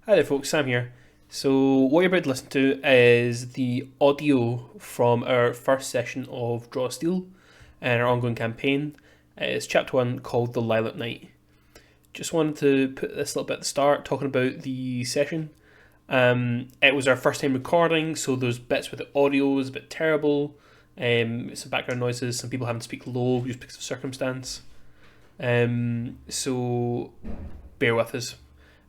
Hi there, folks. Sam here. So, what you're about to listen to is the audio from our first session of Draw Steel and our ongoing campaign. It's chapter 1 called The Lilac Night. Just wanted to put this a little bit at the start, talking about the session. It was our first time recording, so those bits where the audio was a bit terrible, some background noises, some people having to speak low just because of circumstance. So, bear with us.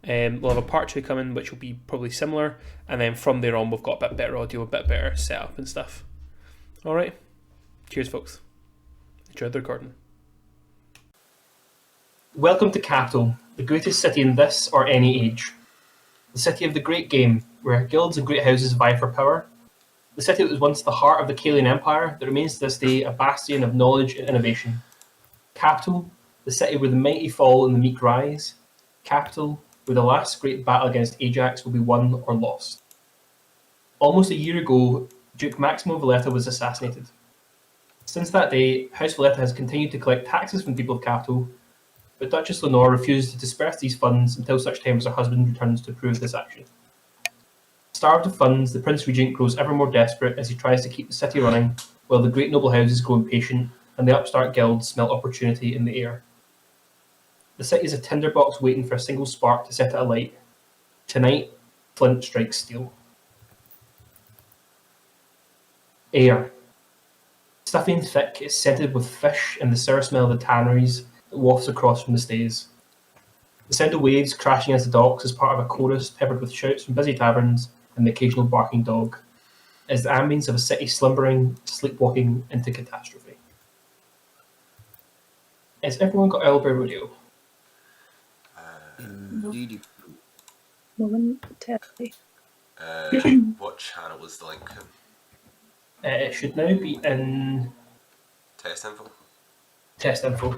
We'll have a part 2 coming, which will be probably similar, and then from there on, we've got a bit better audio, a bit better setup and stuff. Alright, cheers, folks. Enjoy the recording. Welcome to Capital, the greatest city in this or any age. The city of the great game, where guilds and great houses vie for power. The city that was once the heart of the Caelian Empire, that remains to this day a bastion of knowledge and innovation. Capital, the city where the mighty fall and the meek rise. Capital, where the last great battle against Ajax will be won or lost. Almost a year ago, Duke Maximo Valetta was assassinated. Since that day, House Valetta has continued to collect taxes from the people of Capital, but Duchess Lenore refused to disperse these funds until such time as her husband returns to approve this action. Starved of funds, the Prince Regent grows ever more desperate as he tries to keep the city running, while the great noble houses grow impatient and the upstart guilds smell opportunity in the air. The city is a tinderbox waiting for a single spark to set it alight. Tonight, flint strikes steel. Air. Stuffy and thick, it's scented with fish and the sour smell of the tanneries that wafts across from the stays. The sound of waves crashing against the docks is part of a chorus peppered with shouts from busy taverns and the occasional barking dog, as the ambience of a city slumbering, sleepwalking into catastrophe. Has everyone got Elber Radio? Indeed. Momentarily. What channel was the link in? It should now be in Test info? test info.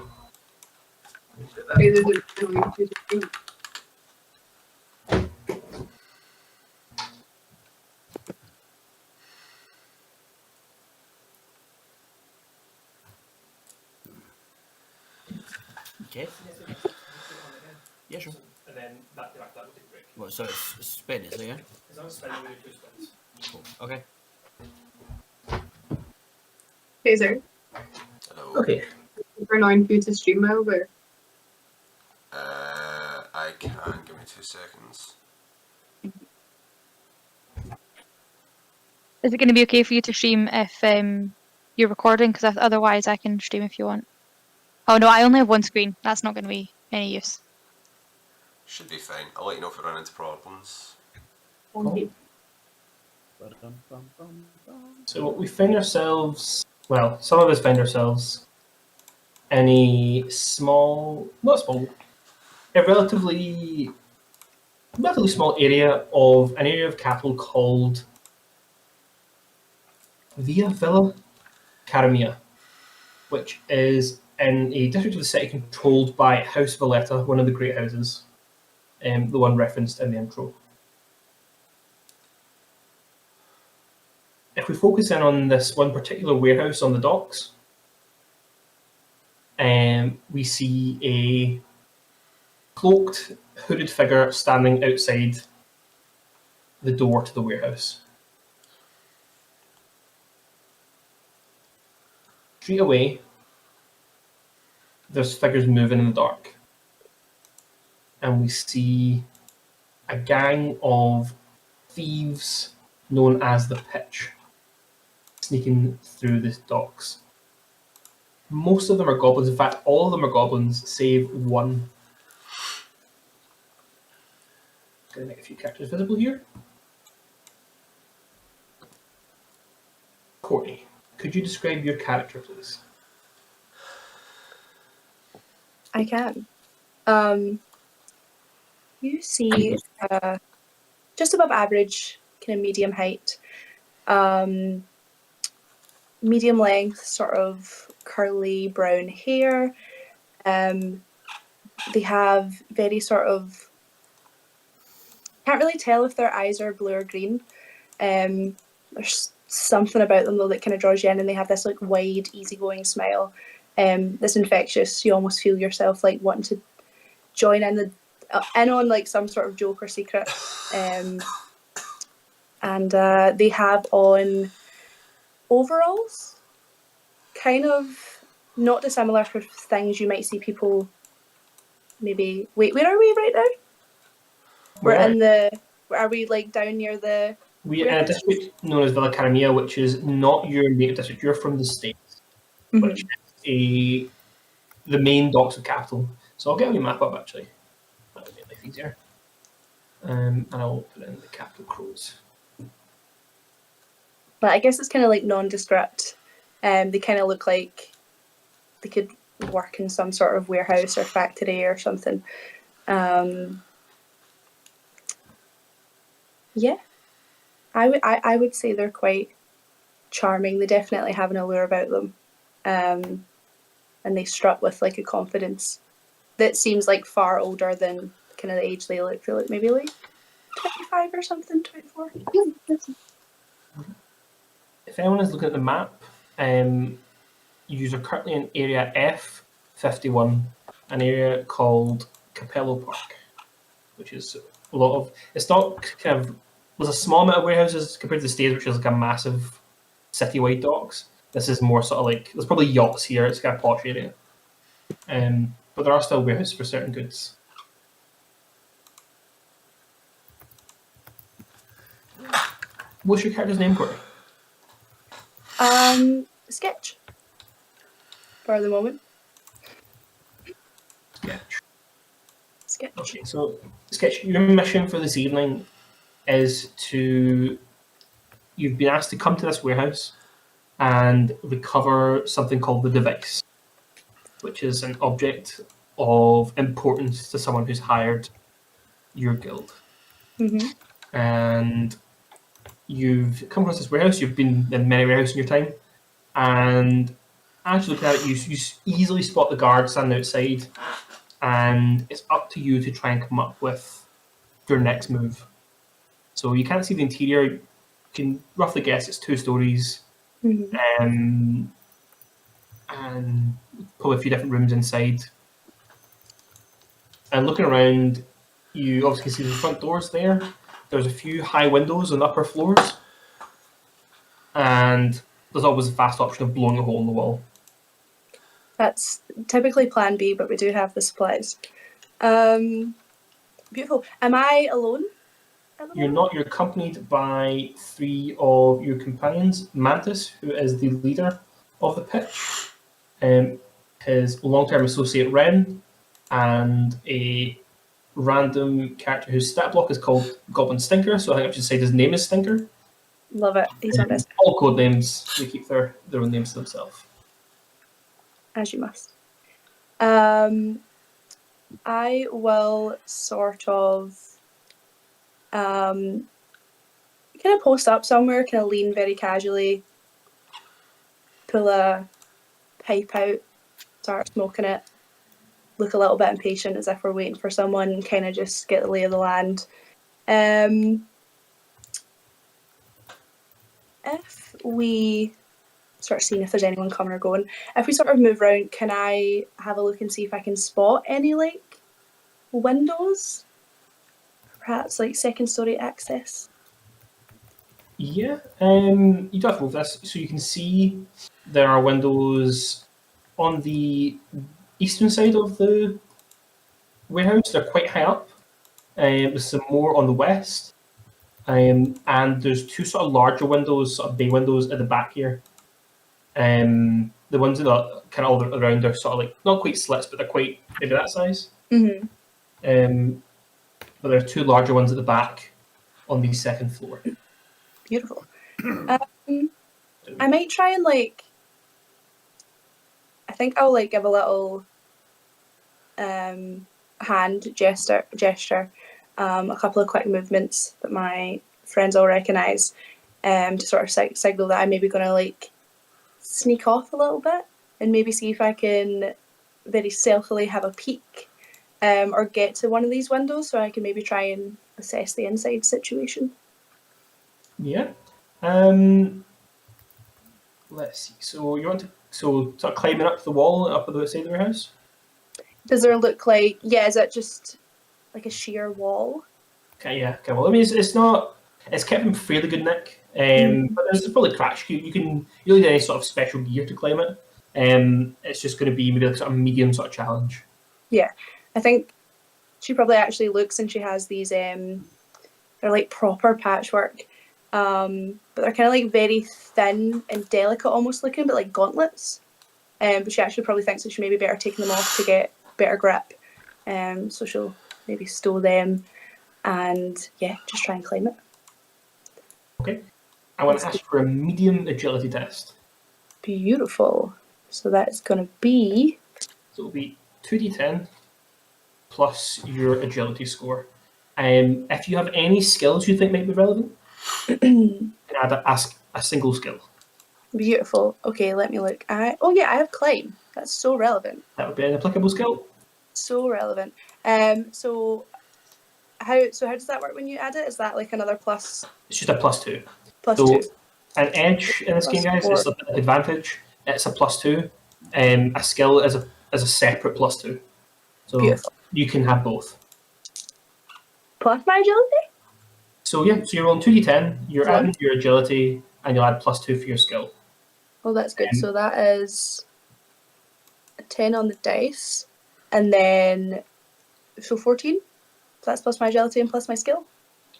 Okay. Yeah, sure. And then that will take a break. What, so it's spin, is it, yeah? As long as spinning, we do 2 spins. Cool. Okay. Phaser, Hello. Okay. for 9 for you to stream over. I can. Give me 2 seconds. Is it going to be okay for you to stream if you're recording? Because otherwise I can stream if you want. Oh no, I only have one screen. That's not going to be any use. Should be fine. I'll let you know if we run into problems. Okay. So we find ourselves, well, some of us find ourselves in a a relatively small area of capital called Villa Caramia, which is in a district of the city controlled by House Valetta, one of the great houses, the one referenced in the intro. If we focus in on this one particular warehouse on the docks, we see a cloaked, hooded figure standing outside the door to the warehouse. Straight away, there's figures moving in the dark, and we see a gang of thieves known as the Pitch sneaking through the docks. Most of them are goblins. In fact, all of them are goblins, save one. Gonna make a few characters visible here. Courtney, could you describe your character, please? I can. You see just above average, kind of medium height, medium length, sort of curly brown hair. They have very sort of, can't really tell if their eyes are blue or green. There's something about them though that kind of draws you in, and they have this like wide, easygoing smile. That's infectious. You almost feel yourself like wanting to join in in on like some sort of joke or secret. And they have on overalls, kind of not dissimilar for things you might see people maybe. Wait, where are we right now? We're in the. Are we like down near the? We in a district known as Villa Caramia, which is not your native district. You're from the States, which is the main docks of capital. So I'll get your map up actually. That would make life easier. And I'll put in the capital crows. But I guess it's kind of like nondescript. They kind of look like they could work in some sort of warehouse or factory or something. Yeah, I would say they're quite charming. They definitely have an allure about them, and they strut with like a confidence that seems like far older than kind of the age they look. Feel like maybe like 25 or something, 24. If anyone is looking at the map, you are currently in area F51, an area called Capello Park, which is a lot of. It's not kind of. There's a small amount of warehouses compared to the States, which is like a massive citywide docks. This is more sort of like there's probably yachts here. It's kind of posh area, but there are still warehouses for certain goods. What's your character's name, Courtney? Sketch. For the moment. Sketch. Okay, so Sketch, your mission for this evening is you've been asked to come to this warehouse and recover something called the device, which is an object of importance to someone who's hired your guild. And you've come across this warehouse, you've been in many warehouses in your time, and as you look at it, you easily spot the guard standing outside, and it's up to you to try and come up with your next move. So you can't see the interior, you can roughly guess it's 2 stories, and probably a few different rooms inside. And looking around, you obviously can see the front doors there. There's a few high windows on the upper floors, and there's always a fast option of blowing a hole in the wall. That's typically plan B, but we do have the supplies. Beautiful. Am I alone? You're not. You're accompanied by 3 of your companions. Mantis, who is the leader of the pitch, his long-term associate Ren, and a random character whose stat block is called Goblin Stinker, so I think I should say his name is Stinker. Love it. He's on this. All code names, they keep their own names to themselves. As you must. I will sort of kind of post up somewhere, kind of lean very casually, pull a pipe out, start smoking it, look a little bit impatient as if we're waiting for someone, and kind of just get the lay of the land. If we start seeing if there's anyone coming or going, if we sort of move around, can I have a look and see if I can spot any like windows? Perhaps like second story access? Yeah, you don't have to move this. So you can see there are windows on the eastern side of the warehouse. They're quite high up. There's some more on the west. And there's 2 sort of larger windows, sort of bay windows at the back here. The ones that are kind of all around are sort of like, not quite slits, but they're quite maybe that size. But there are 2 larger ones at the back on the second floor. Beautiful. I might try and like, I think I'll like give a little hand gesture, a couple of quick movements that my friends all recognise, to sort of signal that I'm maybe going to like sneak off a little bit and maybe see if I can very stealthily have a peek, or get to one of these windows so I can maybe try and assess the inside situation. Yeah. Let's see. So you want to sort of climbing up the wall up at the side of the warehouse? Does there look like, yeah, is it just like a sheer wall. Okay, yeah. Okay, well, I mean, it's not. It's kept in fairly good nick, but there's probably cracks. You don't need any sort of special gear to climb it. It's just going to be maybe like sort of medium sort of challenge. Yeah, I think she probably actually looks and she has these. They're like proper patchwork, but they're kind of like very thin and delicate, almost looking, but like gauntlets. But she actually probably thinks that she may be better taking them off to get better grip. So she'll maybe stow them, and yeah, just try and climb it. Okay. I want to ask for a medium agility test. Beautiful. So that is going to be. So it'll be 2d10 plus your agility score. If you have any skills you think might be relevant, you can ask a single skill. Beautiful. Okay, let me look. I have climb. That's so relevant. That would be an applicable skill. So relevant. So how does that work when you add it? Is that like another plus? It's just a +2. Plus So 2. an edge in this Plus game, guys, 4. is an advantage. It's a +2. A skill is a separate +2. So Beautiful. you can have both. Plus my agility? So yeah, so you're rolling 2d10, you're Fun. adding your agility, and you'll add +2 for your skill. Oh, that's good. So that is a 10 on the dice, and then so 14. So that's plus my agility and plus my skill.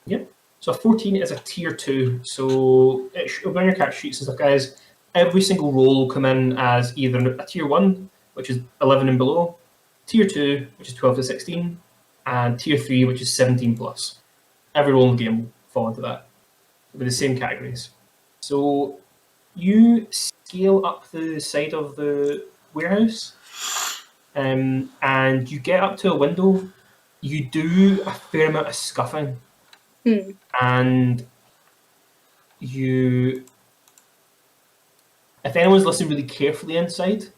Yep. So 14 is a tier 2. So it'll be on your character sheets and stuff, guys. Every single roll will come in as either a tier 1, which is 11 and below, tier 2, which is 12 to 16, and tier 3, which is 17 plus. Every roll in the game will fall into that. It'll be the same categories. So you scale up the side of the warehouse, and you get up to a window. You do a fair amount of scuffing, and if anyone's listening really carefully inside, there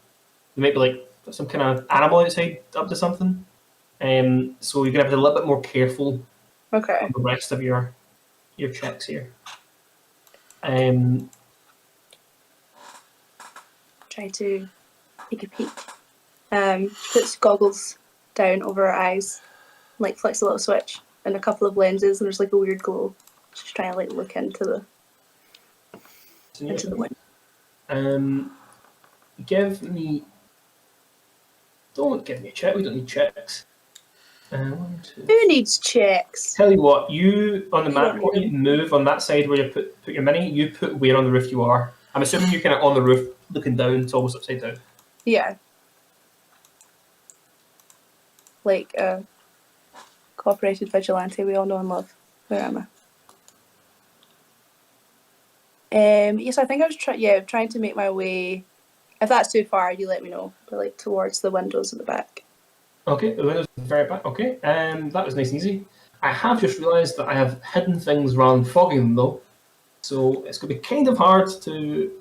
might be like some kind of animal outside up to something. So you're gonna have to be a little bit more careful. Okay. On the rest of your checks here. Try to take a peek. She puts goggles down over her eyes, like flicks a little switch, and a couple of lenses, and there's like a weird glow. She's trying to like look into the window. Don't give me a check. We don't need checks. 1, 2. Who needs checks? Tell you what, you on the map, when you move on that side where you put your mini, you put where on the roof you are. I'm assuming you're kind of on the roof, looking down. It's almost upside down. Yeah. Like a cooperated vigilante we all know and love. Where am I? Yes, I think I was trying to make my way. If that's too far, you let me know. But like towards the windows at the back. Okay, the windows at the very back. Okay, that was nice and easy. I have just realised that I have hidden things rather than fogging them though, so it's going to be kind of hard to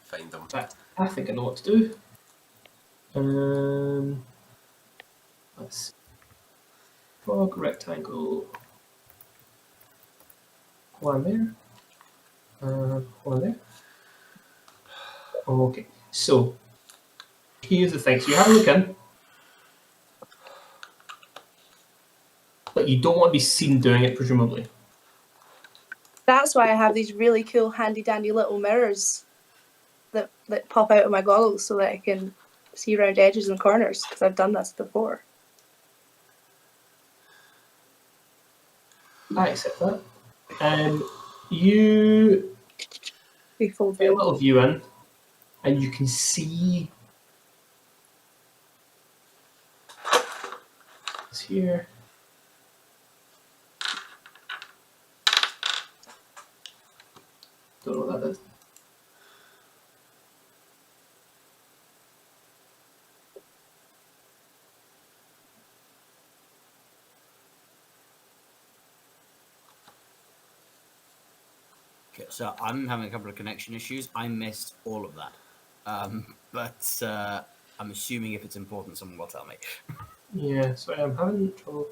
find them. But I think I know what to do. Let's see. Fog rectangle. One there. One there. Okay, so here's the thing. So you have a look in, but you don't want to be seen doing it, presumably. That's why I have these really cool handy dandy little mirrors that pop out of my goggles so that I can see around edges and corners, because I've done this before. I accept that. You get a little view in, and you can see it's here. Don't know what that is. Okay, so I'm having a couple of connection issues. I missed all of that. But I'm assuming if it's important, someone will tell me. Yeah, so I'm having trouble.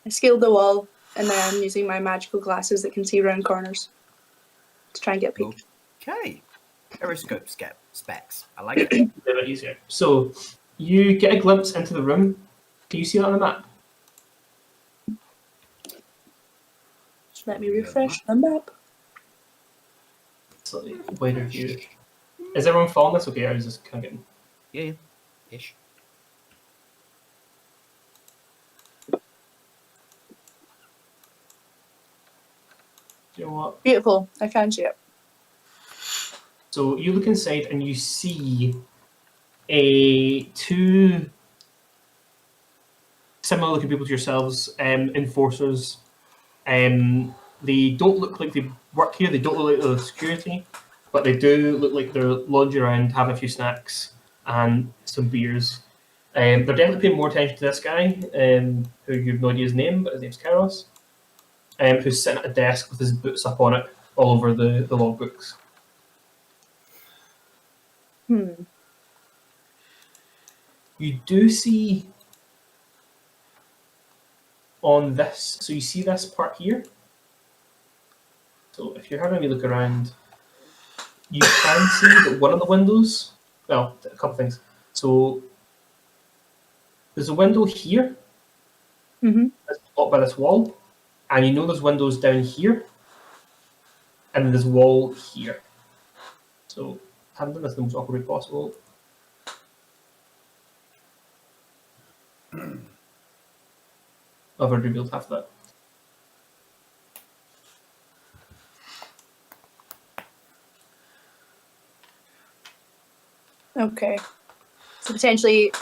I scaled the wall, and then I'm using my magical glasses that can see around corners to try and get a peek. Okay. Periscope specs. I like it. A bit easier. So you get a glimpse into the room, Can you see that on the map? Let me refresh the map. Slightly wider view. Is everyone following this? Okay, I was just kind of getting. Yeah. Ish. Do you know what? Beautiful. I can see it. So you look inside and you see two similar looking people to yourselves, enforcers. They don't look like they work here. They don't look like they're security, but they do look like they're lounging around, having a few snacks and some beers. They're definitely paying more attention to this guy, who you have no idea his name, but his name's Karos, who's sitting at a desk with his boots up on it all over the logbooks. You do see on this, so you see this part here. So if you're having me look around, you can see that one of the windows, well, a couple things. So there's a window here, that's blocked by this wall, and you know there's windows down here, and then there's a wall here. So I haven't done this in the most awkward way possible. I've already revealed half of that. Okay. So potentially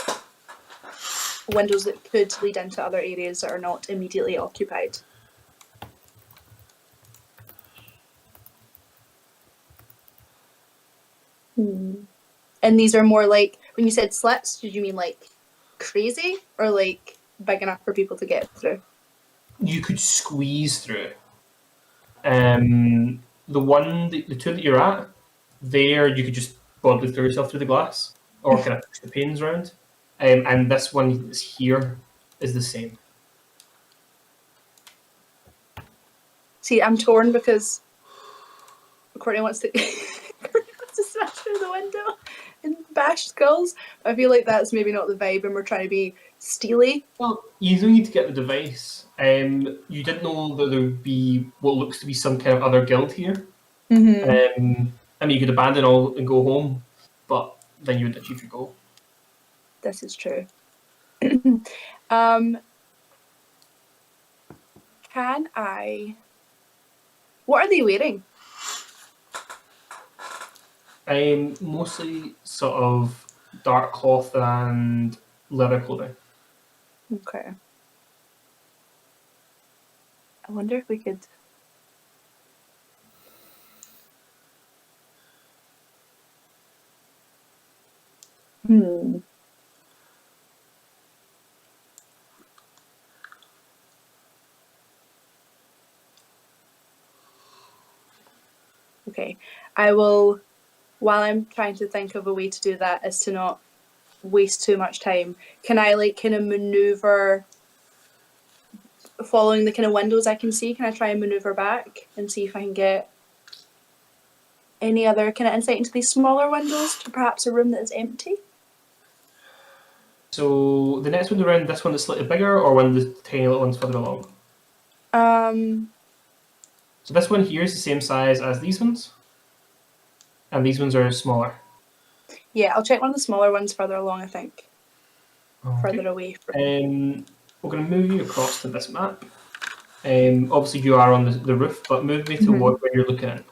windows that could lead into other areas that are not immediately occupied. And these are more like, when you said slits, did you mean like crazy or like big enough for people to get through? You could squeeze through. The two that you're at, there you could just bodily throw yourself through the glass or kind of push the panes around. And this one that's here is the same. See, I'm torn because Courtney wants to smash through the window and bash skulls. I feel like that's maybe not the vibe and we're trying to be steely. Well, you don't need to get the device. You didn't know that there would be what looks to be some kind of other guild here. I mean, you could abandon all and go home, but then you would achieve your goal. This is true. Can I... What are they wearing? Mostly sort of dark cloth and leather clothing. Okay. I wonder if we could... Okay, I will, while I'm trying to think of a way to do that is to not waste too much time, can I like kind of maneuver following the kind of windows I can see? Can I try and maneuver back and see if I can get any other kind of insight into these smaller windows to perhaps a room that is empty? So the next window around, this one is slightly bigger, or one of the tiny little ones further along? So this one here is the same size as these ones, and these ones are smaller. Yeah, I'll check one of the smaller ones further along, I think. Okay. Further away from... We're going to move you across to this map. Obviously you are on the roof, but move me to where you're looking at.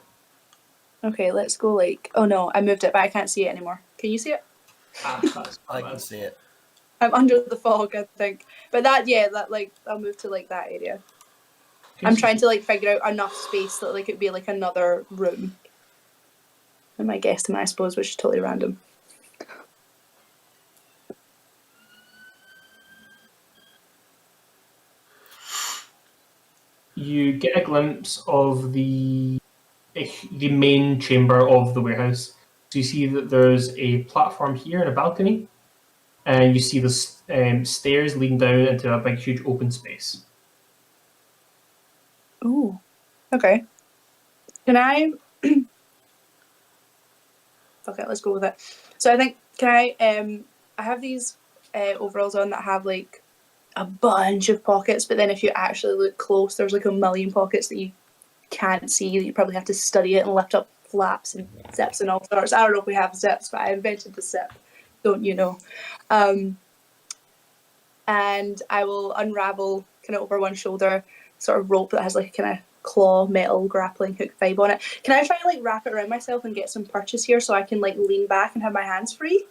Okay, let's go like... Oh no, I moved it, but I can't see it anymore. Can you see it? I can see it. I'm under the fog, I think. But that, yeah, that like, I'll move to like that area. I'm trying to like figure out enough space that like it'd be like another room. And my guesstimate, I suppose, which is totally random. You get a glimpse of the main chamber of the warehouse. So you see that there's a platform here and a balcony, and you see the stairs leading down into a big, huge open space. Ooh, okay. Can I... Okay, let's go with it. So I think, can I have these overalls on that have like a bunch of pockets, but then if you actually look close, there's like a million pockets that you can't see, that you probably have to study it and lift up flaps and zips and all sorts. I don't know if we have zips, but I invented the zip, don't you know? And I will unravel kind of over one shoulder sort of rope that has like a kind of claw metal grappling hook vibe on it. Can I try and like wrap it around myself and get some purchase here so I can like lean back and have my hands free? Does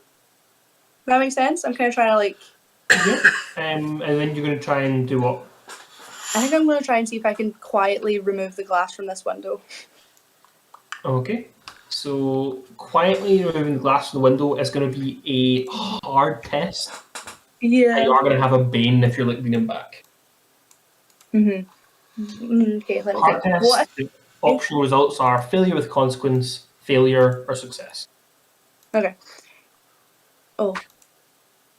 that make sense? I'm kind of trying to like... And then you're going to try and do what? I think I'm going to try and see if I can quietly remove the glass from this window. Okay. So quietly removing the glass from the window is going to be a hard test. Yeah. You are going to have a bane if you're like leaning back. Okay, let me Hard think. test. The optional results are failure with consequence, failure, or success. Okay. Oh.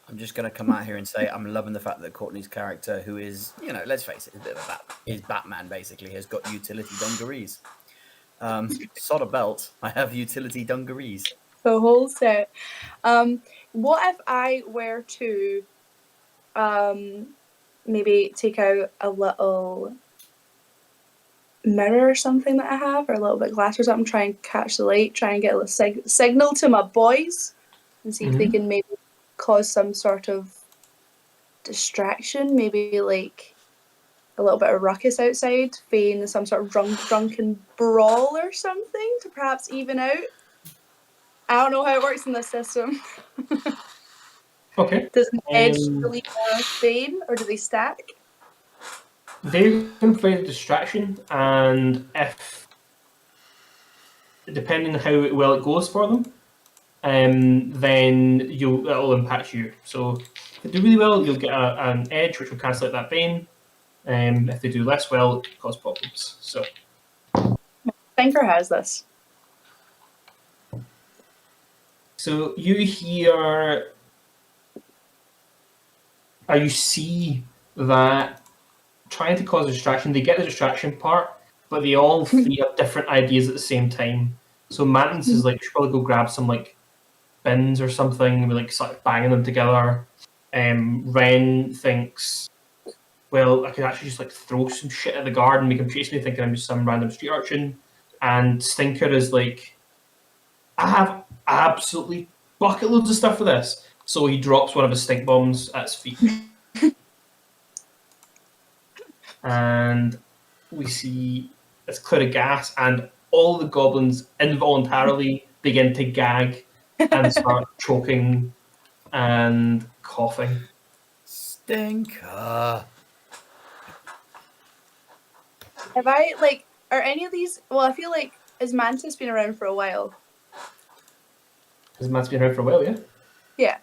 I'm just going to come out here and say I'm loving the fact that Courtney's character, who is, you know, let's face it, is a bit of is Batman basically, has got utility dungarees. Sod a belt, I have utility dungarees. The whole set. What if I were to maybe take out a little mirror or something that I have, or a little bit of glass or something, try and catch the light, try and get a little signal to my boys and see if they can maybe cause some sort of distraction, maybe like a little bit of ruckus outside, feign some sort of drunken brawl or something to perhaps even out. I don't know how it works in this system. Okay. Does an edge really feign, or do they stack? They can provide a distraction, and if, depending on how well it goes for them, then it'll impact you. So if they do really well, you'll get an edge, which will cancel out that bane. If they do less well, it can cause problems. So Thinker has this. So you hear, or you see that trying to cause a distraction, they get the distraction part, but they all three have different ideas at the same time. So Mantis is like, should probably go grab some like bins or something, and we like start banging them together. Ren thinks, well, I could actually just like throw some shit at the guard and make him chase me, thinking I'm just some random street urchin. And Stinker is like, I have absolutely bucket loads of stuff for this. So he drops one of his stink bombs at his feet. And we see this cloud of gas, and all the goblins involuntarily begin to gag and start choking and coughing. Stinker. Have I, like, are any of these... Well, I feel like, has Mantis been around for a while? Has Mantis been around for a while, yeah? Yeah.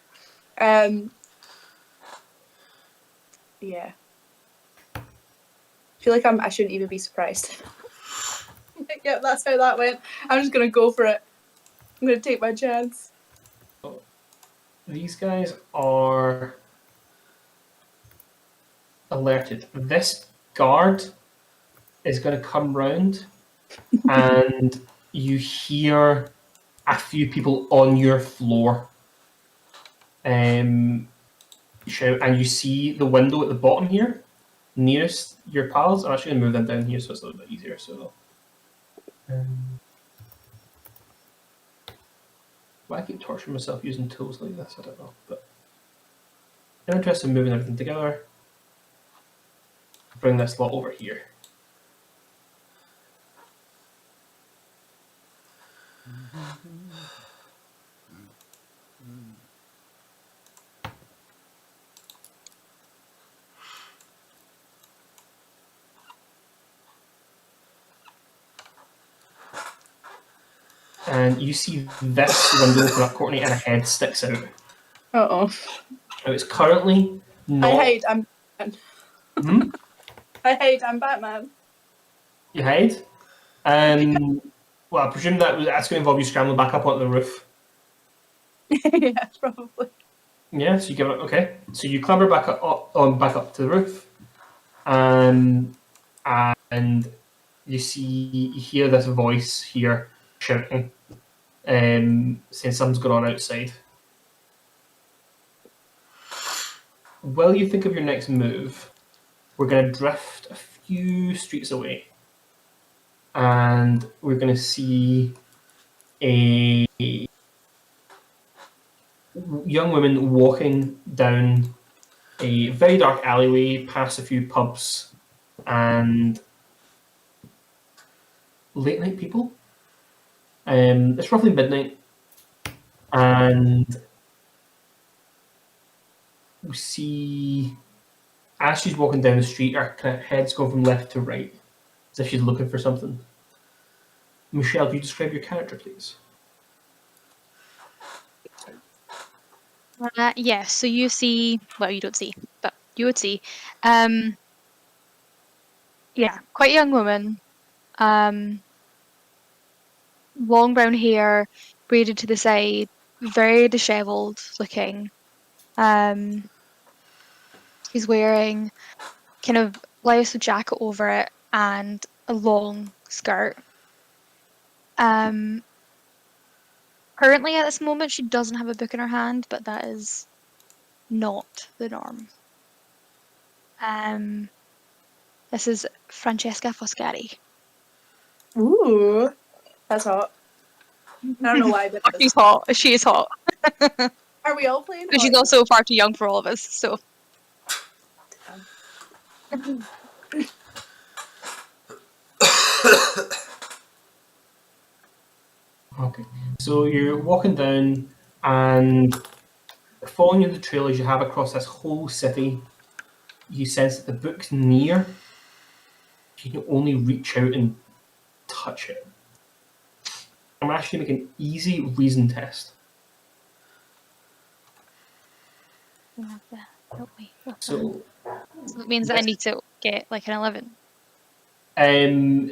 Yeah. I feel like I shouldn't even be surprised. Yep, that's how that went. I'm just going to go for it. I'm going to take my chance. These guys are alerted. This guard is going to come round and you hear a few people on your floor shout, and you see the window at the bottom here, nearest your pals. I'm actually going to move them down here so it's a little bit easier. So, why I keep torturing myself using tools like this, I don't know. But I'm interested in moving everything together. Bring this lot over here. And you see this window open up, Courtney, and a head sticks out. Uh-oh. Now, it's currently not... I hide, I'm Batman. I hide, I'm Batman. You hide? Well, I presume that's going to involve you scrambling back up onto the roof. Yeah, probably. Yeah, so you give it... Okay. So you clamber back up to the roof. And you hear this voice here shouting, saying something's going on outside. while you think of your next move, we're going to drift a few streets away. And we're going to see a young woman walking down a very dark alleyway past a few pubs and late night people. It's roughly midnight, and we see as she's walking down the street, her kind of head's going from left to right, as if she's looking for something. Michelle, can you describe your character, please? Yeah, so you see, well, you don't see, but you would see. Yeah, quite a young woman. Long brown hair, braided to the side, very dishevelled looking. She's wearing kind of blouse with jacket over it and a long skirt. Currently at this moment she doesn't have a book in her hand, but that is not the norm. This is Francesca Foscari. Ooh, that's hot. I don't know why, but She's hot. She is hot. Are we all playing? But she's also far too young for all of us, so. Okay, so you're walking down, and following you the trail as you have across this whole city, you sense that the book's near. You can only reach out and touch it. I'm actually making an easy reason test. So it means that I need to get like an 11.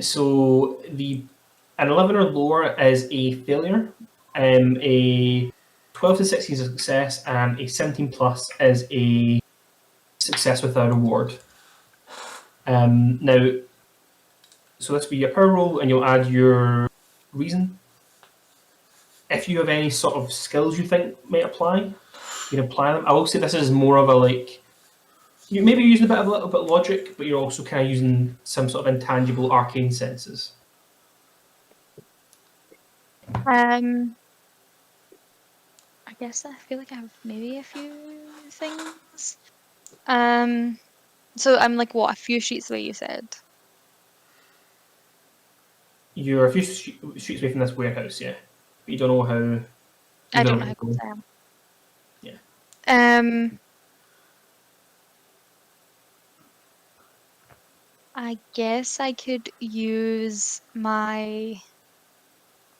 So an 11 or lower is a failure. A 12 to 16 is a success, and a 17 plus is a success without award. Now, so this will be your power roll, and you'll add your reason. If you have any sort of skills you think might apply, you can apply them. I will say this is more of a like, you maybe using a little bit of logic, but you're also kind of using some sort of intangible arcane senses. I guess I feel like I have maybe a few things. So I'm like what, a few streets away, you said? You're a few streets away from this warehouse, yeah. But you don't know how. I don't know how close I am. Yeah. I guess I could use my.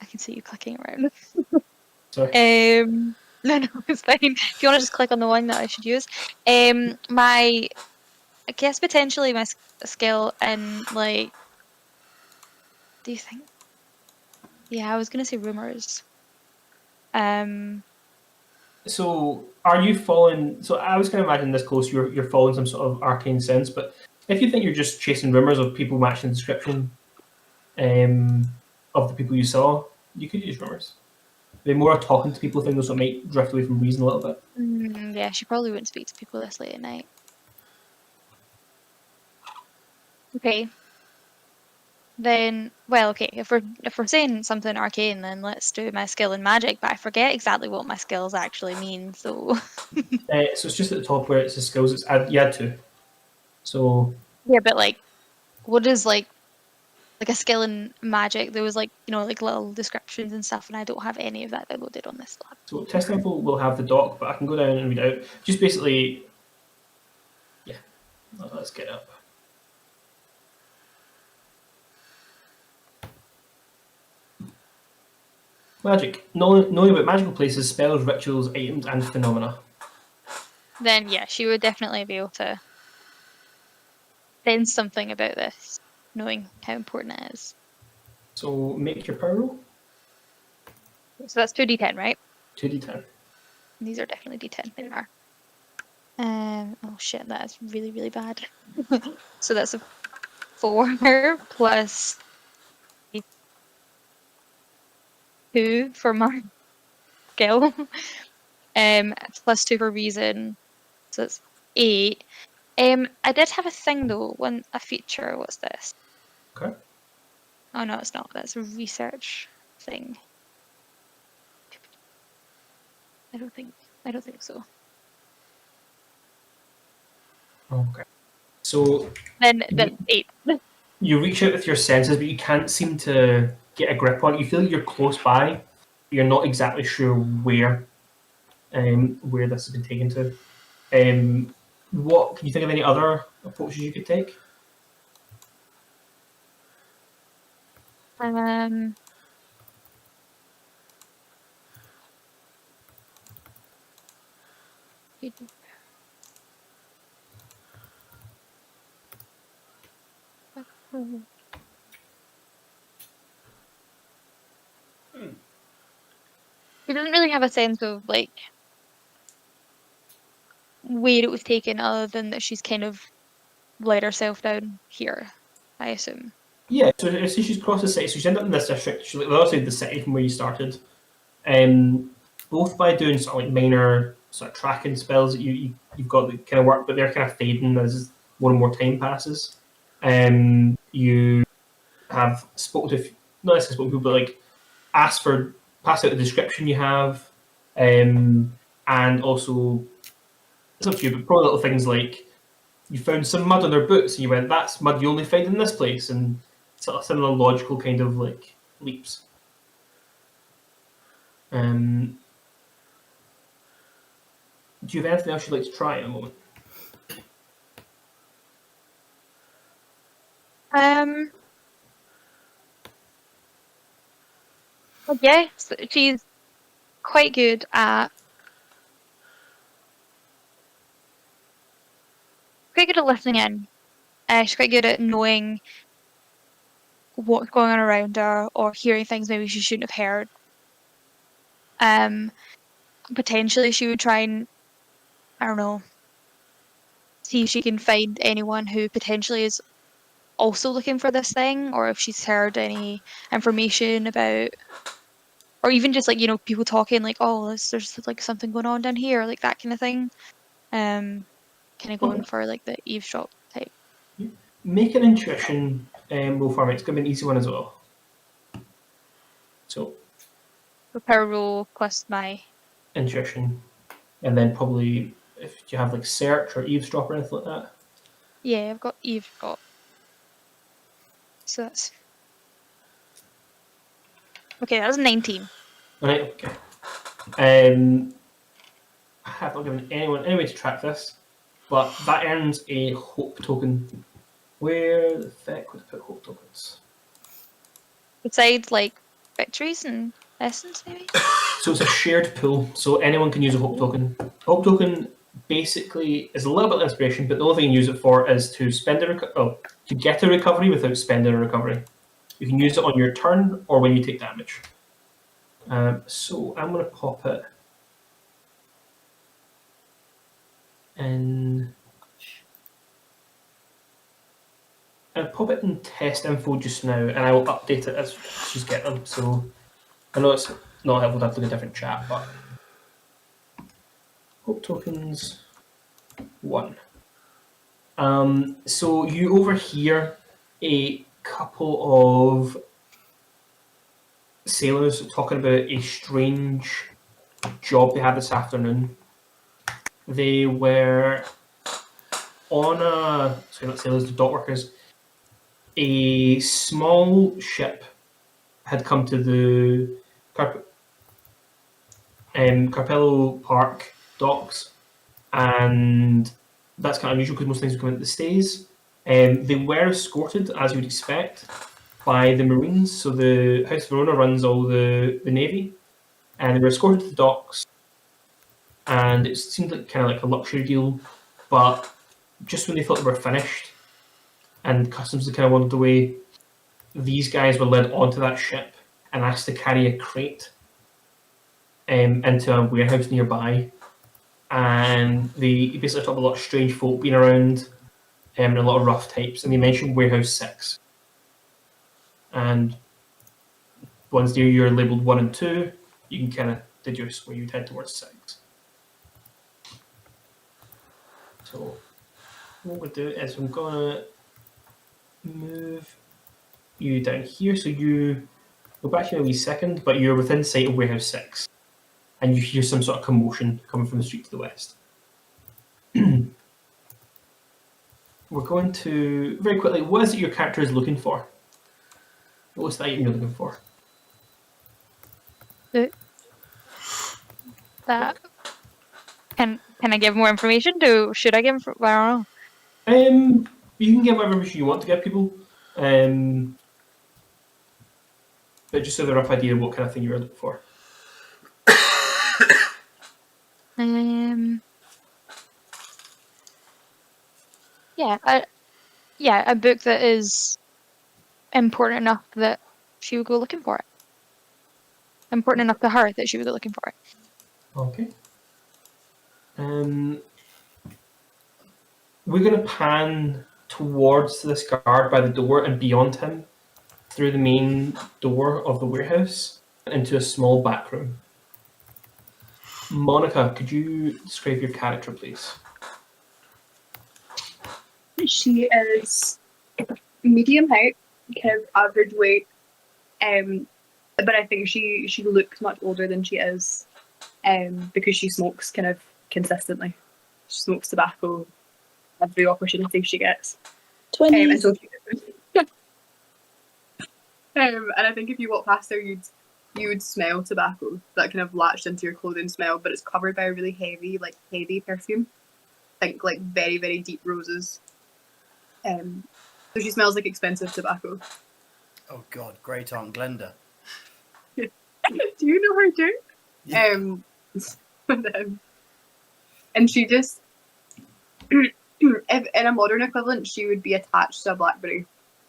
I can see you clicking around. Sorry. No, it's fine. If you want to just click on the one that I should use, I guess potentially my skill in like. Do you think? Yeah, I was gonna say rumors. So are you following? So I was kind of imagining this close. You're following some sort of arcane sense, but if you think you're just chasing rumors of people matching the description, of the people you saw, you could use rumors. They're more talking to people, things that might drift away from reason a little bit. Yeah, she probably wouldn't speak to people this late at night. Okay. Then, well, okay. If we're saying something arcane, then let's do my skill in magic. But I forget exactly what my skills actually mean. So. So it's just at the top where it says skills. It's you add 2. So. Yeah, but like, what is like a skill in magic? There was like like little descriptions and stuff, and I don't have any of that downloaded on this lab. So test info will have the doc, but I can go down and read out. Just basically, yeah. Let's get up. Magic. Knowing about magical places, spells, rituals, items, and phenomena. Then yeah, she would definitely be able to sense something about this, knowing how important it is. So make your power roll. So that's 2d10, right? 2d10. These are definitely d10. They are. Oh shit, that is really, really bad. So that's a 4 plus 2 for my skill. Plus 2 for reason. So it's 8. I did have a thing though, a feature. What's this? Okay. Oh no, it's not. That's a research thing. I don't think so. Okay. So Then 8. you reach out with your senses, but you can't seem to get a grip on it. You feel like you're close by, but you're not exactly sure where this has been taken to. What can you think of any other approaches you could take? Um. He doesn't really have a sense of like where it was taken, other than that she's kind of let herself down here, I assume. Yeah, so as soon as she's crossed the city, so she's ended up in this district. She's like the other side of the city from where you started. Both by doing sort of like minor sort of tracking spells that you've got that kind of work, but they're kind of fading as more and more time passes. You have spoken to not necessarily spoken to people, but like pass out the description you have, and also it's up to you, but probably little things like you found some mud on their boots and you went, "That's mud you only find in this place," and sort of similar logical kind of like leaps. Do you have anything else you'd like to try in a moment? I guess she's quite good at listening in. She's quite good at knowing what's going on around her, or hearing things maybe she shouldn't have heard. Potentially she would try and, I don't know, see if she can find anyone who potentially is also looking for this thing, or if she's heard any information about, or even just like, people talking like, oh, there's like something going on down here, like that kind of thing. Kind of going for like the eavesdrop type. Make an intuition roll for me. It's going to be an easy one as well. So Power roll plus my intuition, and then probably if you have like search or eavesdrop or anything like that. Yeah, I've got eavesdrop. So that's okay. That was 19. Right. Okay. I have not given anyone any way to track this, but that earns a hope token. Where the heck would I put hope tokens? Besides like victories and essence, maybe. So it's a shared pool, so anyone can use a hope token. Hope token basically is a little bit of inspiration, but the only thing you use it for is to spend to get a recovery without spending a recovery. You can use it on your turn or when you take damage. So I'm going to pop it in. I'll pop it in test info just now, and I will update it as she's get them. So I know it's not helpful to have to look at a different chat, but hope tokens 1. So you overhear a couple of sailors talking about a strange job they had this afternoon. They were on not sailors, the dock workers. A small ship had come to the Carpello Park docks, and that's kind of unusual because most things would come into the stays. They were escorted, as you would expect, by the Marines. So the House of Verona runs all the navy, and they were escorted to the docks. And it seemed like kind of like a luxury deal, but just when they thought they were finished, and customs had kind of wandered away, these guys were led onto that ship and asked to carry a crate into a warehouse nearby. And they basically talked about a lot of strange folk being around, and a lot of rough types. And they mentioned Warehouse 6. And ones near you are labelled 1 and 2. You can kind of deduce where you'd head towards 6. So what we'll do is I'm gonna move you down here. So you go back here a wee second, but you're within sight of warehouse 6, and you hear some sort of commotion coming from the street to the west. We're going to very quickly. What is it your character is looking for? What's the item you're looking for? That can I give more information? Should I give? I don't know. You can give whatever information you want to give people, but just so they have a rough idea of what kind of thing you're looking for. Yeah, a book that is important enough that she would go looking for it. Important enough to her that she would go looking for it. Okay. We're going to pan towards this guard by the door and beyond him through the main door of the warehouse into a small back room. Monica, could you describe your character, please? She is medium height, kind of average weight, but I think she looks much older than she is, because she smokes kind of consistently. She smokes tobacco every opportunity she gets. 20. And I think if you walk past her, you would smell tobacco that kind of latched into your clothing smell, but it's covered by a really heavy perfume. Think like very, very deep roses. So she smells like expensive tobacco. Oh God, great Aunt Glenda. Do you know her too? Yeah. And she just, if in a modern equivalent, she would be attached to a BlackBerry.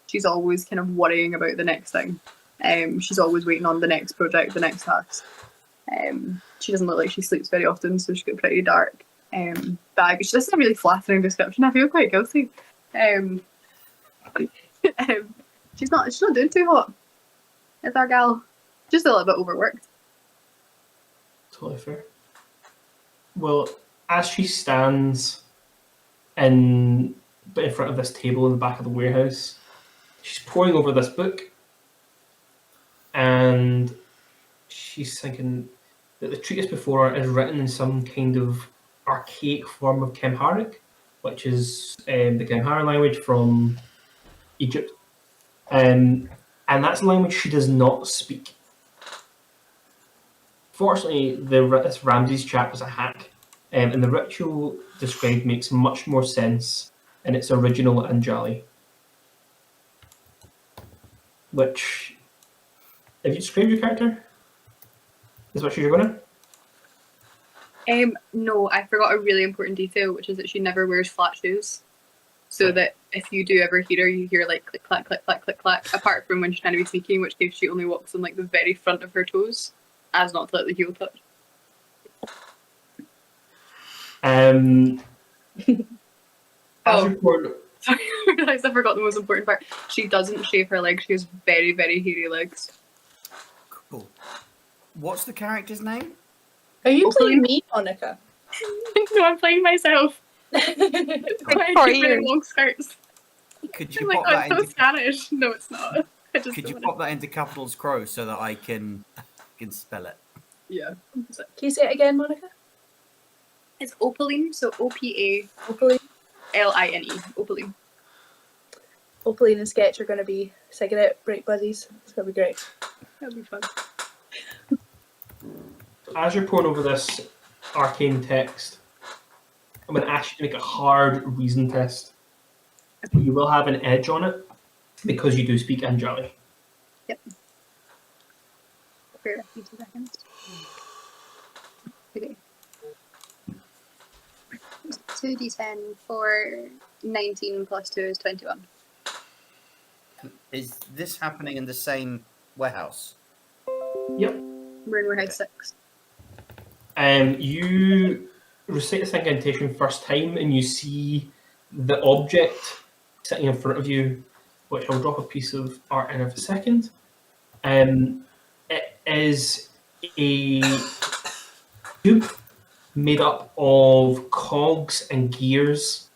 She's always kind of worrying about the next thing. She's always waiting on the next project, the next task. She doesn't look like she sleeps very often, so she's got a pretty dark bag. She doesn't have a really flattering description. I feel quite guilty. She's not doing too hot. It's our gal. Just a little bit overworked. Totally fair. Well, as she stands in front of this table in the back of the warehouse, she's poring over this book, and she's thinking that the treatise before her is written in some kind of archaic form of Kemharic, which is the Kemharic language from Egypt. And that's a language she does not speak. Fortunately, this Ramses chap is a hack, and the ritual described makes much more sense in its original Anjali. Which, have you described your character? Is what you're gonna? No, I forgot a really important detail, which is that she never wears flat shoes. So that if you do ever hear her, you hear like click, clack, click, clack, click, clack, apart from when she's trying to be sneaky, in which case she only walks on like the very front of her toes, as not to let the heel touch. Sorry, I realised I forgot the most important part. She doesn't shave her legs, she has very, very hairy legs. Cool. What's the character's name? Are you playing me, Monica? No, I'm playing myself. Long skirts. Could you I'm pop like, that oh, it's so into? Spanish. No, it's not. Could you pop that into capitals crow so that I can spell it? Yeah. Can you say it again, Monica? It's Opaline, so Opaline. Opaline. Opaline. Opaline and Sketch are going to be cigarette break buddies. It's going to be great. That'll be fun. As you're poring over this arcane text, I'm going to ask you to make a hard reason test. You will have an edge on it because you do speak Anjali. Yep. Bear with me 2 seconds. Okay. 2d10 for 19 plus 2 is 21. Is this happening in the same warehouse? Yep. We're in warehouse 6. You recite this incantation first time and you see the object sitting in front of you, which I'll drop a piece of art in a second. It is a cube made up of cogs and gears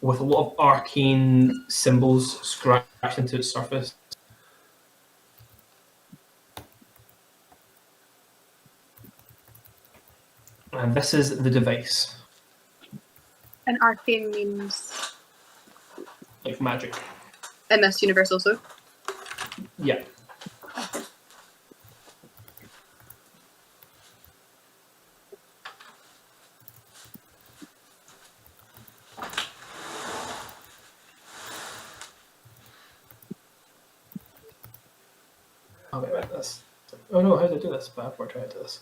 with a lot of arcane symbols scratched into its surface. And this is the device, And arcane means like magic. in this universe also. Yeah. Oh, wait, this. Oh no, how do I do this? Before I try to do this.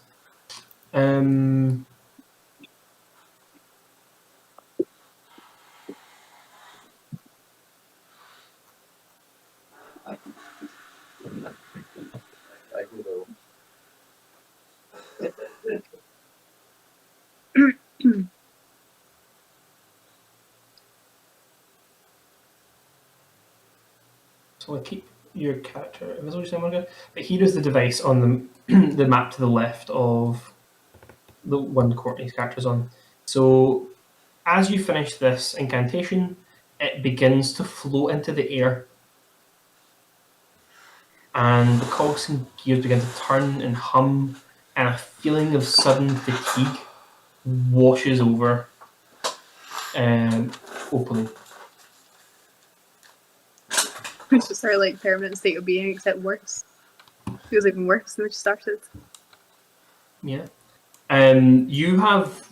So I keep your character invisible, but here is the device on the the map to the left of the one Courtney's character's on. So as you finish this incantation, it begins to float into the air, and the cogs and gears begin to turn and hum, and a feeling of sudden fatigue washes over Opaline. It's just our like permanent state of being, except worse. Feels even worse than it started. Yeah. You have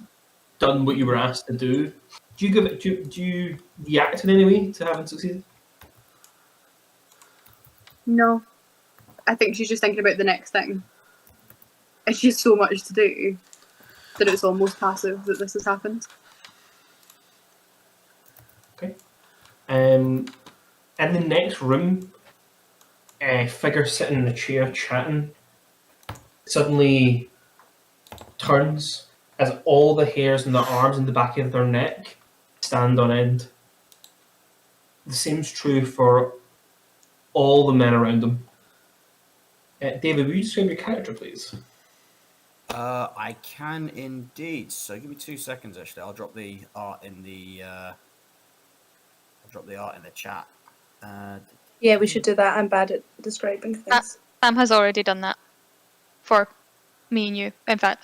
done what you were asked to do. Do you give it? Do you react in any way to having succeeded? No. I think she's just thinking about the next thing. And she has so much to do that it's almost passive that this has happened. Okay. In the next room, a figure sitting in the chair chatting suddenly turns as all the hairs on their arms and the back of their neck stand on end. The same's true for all the men around them. David, will you describe your character, please? I can indeed. So give me 2 seconds. Actually, I'll drop the art in the. Chat. Yeah, we should do that. I'm bad at describing things. Sam has already done that for me and you. In fact,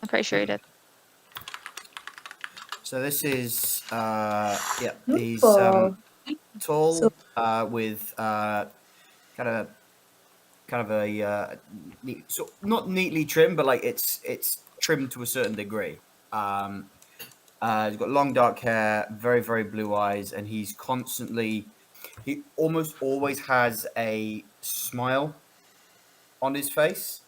I'm pretty sure he did. So this is he's Oh. tall So- with kind of a neat, so not neatly trimmed, but like it's trimmed to a certain degree. He's got long dark hair, very very blue eyes, and he almost always has a smile on his face.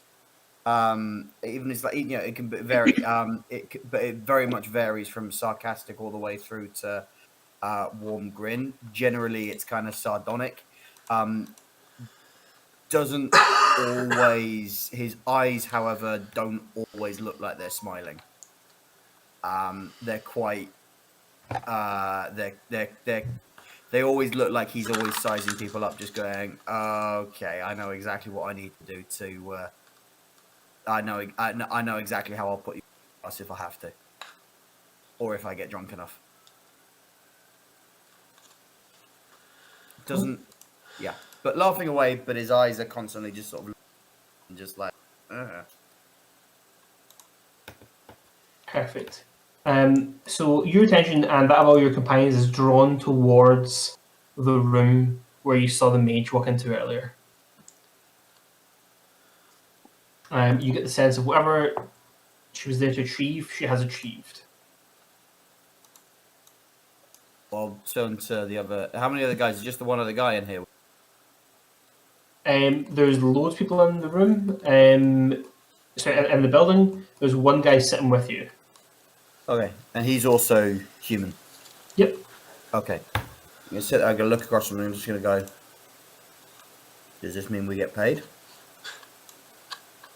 Even it's like it can vary. But it very much varies from sarcastic all the way through to warm grin. Generally, it's kind of sardonic. Doesn't always. His eyes, however, don't always look like they're smiling. They're quite. They always look like he's always sizing people up, just going, "Okay, I know exactly what I need to do to." I know exactly how I'll put you us if I have to, or if I get drunk enough. Doesn't, yeah, but laughing away. But his eyes are constantly just sort of, just like. Perfect. So your attention and that of all your companions is drawn towards the room where you saw the mage walk into earlier. You get the sense of whatever she was there to achieve, she has achieved. I'll turn to the other. How many other guys? Is just the one other guy in here? There's loads of people in the room. Sorry, in the building. There's one guy sitting with you. Okay, and he's also human. Yep. Okay, I'm gonna look across the room. I'm just gonna go. Does this mean we get paid?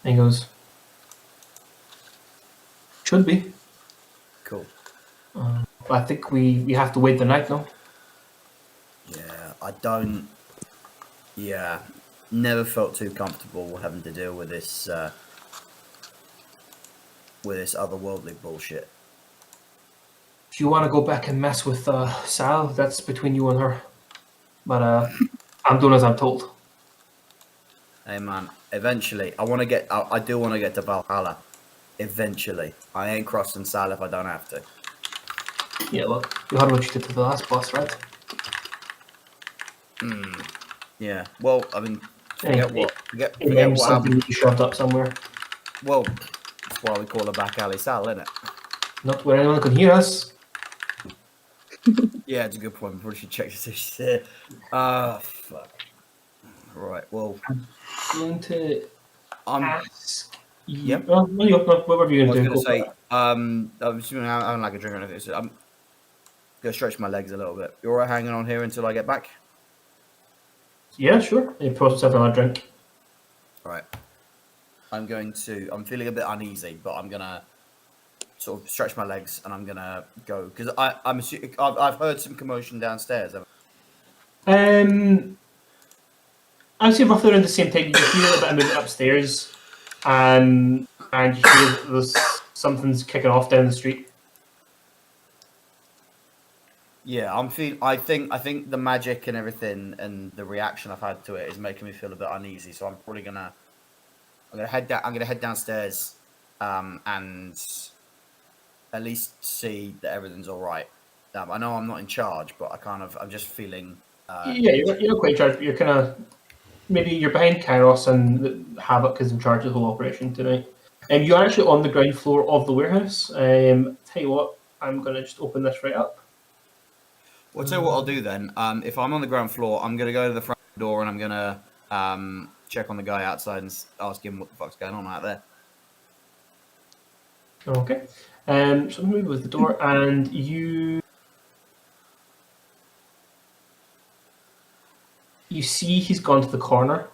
And he goes, should be. Cool. But I think we have to wait the night now. Yeah, I don't. Yeah, never felt too comfortable having to deal with this. with this otherworldly bullshit. If you want to go back and mess with Sal, that's between you and her. But I'm doing as I'm told. Hey man, eventually, I do want to get to Valhalla. Eventually. I ain't crossing Sal if I don't have to. Yeah, look, you heard what you did to the last boss, right? Yeah, well, I mean, forget what Something happened. you shoved up somewhere. Well, that's why we call her back alley Sal, isn't it? Not where anyone can hear us. Yeah, it's a good point. Probably should check to see if she's here. Fuck. Right, well... I'm going to ask you... Yep. Oh, no, whatever you're going to do. I was going to say, I'm assuming I don't like a drink or anything, so I'm going to stretch my legs a little bit. You alright hanging on here until I get back? Yeah, sure. You pour yourself another drink. Right. I'm feeling a bit uneasy, but I'm going to sort of stretch my legs and I'm going to go. Because I've heard some commotion downstairs. I'd say roughly around the same time. You can hear a bit of movement upstairs. And you hear there's something's kicking off down the street. Yeah, I think the magic and everything and the reaction I've had to it is making me feel a bit uneasy. So I'm probably gonna head downstairs, and at least see that everything's all right. I know I'm not in charge, but I'm just feeling. You're not quite in charge, but you're kind of maybe you're behind Kairos and Havoc is in charge of the whole operation tonight. And you're actually on the ground floor of the warehouse. Tell you what, I'm gonna just open this right up. Well, I'll tell you what I'll do then. If I'm on the ground floor, I'm going to go to the front door and I'm going to check on the guy outside and ask him what the fuck's going on out there. Okay. So I'm going to move with the door and you see he's gone to the corner.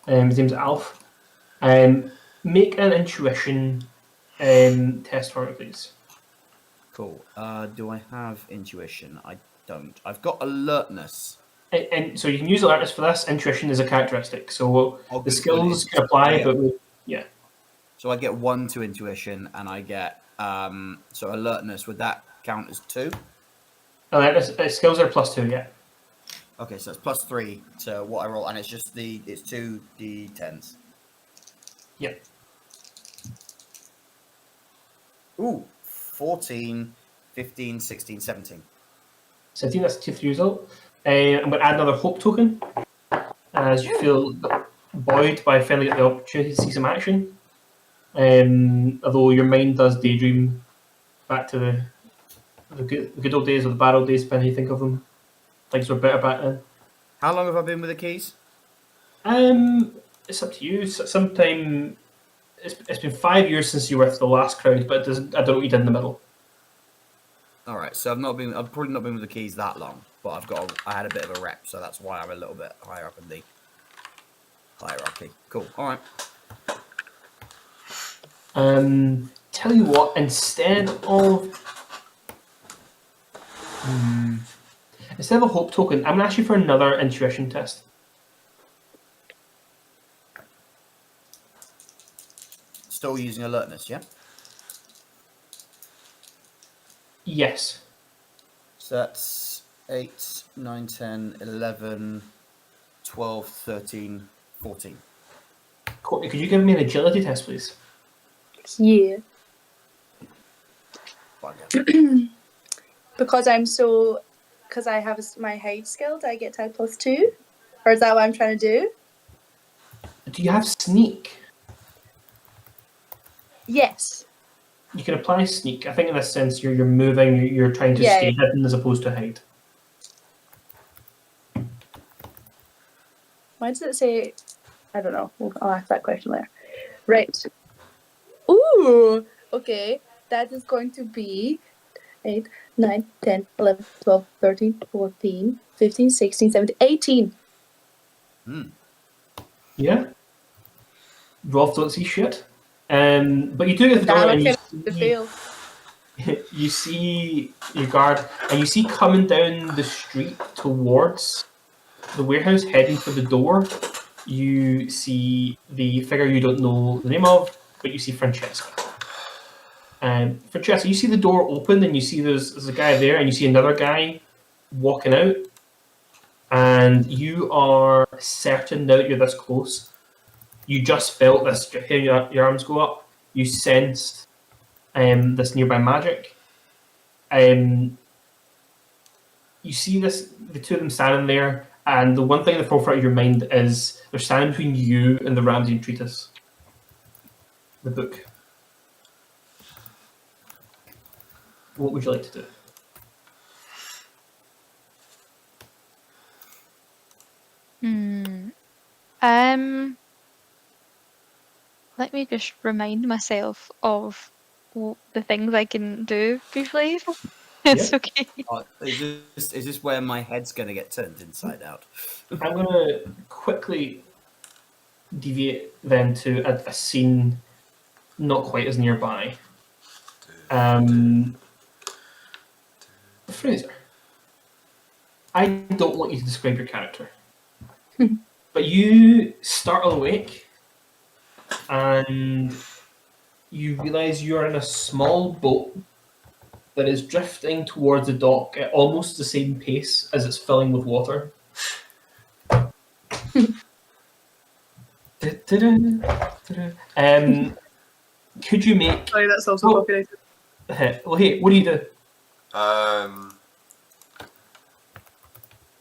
His name's Alf. Make an intuition test for me, please. Cool. Do I have intuition? I don't. I've got alertness. And so you can use alertness for this. Intuition is a characteristic, so the skills can apply, but yeah. So I get 1 to intuition, and I get so alertness. Would that count as 2? Alertness skills are +2, yeah. Okay, so it's +3 to what I roll, and it's 2 d10s. Yep. Ooh, 14, 15, 16, 17. 17, that's 2 result. I'm going to add another hope token as you feel buoyed by finally getting the opportunity to see some action. Although your mind does daydream back to the good old days or the bad old days, depending how you think of them. Things were better back then. How long have I been with the keys? It's up to you. Sometime it's been 5 years since you were with the last crowd, but I don't know what you did in the middle. All right, so I've probably not been with the keys that long, but I had a bit of a rep, so that's why I'm a little bit higher up in the hierarchy. Cool. All right. Tell you what, instead of a hope token, I'm gonna ask you for another intuition test. Still using alertness, yeah? Yes. So that's 8, 9, 10, 11, 12, 13, 14. Courtney, could you give me an agility test, please? Yeah. Bugger. Because I have my hide skill, do I get to add +2? Or is that what I'm trying to do? Do you have sneak? Yes. You can apply sneak. I think in this sense you're moving, you're trying to stay hidden as opposed to hide. Why does it say... I don't know. I'll ask that question later. Right. Ooh! Okay. That is going to be 8, 9, 10, 11, 12, 13, 14, 15, 16, 17, 18. Yeah. Rolf don't see shit. But you do get the door and you see your guard, and you see coming down the street towards the warehouse, heading for the door. You see the figure you don't know the name of, but you see Francesca. Francesca, you see the door open and you see there's a guy there and you see another guy walking out, and you are certain now that you're this close. You just felt this, hear your arms go up. You sensed this nearby magic. You see the two of them standing there, and the one thing in the forefront of your mind is they're standing between you and the Ramsey Treatise, the book. What would you like to do? Let me just remind myself of the things I can do briefly. It's okay. Is this where my head's going to get turned inside out? I'm going to quickly deviate then to a scene not quite as nearby. Fraser, I don't want you to describe your character, but you startle awake and you realise you're in a small boat that is drifting towards the dock at almost the same pace as it's filling with water. Could you make... Sorry, that's also populated. Well, hey, what do you do?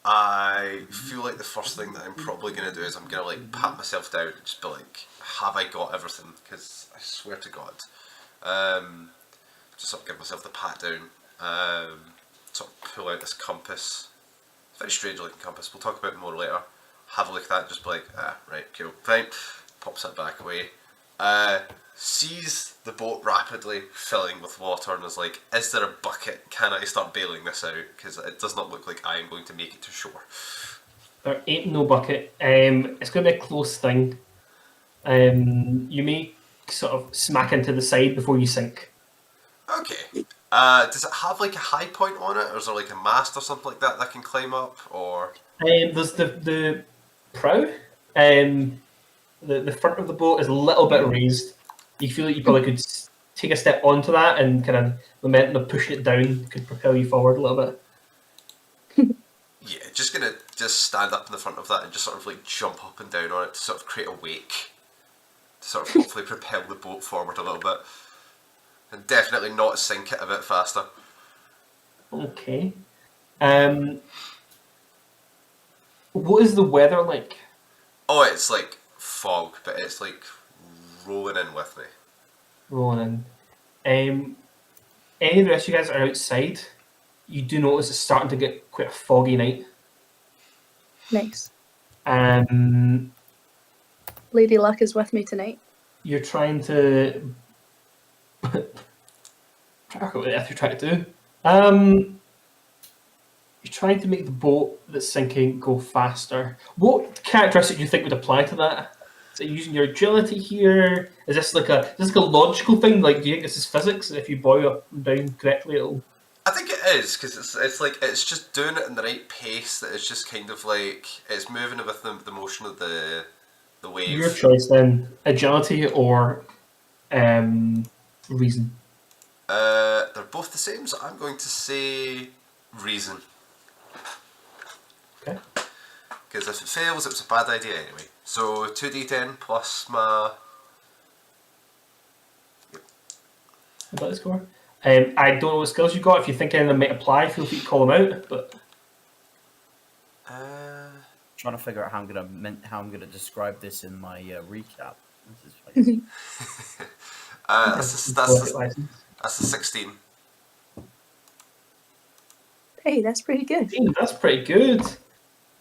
I feel like the first thing that I'm probably going to do is I'm going to like pat myself down and just be like, have I got everything? Because I swear to God. Just sort of give myself the pat down. Sort of pull out this compass. It's a very strange looking compass. We'll talk about it more later. Have a look at that and just be like, right, cool, fine. Pops it back away. Sees the boat rapidly filling with water and is like, is there a bucket? Can I start bailing this out? Because it does not look like I am going to make it to shore. There ain't no bucket. It's going to be a close thing. You may sort of smack into the side before you sink. Okay. Does it have like a high point on it? Or is there like a mast or something like that I can climb up? Or there's the prow. The front of the boat is a little bit raised. You feel like you probably could take a step onto that, and kind of momentum of pushing it down could propel you forward a little bit. Yeah, just gonna stand up in the front of that and just sort of like jump up and down on it to sort of create a wake, to sort of hopefully propel the boat forward a little bit, and definitely not sink it a bit faster. Okay. What is the weather like? Oh, it's like fog, but it's like rolling in with me. Rolling in. Any of the rest of you guys are outside. You do notice it's starting to get quite a foggy night. Nice. Lady Luck is with me tonight. You're trying to... I forgot what you're trying to do. You're trying to make the boat that's sinking go faster. What characteristic do you think would apply to that? Is it using your agility here? Is this like a logical thing? Like, do you think this is physics? If you boil up and down correctly, it'll... I think it is, because it's like, it's just doing it in the right pace, that it's just kind of like, it's moving with the motion of the wave. Your choice then, agility or reason? They're both the same, so I'm going to say reason. Okay. Because if it fails, it's a bad idea anyway. So 2d10 plus my... Yep. About the score. I don't know what skills you've got. If you think any of them might apply, feel free to call them out. But trying to figure out how I'm gonna describe this in my recap. This is that's a 16. Hey, that's pretty good. That's pretty good.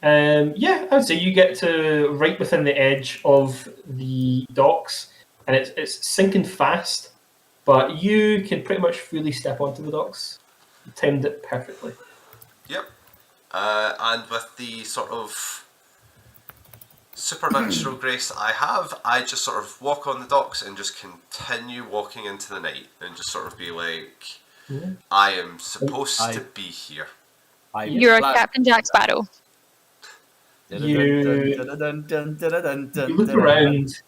Yeah, I would say you get to right within the edge of the docks, and it's sinking fast, but you can pretty much freely step onto the docks. You timed it perfectly. Yep. And with the sort of supernatural grace I have, I just sort of walk on the docks and just continue walking into the night and just sort of be like, I am supposed to be here. You're a Captain Jack Sparrow. You look around,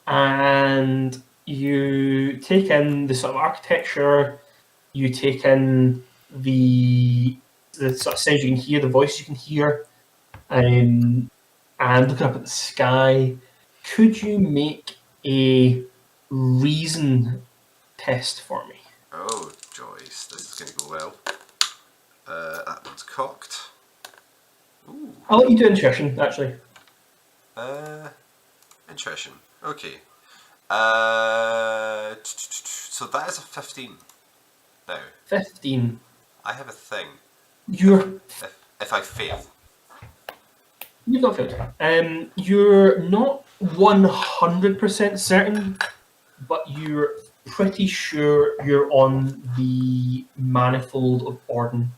and you take in the sort of architecture, you take in the sort of sounds you can hear, the voices you can hear, and looking up at the sky. Could you make a reason test for me? Oh, Joyce, this is going to go well. That one's cocked. Ooh. I'll let you do intuition, actually. Intuition. Okay. So that is a 15. Now, 15. I have a thing. If I fail. You've not failed. You're not 100% certain, but you're pretty sure you're on the manifold of Orden.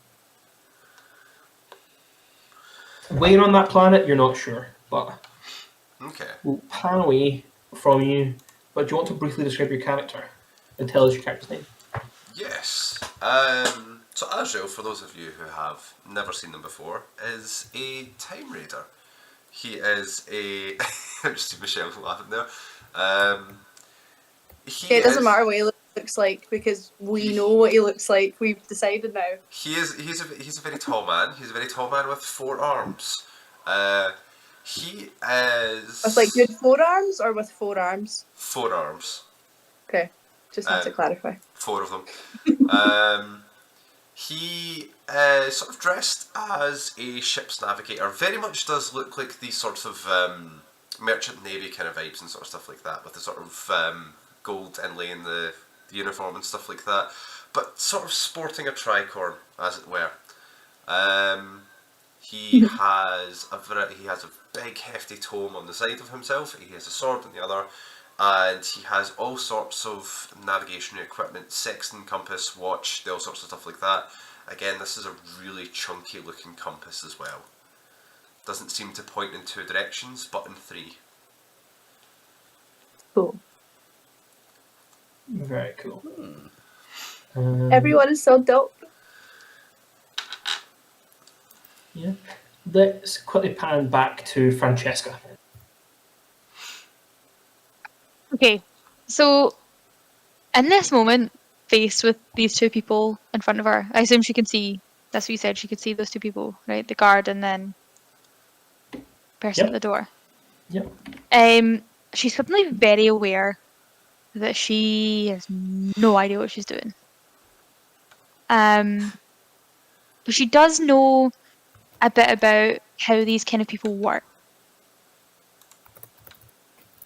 Where on that planet, you're not sure, but Okay. we'll pan away from you. But do you want to briefly describe your character and tell us your character's name? Yes. So Azrael, for those of you who have never seen them before, is a time raider. He is a... I just see Michelle laughing there. It doesn't matter what he looks like because we know what he looks like. We've decided now. He's a very tall man. He's a very tall man with 4 arms. He is... With like good forearms or with 4 arms? 4 arms. Okay, just have to clarify. 4 of them. He is sort of dressed as a ship's navigator. Very much does look like these sorts of merchant navy kind of vibes and sort of stuff like that, with the sort of gold inlay in the uniform and stuff like that. But sort of sporting a tricorn, as it were. He has a big hefty tome on the side of himself. He has a sword on the other. And he has all sorts of navigation equipment, sextant, compass, watch, all sorts of stuff like that. Again, this is a really chunky looking compass as well. Doesn't seem to point in 2 directions, but in 3. Cool. Very cool. Everyone is so dope. Yeah. Let's quickly pan back to Francesca. Okay, so in this moment, faced with these 2 people in front of her, I assume she can see, that's what you said, she could see those 2 people, right? The guard and then person at the door. Yep. She's suddenly very aware that she has no idea what she's doing. But she does know a bit about how these kind of people work.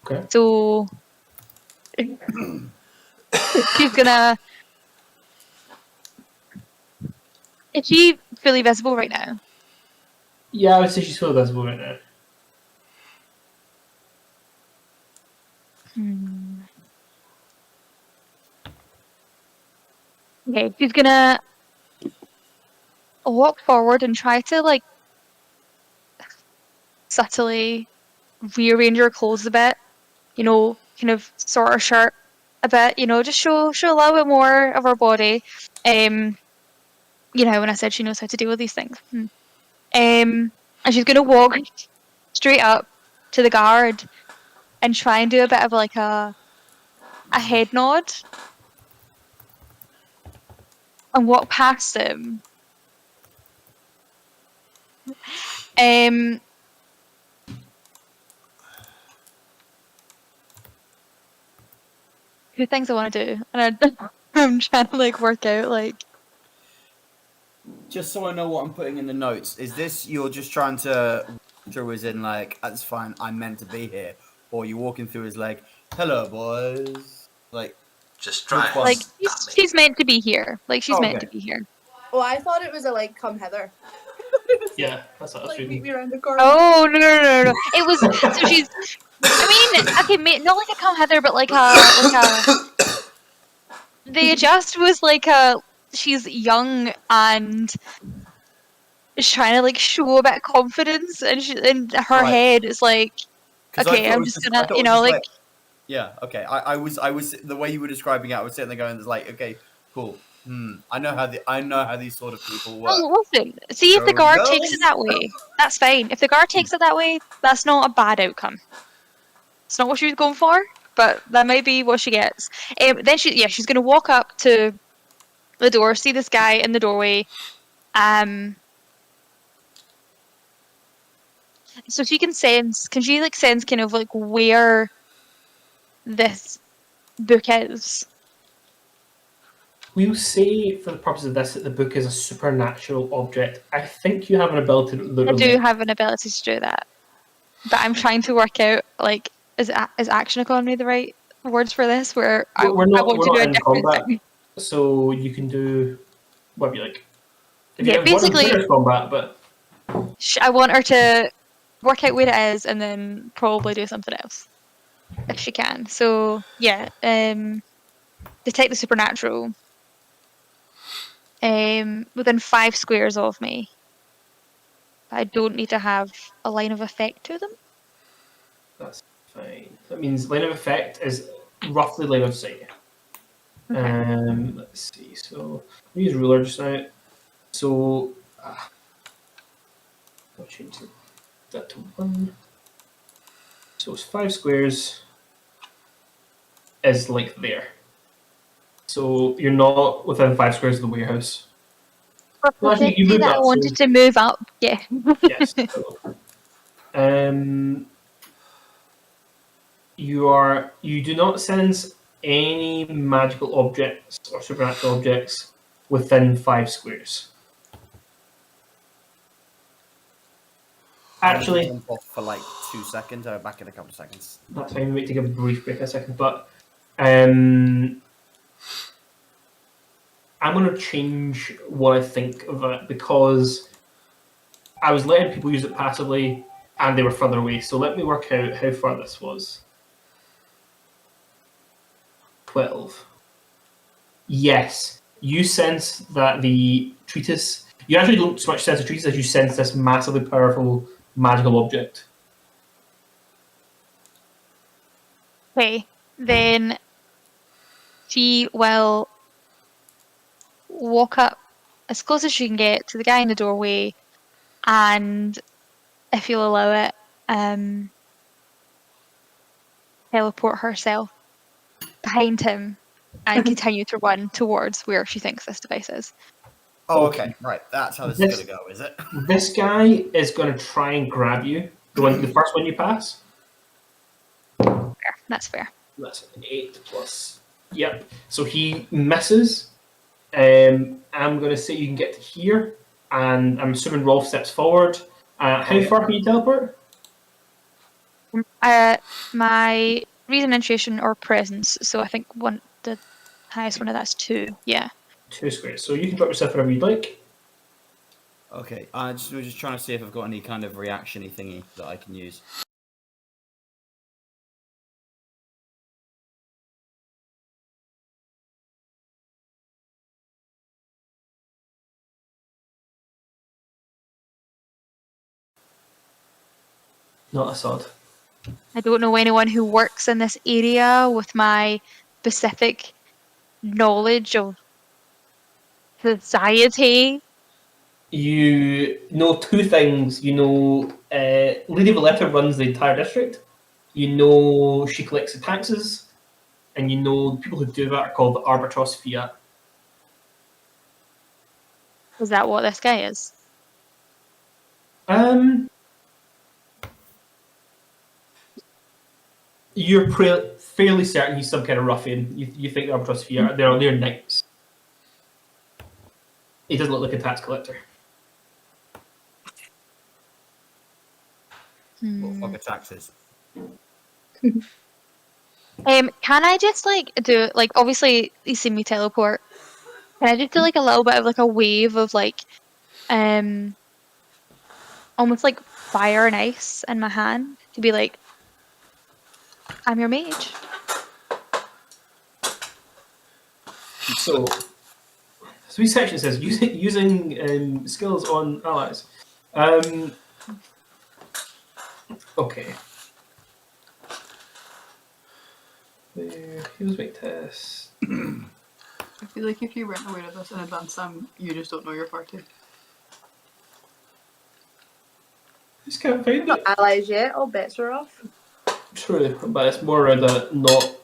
Okay. So she's gonna... Is she fully visible right now? Yeah, I would say she's fully visible right now. Okay, she's gonna walk forward and try to like subtly rearrange her clothes a bit, you know, kind of sort her shirt a bit, you know, just show a little bit more of her body. You know, when I said she knows how to deal with these things. And she's gonna walk straight up to the guard and try and do a bit of like a head nod and walk past him. 2 things I want to do, and I'm trying to like work out like. Just so I know what I'm putting in the notes, is this you're just trying to through as in like, that's fine, I'm meant to be here, or you walking through as like, hello boys, like just try it. Like she's meant to be here. Like she's meant to Okay. be here. Oh, I thought it was a like, come hither. Yeah, that's what I was Like, meet reading. me around the corner. Oh no! It was so she's. I mean, okay, not like a come hither, but like a. The adjust was like a. She's young and is trying to like show a bit of confidence, and in her Right. head is like, 'cause I okay, thought it I'm was just I gonna, thought it you was know, just like. Yeah, okay. I was the way you were describing it, I was sitting there going, like, okay, cool. I know how these sort of people work. Oh, listen. See if the Go guard girls. takes it that way. That's fine. If the guard takes it that way, that's not a bad outcome. It's not what she was going for. but that might be what she gets. Then she's going to walk up to the door, see this guy in the doorway. So she can sense kind of like where this book is? We'll say, for the purpose of this, that the book is a supernatural object. I think you have an ability to I literally... do have an ability to do that, but I'm trying to work out, like, is action economy the right words for this? Where I want to do a in different combat, thing. so you can do whatever you like. If Yeah, you have basically- one combat, but I want her to work out where it is and then probably do something else if she can. So yeah, detect the supernatural. Within 5 squares of me. I don't need to have a line of effect to them. that's fine. That means line of effect is roughly line of sight. Okay. Let's see. So we use ruler just now. So I'll change that to 1. So it's 5 squares is like there. So you're not within 5 squares of the warehouse. Well, actually, you moved that up, I so- wanted to move up. Yeah. Yes. So, you do not sense any magical objects or supernatural objects within 5 squares. Actually, Jump off for like 2 seconds. I'll be back in a couple of seconds. that's fine. We might take a brief break in a second, but I'm going to change what I think of it because I was letting people use it passively and they were further away. So let me work out how far this was. 12. Yes, you sense that the treatise. You actually don't so much sense the treatise as you sense this massively powerful magical object. Okay. Then she will walk up as close as she can get to the guy in the doorway, and if you'll allow it, teleport herself behind him and continue to run towards where she thinks this device is. Oh, okay. Right. That's how this is This- going to go, is it? This guy is going to try and grab you. The first one you pass. Fair. That's fair. That's an 8 plus. Yep. So he misses. I'm going to say you can get to here, and I'm assuming Rolf steps forward. How yeah. far can you teleport? My reason, intuition, or presence. So I think the highest one of that's 2. Yeah. 2 squares. So you can drop yourself wherever you'd like. Okay. We're just trying to see if I've got any kind of reaction-y thingy that I can use. Not a sod. I don't know anyone who works in this area with my specific knowledge of society. You know 2 things. You know Lady Valetta runs the entire district. You know she collects the taxes. And you know the people who do that are called the Arbitros Fiat. Is that what this guy is? You're fairly certain he's some kind of ruffian. You think the Arbitros Fiat, they're knights. He doesn't look like a tax collector. What fuck are taxes? Can I just do obviously you see me teleport? Can I just do a little bit of a wave of almost like fire and ice in my hand to be like, I'm your mage. So each section says using skills on allies. Okay. There, heals make test. I feel like if you weren't aware of this in advance, you just don't know your party. Just can't find it. Not allies yet, all bets are off. True, but it's more around that not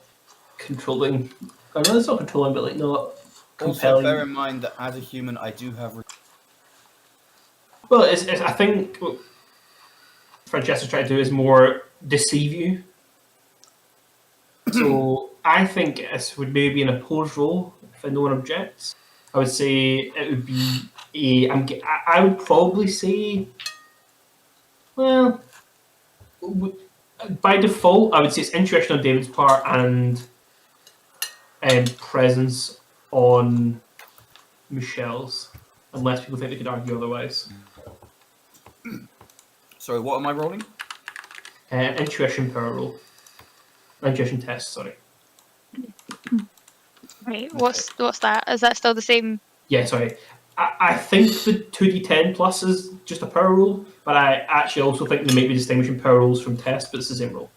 controlling. I know it's not controlling, but like not compelling. Also, bear in mind that as a human, I do have. Well, I think what Francesca's trying to do is more deceive you. So I think this would maybe be an opposed role if no one objects. I would say it would be I would probably say, well, by default, I would say it's intuition on David's part and presence on Michelle's, unless people think they could argue otherwise. Sorry, what am I rolling? Intuition power roll. Intuition test, sorry. Right. What's that? Is that still the same? Yeah, sorry. I think the 2d10 plus is just a power roll, but I actually also think they might be distinguishing power rolls from tests, but it's the same roll.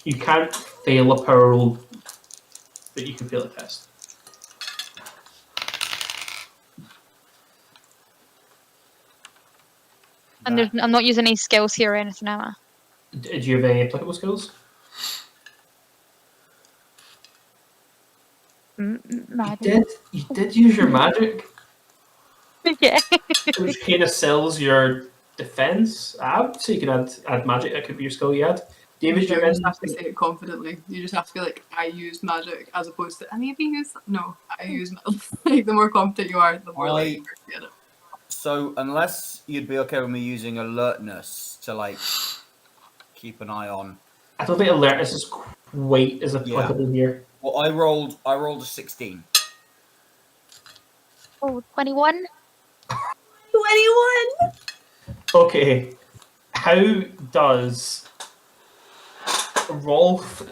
You can't fail a power roll, but you can fail a test. And I'm not using any skills here or anything, am I? Do you have any applicable skills? Magic. You did use your magic, Yeah. which kind of sells your defense. I would say you can add magic. That could be your skill you add. David, do you You have just have to anything? say it confidently. You just have to be like, I use magic, as opposed to, I maybe use. No, I use magic. Like, the more confident you are, the more likely you are to get it. So, unless you'd be okay with me using alertness to like keep an eye on. I don't think alertness is quite as applicable here. Well, I rolled a 16. Oh, 21? 21! Okay, how does Rolf?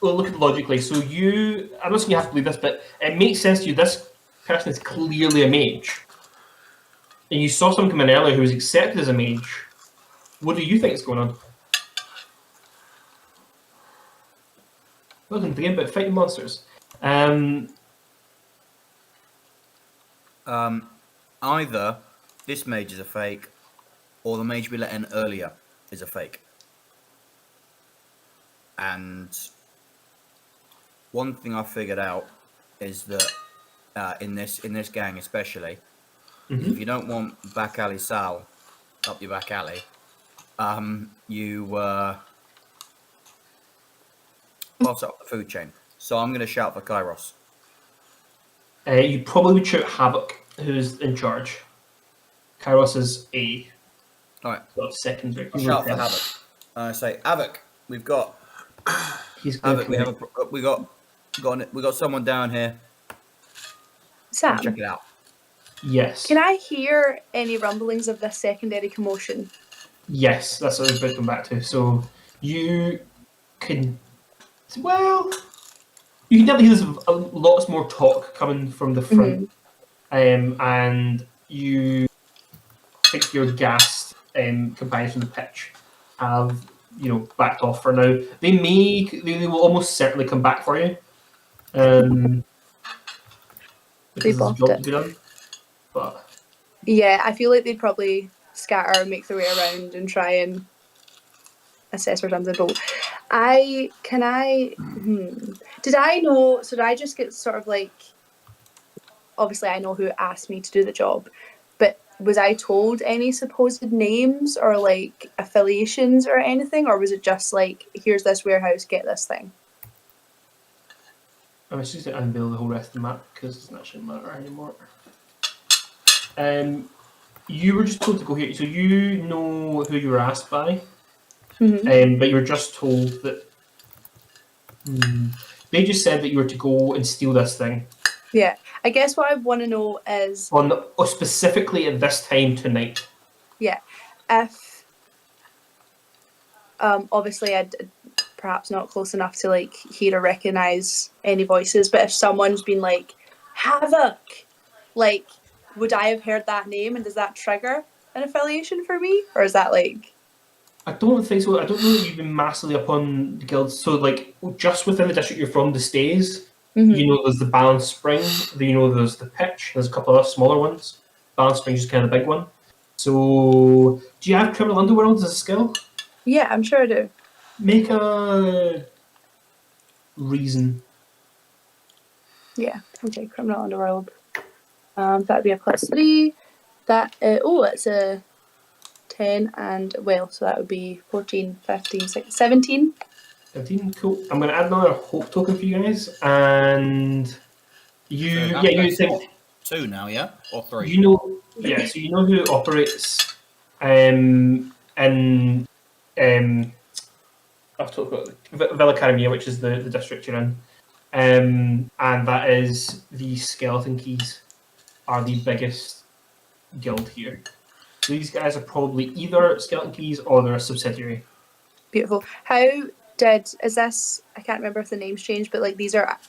Well, look at it logically. So I'm not saying you have to believe this, but it makes sense to you. This person is clearly a mage, and you saw someone come in earlier who was accepted as a mage. What do you think is going on? Welcome to the game about fighting monsters. Either this mage is a fake, or the mage we let in earlier is a fake. And one thing I figured out is that in this gang especially, if you don't want back alley Sal up your back alley, you pass up the food chain. So I'm going to shout for Kairos. You probably would shout Havoc, who's in charge. Kairos is A. All right. Sort of secondary. I'll shout for Havoc. I say, Havoc, we've got He's Havoc. good. We got someone down here. Sam, Check it out. Yes. can I hear any rumblings of this secondary commotion? Yes, that's what I was about to come back to. So you can, well, you can definitely hear there's lots more talk coming from the front, and you think your gassed companions from the pitch have backed off for now. They will almost certainly come back for you. Because there's a boffed job it. to be done. But Yeah, I feel like they'd probably scatter and make their way around and try and assess for something. But did I know? So did I just get sort of like? Obviously, I know who asked me to do the job, but was I told any supposed names or like affiliations or anything, or was it just like, here's this warehouse, get this thing? I was just going to unveil the whole rest of the map because it doesn't actually matter anymore. You were just told to go here, so you know who you were asked by, but you were just told that they just said that you were to go and steal this thing. Yeah, I guess what I want to know is specifically at this time tonight. Yeah, if obviously I'd perhaps not close enough to like hear or recognise any voices, but if someone's been like Havoc, like, would I have heard that name, and does that trigger an affiliation for me, or is that like? I don't think so. I don't know that you've been massively up on the guilds. So like just within the district you're from, the stays. You know, there's the Balance Spring. There's the Pitch. There's a couple of other smaller ones. Balance Spring is kind of the big one. So, do you have Criminal Underworld as a skill? Yeah, I'm sure I do. Make a reason. Yeah. Okay, criminal underworld. That'd be a +3. It's a 10 and well, so that would be 14, 15, 16, 17. 15, cool. I'm going to add another hope token for you guys, and So you that's think what, 2 now, yeah, or 3? you know so you know who operates in I've talked about Villa Caramia, which is the district you're in, and that is the Skeleton Keys are the biggest guild here. So these guys are probably either Skeleton Keys or they're a subsidiary. Beautiful. Is this? I can't remember if the names changed, but like these are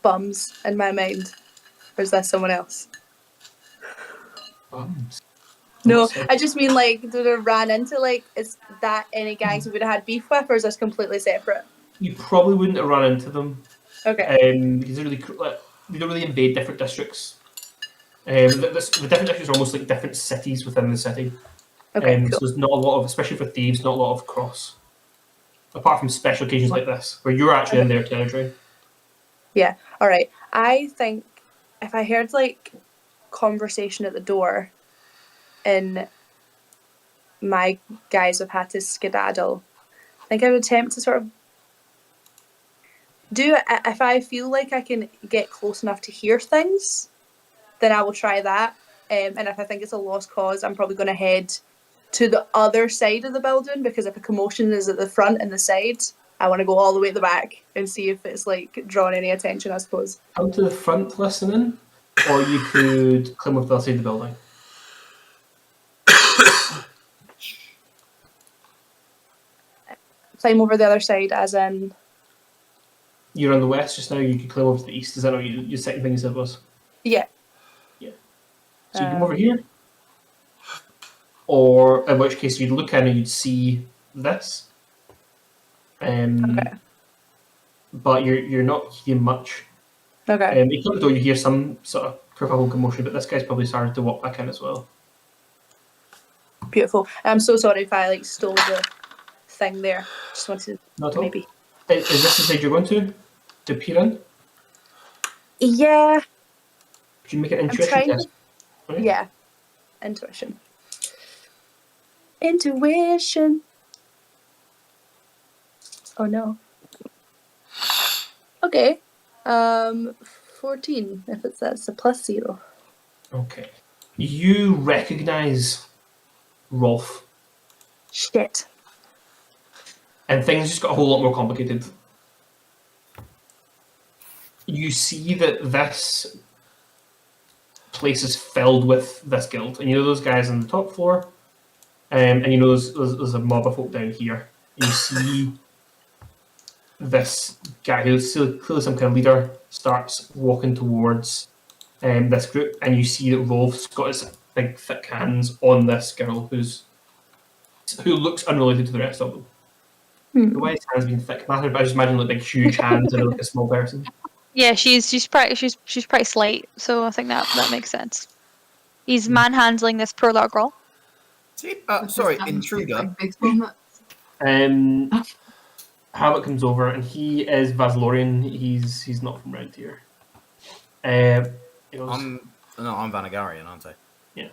bums in my mind, or is that someone else? Bums. No, I just mean like did I ran into like is that any gangs we would have had beef with, or is this completely separate? You probably wouldn't have run into them. Okay. Because they don't really invade different districts. The different districts are almost like different cities within the city. Okay. Cool. So there's not a lot of, especially for thieves, not a lot of cross. Apart from special occasions like this, where you're actually in their territory. Yeah. All right. I think if I heard like conversation at the door, and my guys have had to skedaddle, I think I would attempt to sort of do it. If I feel like I can get close enough to hear things, then I will try that. And if I think it's a lost cause, I'm probably going to head to the other side of the building, because if a commotion is at the front and the side, I want to go all the way at the back and see if it's like drawing any attention, I suppose. Come to the front listening, or you could climb up the other side of the building. Climb over the other side, as in... You're on the west just now, you could climb over to the east. Is that what your second thing you said was? Yeah. Yeah. So you come over here, or in which case you'd look in and you'd see this. Okay. But you're not hearing much. Okay. You come to the door, you hear some sort of kerfuffle commotion, but this guy's probably started to walk back in as well. Beautiful. I'm so sorry if I like stole the thing there. Just wanted Not at to all. maybe... Is this the side you're going to peer in? Yeah. Could you make an I'm intuition trying test? to... Okay. Yeah. Intuition. Intuition. Oh no. Okay. 14. If that's a +0. Okay. You recognise Rolf, Shit. and things just got a whole lot more complicated. You see that this place is filled with this guild, and you know those guys on the top floor, and you know there's a mob of folk down here. And you see this guy who's clearly some kind of leader starts walking towards this group, and you see that Rolf's got his big thick hands on this girl who looks unrelated to the rest of them. The way his hands being thick mattered, but I just imagine like big huge hands and like a small person. Yeah, she's pretty slight, so I think that makes sense. He's manhandling this poor little girl. See, sorry, intruder. Habit comes over, and he is Vaslorian. He's not from around here. He goes, I'm Vanagarian, aren't I? Yeah.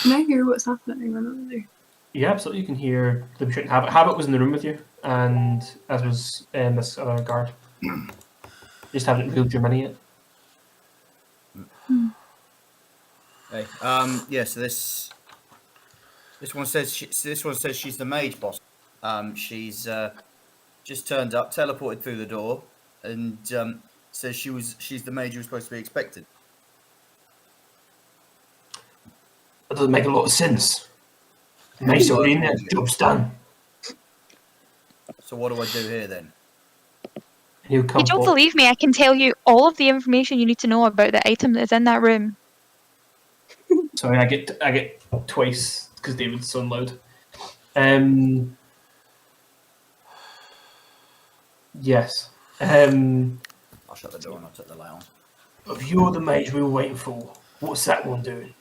Can I hear what's happening when I'm there? Yeah, absolutely. You can hear the shooting. Habit was in the room with you, and as was this other guard. Just haven't revealed your money yet. Hey, yeah. So this one says she's the mage boss. She's just turned up, teleported through the door, and says she's the mage you were supposed to be expected. That doesn't make a lot of sense. Nice already in there, job's done. So what do I do here then? He'll come You don't forward. believe me? I can tell you all of the information you need to know about the item that is in that room. Sorry, I get twice because David's so loud. Yes. I'll shut the door and I'll take the light on. If you're the mage we were waiting for, what's that one doing?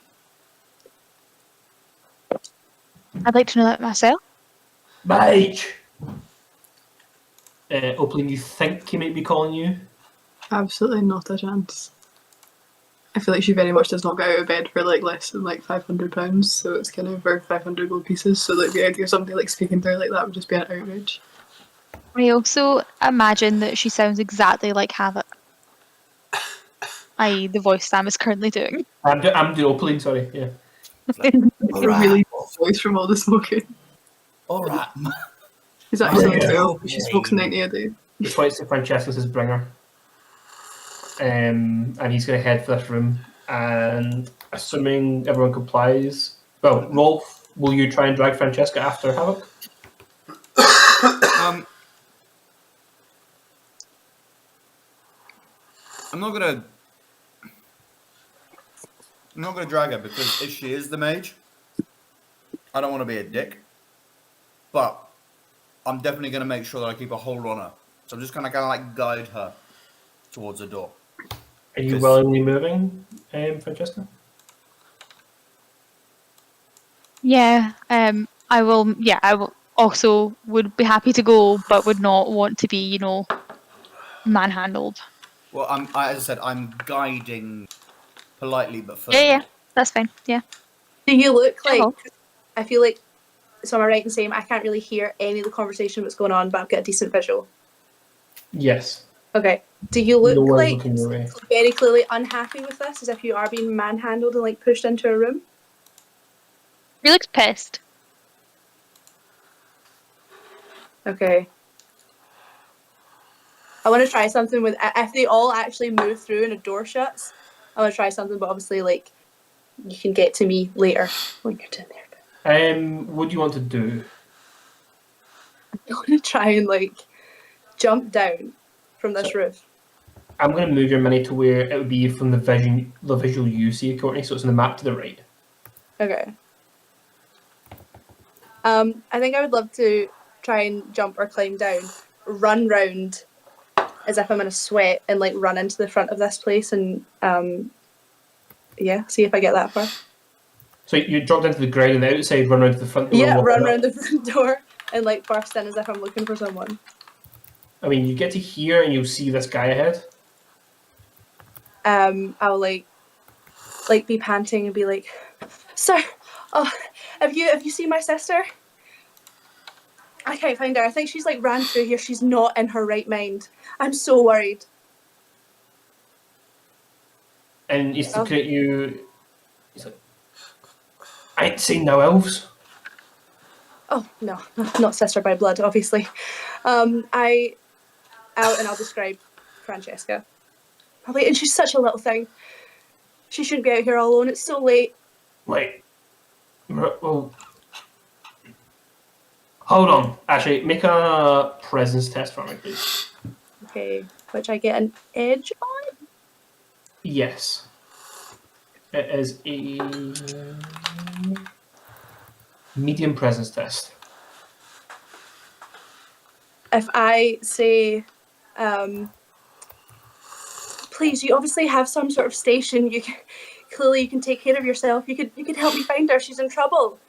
I'd like to know that myself. Mage! Opaline, you think he might be calling you? Absolutely not a chance. I feel like she very much does not get out of bed for like less than like £500, so it's kind of worth 500 gold pieces. So like the idea of somebody like speaking to her like that would just be an outrage. I also imagine that she sounds exactly like Havoc, i.e. the voice Sam is currently doing. I'm doing Opaline, sorry, yeah. It's a really voice from all the smoking. Alright. She's actually Yeah. 12, but she smokes 90 a day. He points to Francesca's his bringer. And he's going to head for this room. And assuming everyone complies... Well, Rolf, will you try and drag Francesca after Havoc? I'm not gonna drag her because if she is the mage, I don't want to be a dick. But I'm definitely gonna make sure that I keep a hold on her. So I'm just gonna kind of like guide her towards the door. Are you willingly moving, Francesca? Yeah, I will. Yeah, I will. Also, would be happy to go, but would not want to be, manhandled. Well, as I said, I'm guiding politely but firmly. Yeah, that's fine. Yeah. Do you look like? Hello. I feel like. So am I right in saying I can't really hear any of the conversation that's going on, but I've got a decent visual? Yes. Okay. Do you look No one's like looking your way. very clearly unhappy with this, as if you are being manhandled and like pushed into a room? He looks pissed. Okay. I want to try something with if they all actually move through and a door shuts. I want to try something, but obviously, like, you can get to me later when you're down there. What do you want to do? I want to try and like jump down from this roof. I'm going to move your mini to where it would be from the visual you see, Courtney. So it's on the map to the right. Okay. I think I would love to try and jump or climb down, run round as if I'm in a sweat, and like run into the front of this place and see if I get that far. So you dropped into the ground and the outside, run around to the front door. Yeah, run around the front door and like burst in as if I'm looking for someone. I mean, you get to here and you'll see this guy ahead. I'll like be panting and be like, "Sir, have you seen my sister? I can't find her. I think she's like ran through here. She's not in her right mind. I'm so worried." And he's looking at you. He's like, "I ain't seen no elves." Oh no, not sister by blood, obviously. I'll describe Francesca. Probably, and she's such a little thing. She shouldn't be out here all alone. It's so late. Wait. Well, hold on. Actually, make a presence test for me, please. Okay, which I get an edge on. Yes. It is a medium presence test. If I say, please, you obviously have some sort of station. Clearly you can take care of yourself. You could help me find her. She's in trouble.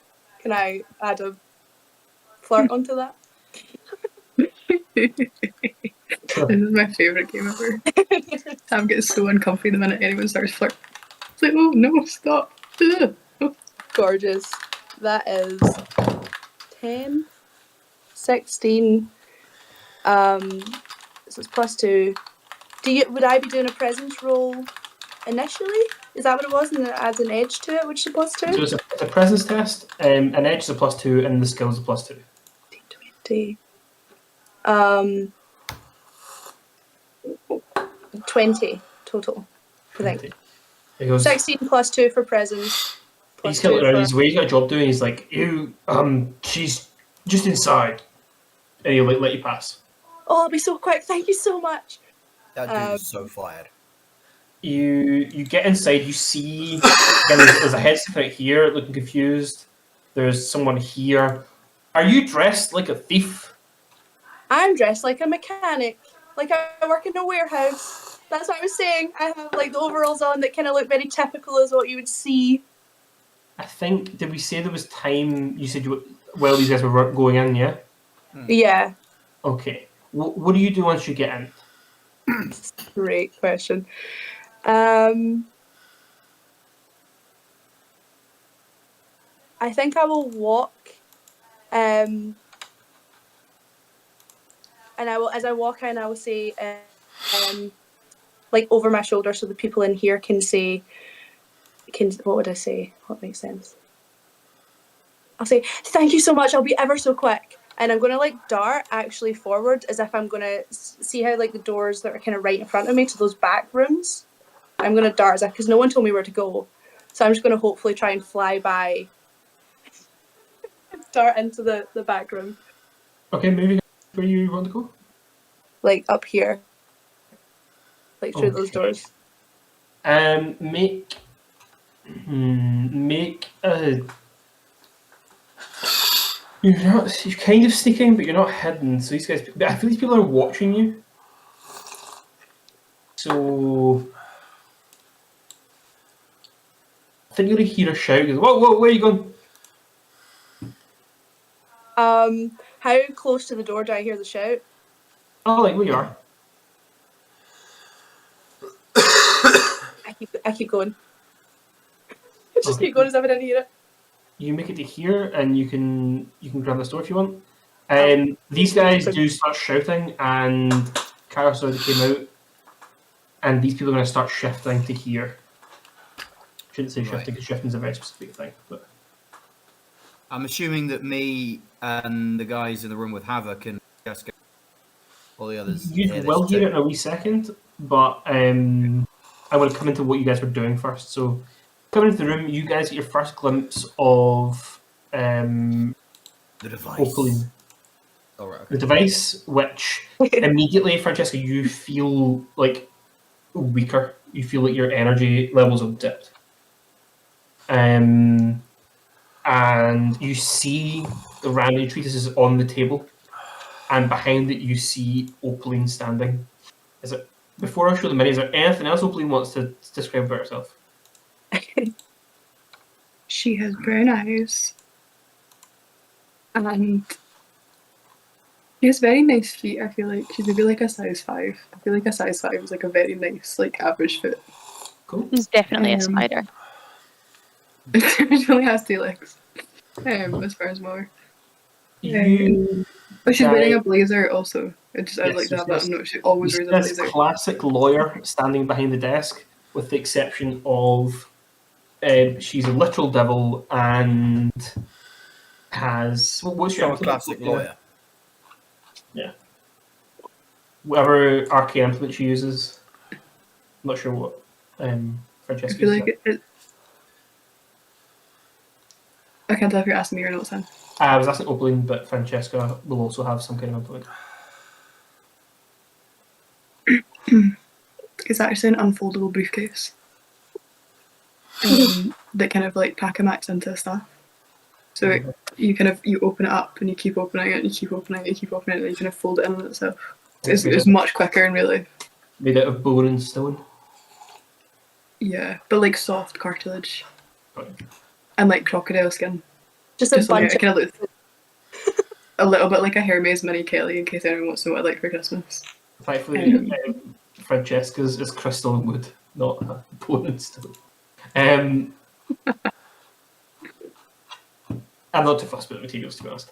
Can I add a flirt onto that? This is my favourite game ever. Sam gets so uncomfy the minute anyone starts flirting. It's like, oh no, stop. Gorgeous. That is 10, 16. So it's +2. Would I be doing a presence roll initially? Is that what it was? And then it adds an edge to it, which is +2? So it's a presence test, an edge is a +2, and the skill is a +2. 20. 20 total, I think. He goes, 16 +2 for presence. he's kind of looking around, he's waiting got a job doing, he's like, she's just inside. And he'll like let you pass. Oh, I'll be so quick, thank you so much. That dude is so fired. You get inside, you see there's a head sticking out here looking confused. There's someone here. Are you dressed like a thief? I'm dressed like a mechanic. Like I work in a warehouse. That's what I was saying. I have like the overalls on that kind of look very typical as what you would see I think, did we say there was time? You said while these guys were going in, yeah? Yeah, Okay. What do you do once you get in? great question. I think I will walk, and I will, as I walk in, I will say, like over my shoulder, so the people in here can say, what would I say? What makes sense? I'll say, "Thank you so much. I'll be ever so quick." And I'm gonna like dart actually forward, as if I'm gonna see how like the doors that are kind of right in front of me to those back rooms. I'm gonna dart as if, because no one told me where to go, so I'm just gonna hopefully try and fly by, dart into the back room, Okay, moving where you want to go. like up here, like through those Okay. doors. Make a. You're kind of sneaking, but you're not hidden. So these guys, I feel these people are watching you. So I think you're gonna hear a shout. Goes, whoa, where are you going? How close to the door do I hear the shout? Oh, like where you are. I keep going. Just Okay. keep going as if I didn't hear it. You make it to here, and you can grab this door if you want. Oh. These guys do start shouting, and Karos already came out, and these people are going to start shifting to here. Shouldn't say shifting, because shifting is a very specific thing. But I'm assuming that me and the guys in the room with Havoc and Jessica, all the others. you will hear it in a wee second, but I want to come into what you guys were doing first. So, coming into the room, you guys get your first glimpse of The device. Opaline. Oh, right, okay. The device, which immediately, Francesca, you feel like weaker. You feel like your energy levels have dipped. And you see the random treatises on the table, and behind it you see Opaline standing. Is it before I show the mini? Is there anything else Opaline wants to describe about herself? She has brown eyes, and she has very nice feet. I feel like she's maybe like a size 5. I feel like a size 5 is like a very nice, like average foot. Cool. It's definitely a spider. She only has 2 legs, as far as more. But she's wearing a blazer also. I'd like to have that note. She always wears a blazer. Classic lawyer standing behind the desk, with the exception of she's a literal devil and has what's your classic lawyer? Yeah. Whatever arcane implement she uses. I'm not sure what Francesca. I feel like I can't tell if you're asking me or not, Sam. I was asking Opaline, but Francesca will also have some kind of implement. It's actually an unfoldable briefcase that kind of like Takamax into a staff. So you open it up and you keep opening it and you keep opening it, you keep opening it, and you kind of fold it in on itself. It's much quicker in real life. Made out of bone and stone. Yeah, but like soft cartilage. Right. And like crocodile skin. Just a bunch kind of look a little bit like a Hermes mini Kelly, in case anyone wants to know what I like for Christmas. Thankfully, Francesca's is crystal and wood, not bone and stone. I'm not too fussed about the materials, to be honest.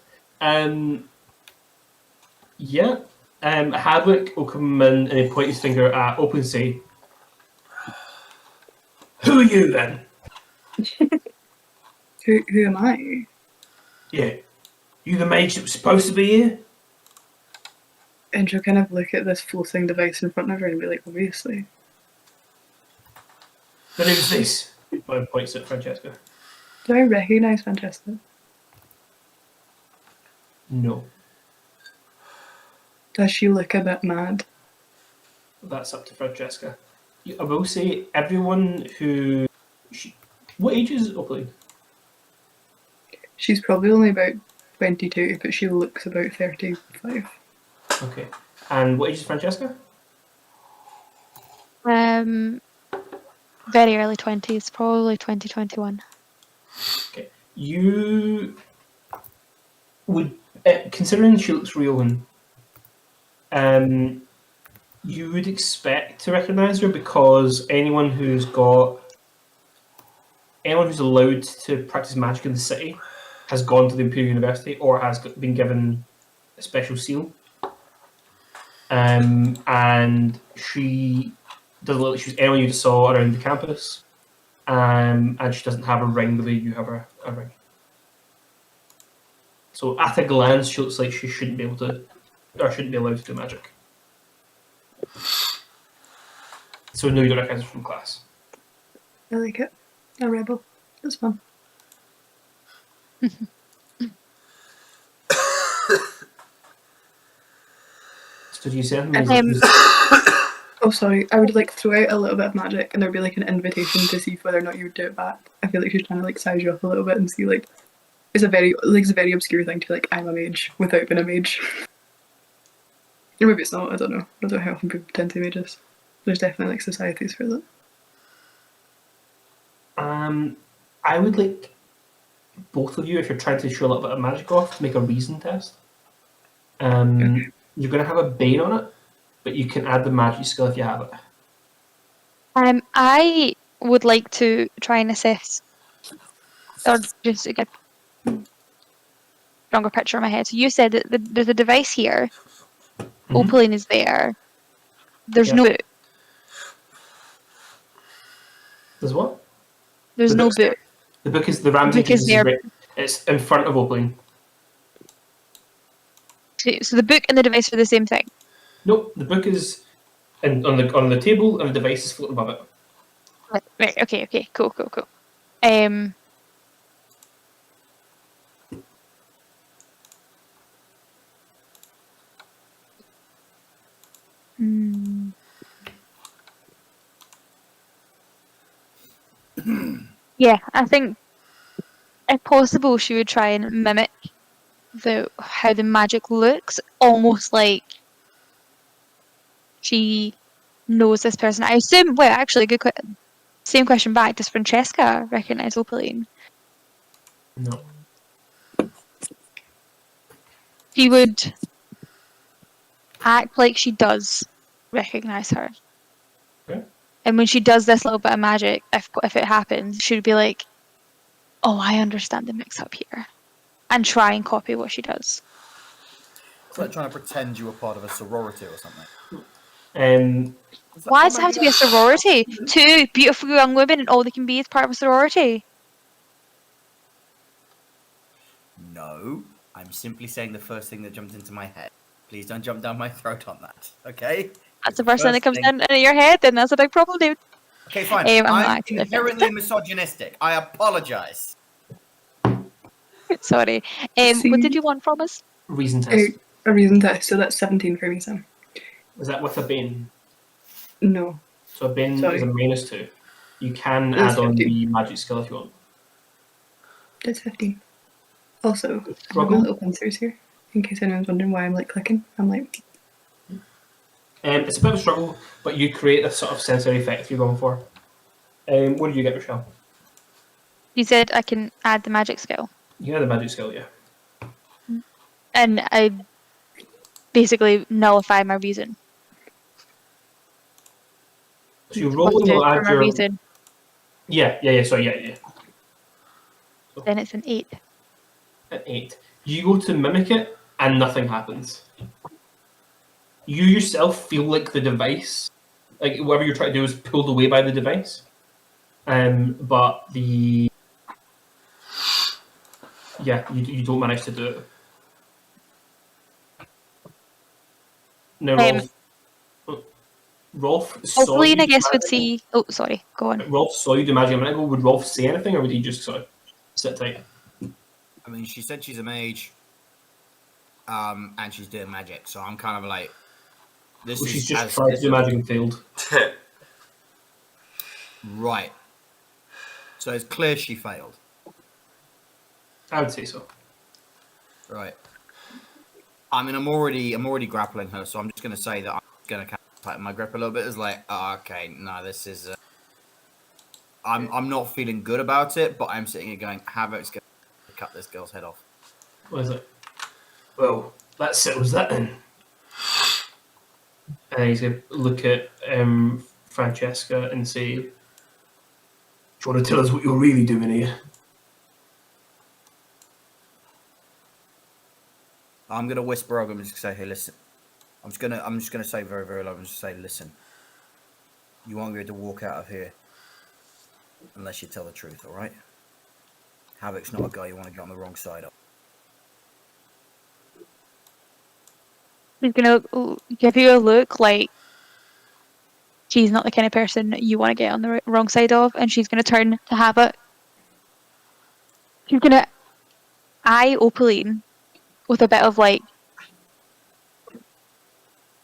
Havoc will come in and he point his finger at Open and say, "Who are you then?" Who am I? Yeah. You the mage that was supposed to be here? And she'll kind of look at this floating device in front of her and be like, obviously. Then who's this? One points at Francesca. Do I recognise Francesca? No. Does she look a bit mad? That's up to Francesca. I will say, everyone who... What age is Opaline? She's probably only about 22, but she looks about 35. Okay. And what age is Francesca? Very early 20s, probably 2021. Okay. You would, considering she looks real, you would expect to recognise her because anyone who's allowed to practice magic in the city has gone to the Imperial University or has been given a special seal. And she doesn't look like she's anyone you just saw around the campus. And she doesn't have a ring the way you have a ring. So at a glance, she looks like she shouldn't be able to, or shouldn't be allowed to do magic. So no, you don't recognise her from class. I like it. A rebel. That's fun. So do you say anything? Oh, sorry. I would like throw out a little bit of magic, and there'd be like an invitation to see whether or not you would do it back. I feel like she's trying to like size you up a little bit and see like it's a very obscure thing to be like I'm a mage without being a mage. Or maybe it's not. I don't know. I don't know how often people pretend to be mages. There's definitely like societies for that. I would like both of you, if you're trying to show a little bit of magic off, to make a reason test. Okay. You're going to have a bane on it, but you can add the magic skill if you have it. I would like to try and assess, or just get a stronger picture in my head. So you said that there's a device here. Mm-hmm. Opaline is there. There's Yeah. no boot. There's what? There's The no book's there. boot. The book is the Ramsey book is Jesus there. right. It's in front of Opaline. So the book and the device are the same thing. Nope, the book is on the table and the device is floating above it. Right. Okay. Cool. Yeah, I think if possible, she would try and mimic how the magic looks, almost like she knows this person. I assume. Well, actually, same question back. Does Francesca recognize Opaline? No. She would act like she does recognize her. Okay. And when she does this little bit of magic, if it happens, she would be like, "Oh, I understand the mix-up here," and try and copy what she does. It's like trying to pretend you were part of a sorority or something. Why does it have to be a sorority? Two beautiful young women, and all they can be is part of a sorority. No, I'm simply saying the first thing that jumped into my head. Please don't jump down my throat on that, okay? That's the first thing that comes into your head, then that's a big problem, dude. Okay, fine. I'm I'm actually inherently misogynistic. I apologise. Sorry. What did you want from us? Reason test. A reason test. So that's 17 for me, Sam. Is that with a bane? No. So a bane Sorry. is a -2. You can That's add on 15. the magic skill if you want. That's 15. Also, I have my Struggle? little pincers here, in case anyone's wondering why I'm like clicking. I'm like, It's a bit of a struggle, but you create this sort of sensory effect you're going for. What did you get, Rochelle? You said I can add the magic skill. You had the magic skill, yeah. And I basically nullify my reason. So you roll and you'll add my your... reason. Yeah, sorry, yeah. Then it's an 8. An 8. You go to mimic it, and nothing happens. You yourself feel like the device, like whatever you're trying to do is pulled away by the device. But you don't manage to do it. Now, Rolf saw Hopefully, you I guess, do would magic. see... Oh, sorry. Go on. Rolf saw you do magic a minute ago. Would Rolf say anything, or would he just sort of sit tight? I mean, she said she's a mage, and she's doing magic, so I'm kind of like, this Well, is she's just as- tried to do magic and failed. Right. So it's clear she failed. I would say so. Right. I mean, I'm already grappling her, so I'm just going to say that I'm going to tighten my grip a little bit. It's like, oh, okay, no, this is... I'm not feeling good about it, but I'm sitting here going, Havoc's going to cut this girl's head off. What is it? Well, that settles that then. And he's going to look at Francesca and say, "Do you want to tell us what you're really doing here?" I'm going to whisper. I'm just going to say, "Hey, listen." I'm just gonna say very, very low. I'm just say, "Listen, you won't be able to walk out of here unless you tell the truth. All right? Havoc's not a guy you want to get on the wrong side of." She's gonna give you a look like she's not the kind of person you want to get on the wrong side of, and she's gonna turn to Havoc. She's gonna eye Opaline with a bit of like,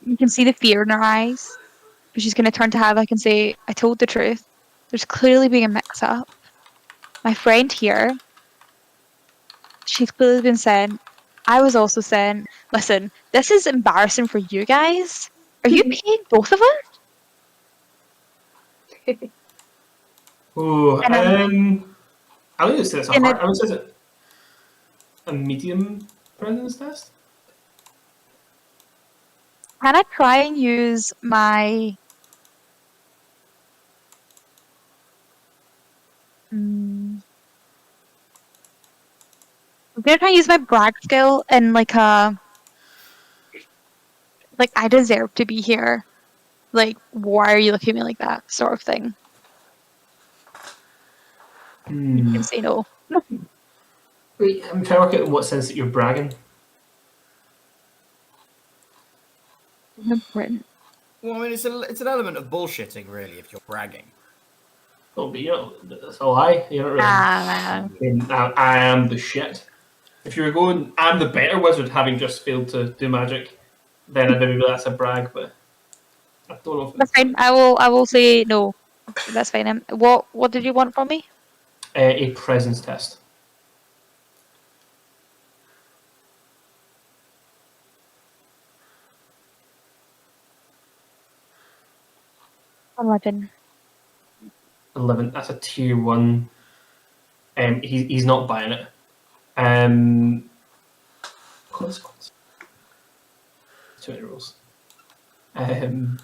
you can see the fear in her eyes, but she's gonna turn to Havoc and say, "I told the truth. There's clearly been a mix-up. My friend here, she's clearly been sent. I was also sent. Listen, this is embarrassing for you guys. Are you paying both of us?" Oh, And I think it's a And hard. I would say it's a medium presence test. can I try and use my I'm gonna try and use my brag skill and like I deserve to be here. Like, why are you looking at me like that? Sort of thing. You can say no. Wait, I'm trying to work out in what sense that you're bragging. Written. Well, I mean, it's an element of bullshitting, really, if you're bragging. Oh, but that's a lie. You're not really. Ah, I am the shit. If you were going, I'm the better wizard, having just failed to do magic, then I'd maybe that's a brag. But I don't know if that's fine. I will say no. That's fine. What did you want from me? A presence test. $11. 11. That's a tier 1. He's not buying it. Consequence. Too many rules. 11.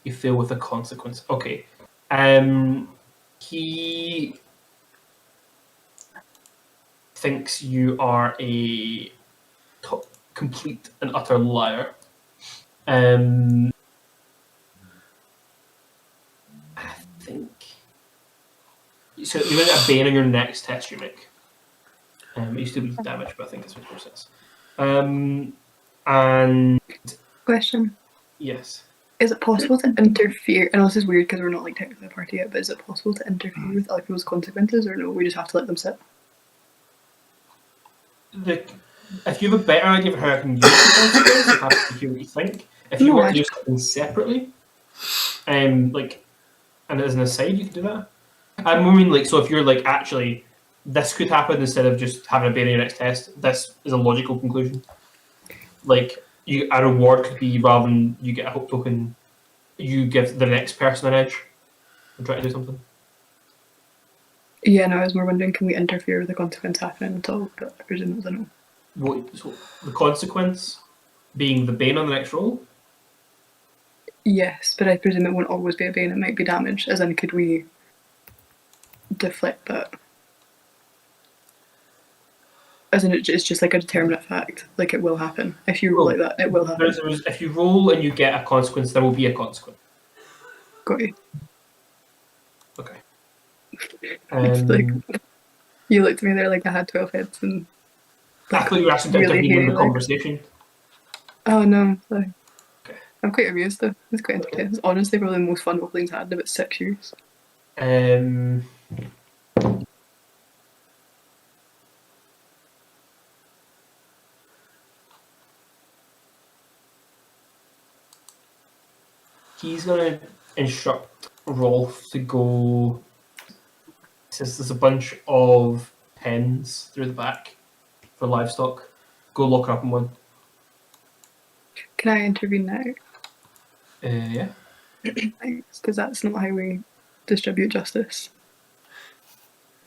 You fail with a consequence. Okay. He thinks you are a complete and utter liar. I think so. You get a bane on your next test you make. You still do damage, but I think this makes more sense. And Question. yes. Is it possible to interfere? I know this is weird because we're not like technically a party yet, but is it possible to interfere with other people's consequences, or no? We just have to let them sit. If you have a better idea of how I can use the consequence, you have to hear what you think. If you want to do something separately, and as an aside, you can do that. I mean, so if you're actually, this could happen instead of just having a bear in your next test. This is a logical conclusion. A reward could be, rather than you get a hope token, you give the next person an edge and try to do something. Yeah, no, I was more wondering, can we interfere with the consequence happening at all? But I presume it was a no. So the consequence being the bane on the next roll? Yes, but I presume it won't always be a bane, it might be damage. As in, could we deflect that? As in, it's just like a determinate fact. Like, it will happen. If you roll like that, it will happen. If you roll and you get a consequence, there will be a consequence. Got you. Okay. It's like, you looked at me there like I had 12 heads and... I thought you were asking to intervene in the conversation. Oh no, sorry. Okay. I'm quite amused though. It's quite entertaining. It's honestly probably the most fun Wolfling's had in about 6 years. He's going to instruct Rolf to go. Since there's a bunch of pens through the back for livestock, go lock her up in one. Can I intervene now? Yeah. Thanks, because that's not how we distribute justice.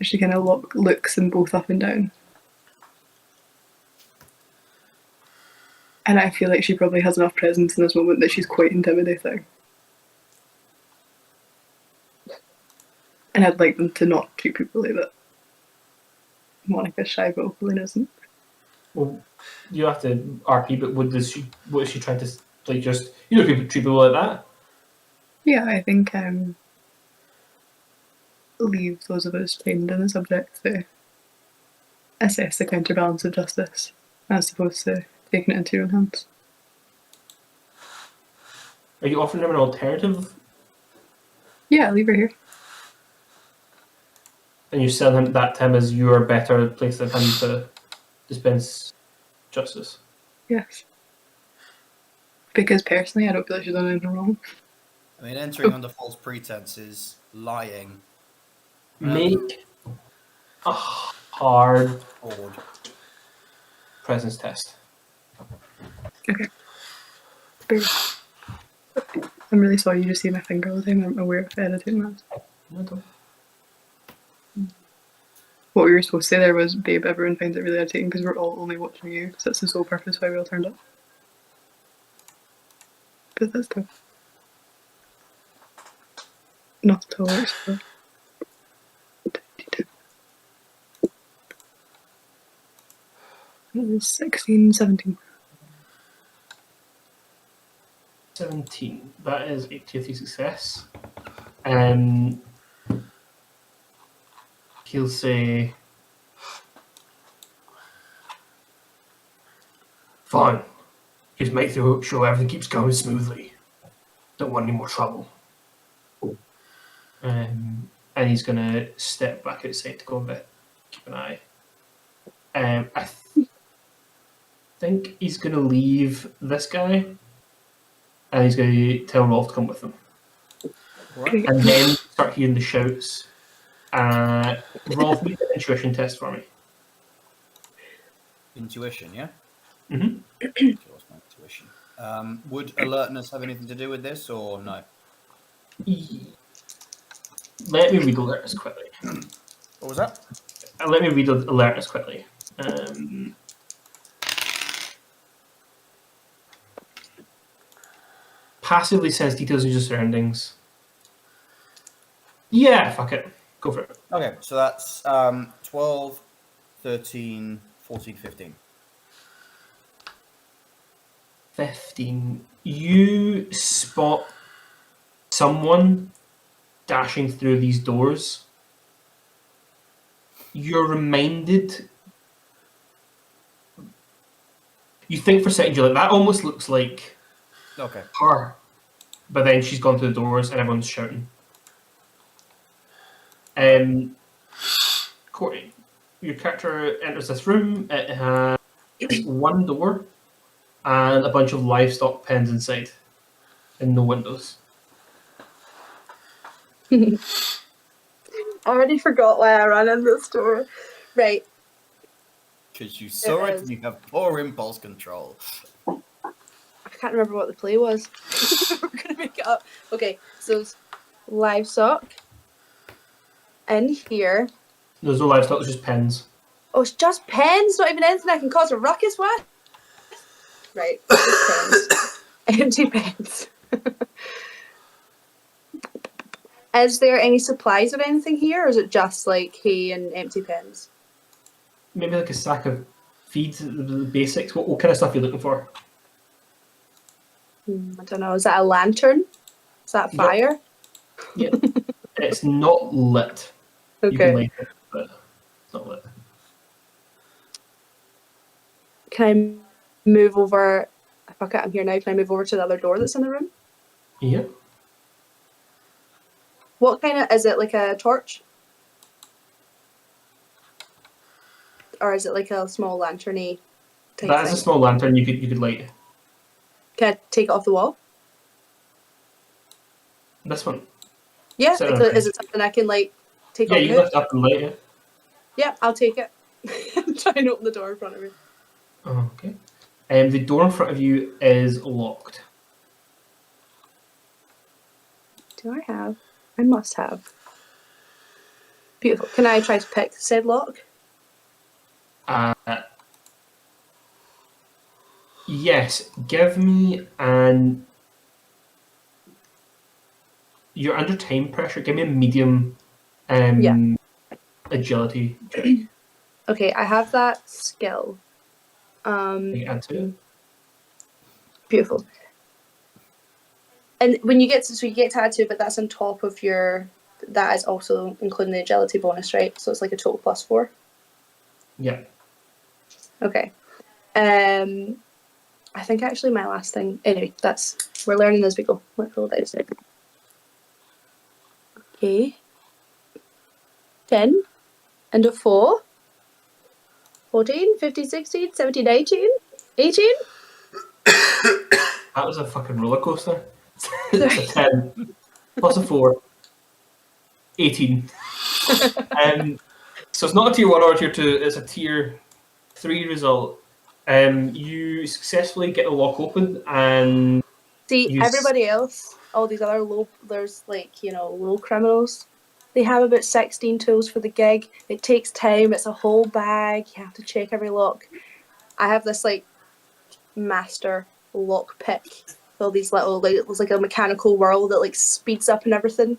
She kind of looks them both up and down. And I feel like she probably has enough presence in this moment that she's quite intimidating. And I'd like them to not treat people like that. Monica's shy, but Oakland isn't. Well, you have to RP, but what is she trying to, like, just, people treat people like that? Yeah, I think leave those of us trained in the subject to assess the counterbalance of justice, as opposed to taking it into your own hands. Are you offering them an alternative? Yeah, leave her here. And you're selling that to him as your better place than him to dispense justice? Yes. Because personally, I don't feel like she's done anything wrong. I mean, entering under false pretenses, lying. Make a hard Forward. presence test. Okay. I'm really sorry you just see my finger all the time. I'm aware of editing that. No, don't. What we were supposed to say there was, babe, everyone finds it really irritating because we're all only watching you, because that's the sole purpose why we all turned up. But that's tough. Not at all, actually. It was 16, 17. 17. That is a tier 3 success. He'll say, fine. Just make sure everything keeps going smoothly. Don't want any more trouble. And he's going to step back outside to go and keep an eye. I think he's going to leave this guy, and he's going to tell Rolf to come with him. Right. And then start hearing the shouts. Rolf, make an intuition test for me. Intuition, yeah? Mm-hmm. What's my intuition? Would alertness have anything to do with this, or no? Let me read alertness quickly. What was that? Let me read alertness quickly. Passively sense details of your surroundings. Yeah, fuck it. Go for it. Okay, so that's 12, 13, 14, 15. 15. You spot someone dashing through these doors. You're reminded. You think for a second, you're like, that almost looks like Okay. her. But then she's gone through the doors and everyone's shouting. Courtney, your character enters this room. It has one door and a bunch of livestock pens inside, and no windows. I already forgot why I ran in this door. Right. Because you saw it and you have poor impulse control. I can't remember what the play was. We're gonna make it up. Okay, so it's livestock in here. There's no livestock, it's just pens. Oh, it's just pens, not even anything I can cause a ruckus with. Right, just pens. Empty pens. Is there any supplies of anything here, or is it just like hay and empty pens? Maybe like a sack of feed, the basics. What kind of stuff are you looking for? I don't know. Is that a lantern? Is that fire? Yeah. It's not lit. You can Okay. light it, but it's not lit. Can I move over? Fuck it, I'm here now. Can I move over to the other door that's in the room? Yeah. What kind of, is it like a torch? Or is it like a small lantern-y type That is a thing? small lantern you could light. Can I take it off the wall? This one. Yeah, So- is it something I can like take Yeah, off you the can hook? lift up and light it. Yeah, I'll take it. Try and open the door in front of me. Oh, okay. The door in front of you is locked. Do I have? I must have. Beautiful. Can I try to pick said lock? Yes, give me an. You're under time pressure. Give me a medium agility check. Okay, I have that skill. You add to it. Beautiful. And when you get to, so you get to add to it, but that's on top of your. That is also including the agility bonus, right? So it's like a total +4. Yeah. Okay. I think actually my last thing. Anyway, we're learning as we go. Let's roll dice. Okay. 10 and a 4. 14, 15, 16, 17, 18, 18. That was a fucking roller coaster. It's a 10 plus a 4. 18. So it's not a tier 1 or a tier 2, it's a tier 3 result. You successfully get the lock open and See, everybody else, all these other there's like, low criminals. They have about 16 tools for the gig. It takes time, it's a whole bag, you have to check every lock. I have this like master lock pick with all these little, like, it was like a mechanical whirl that like speeds up and everything.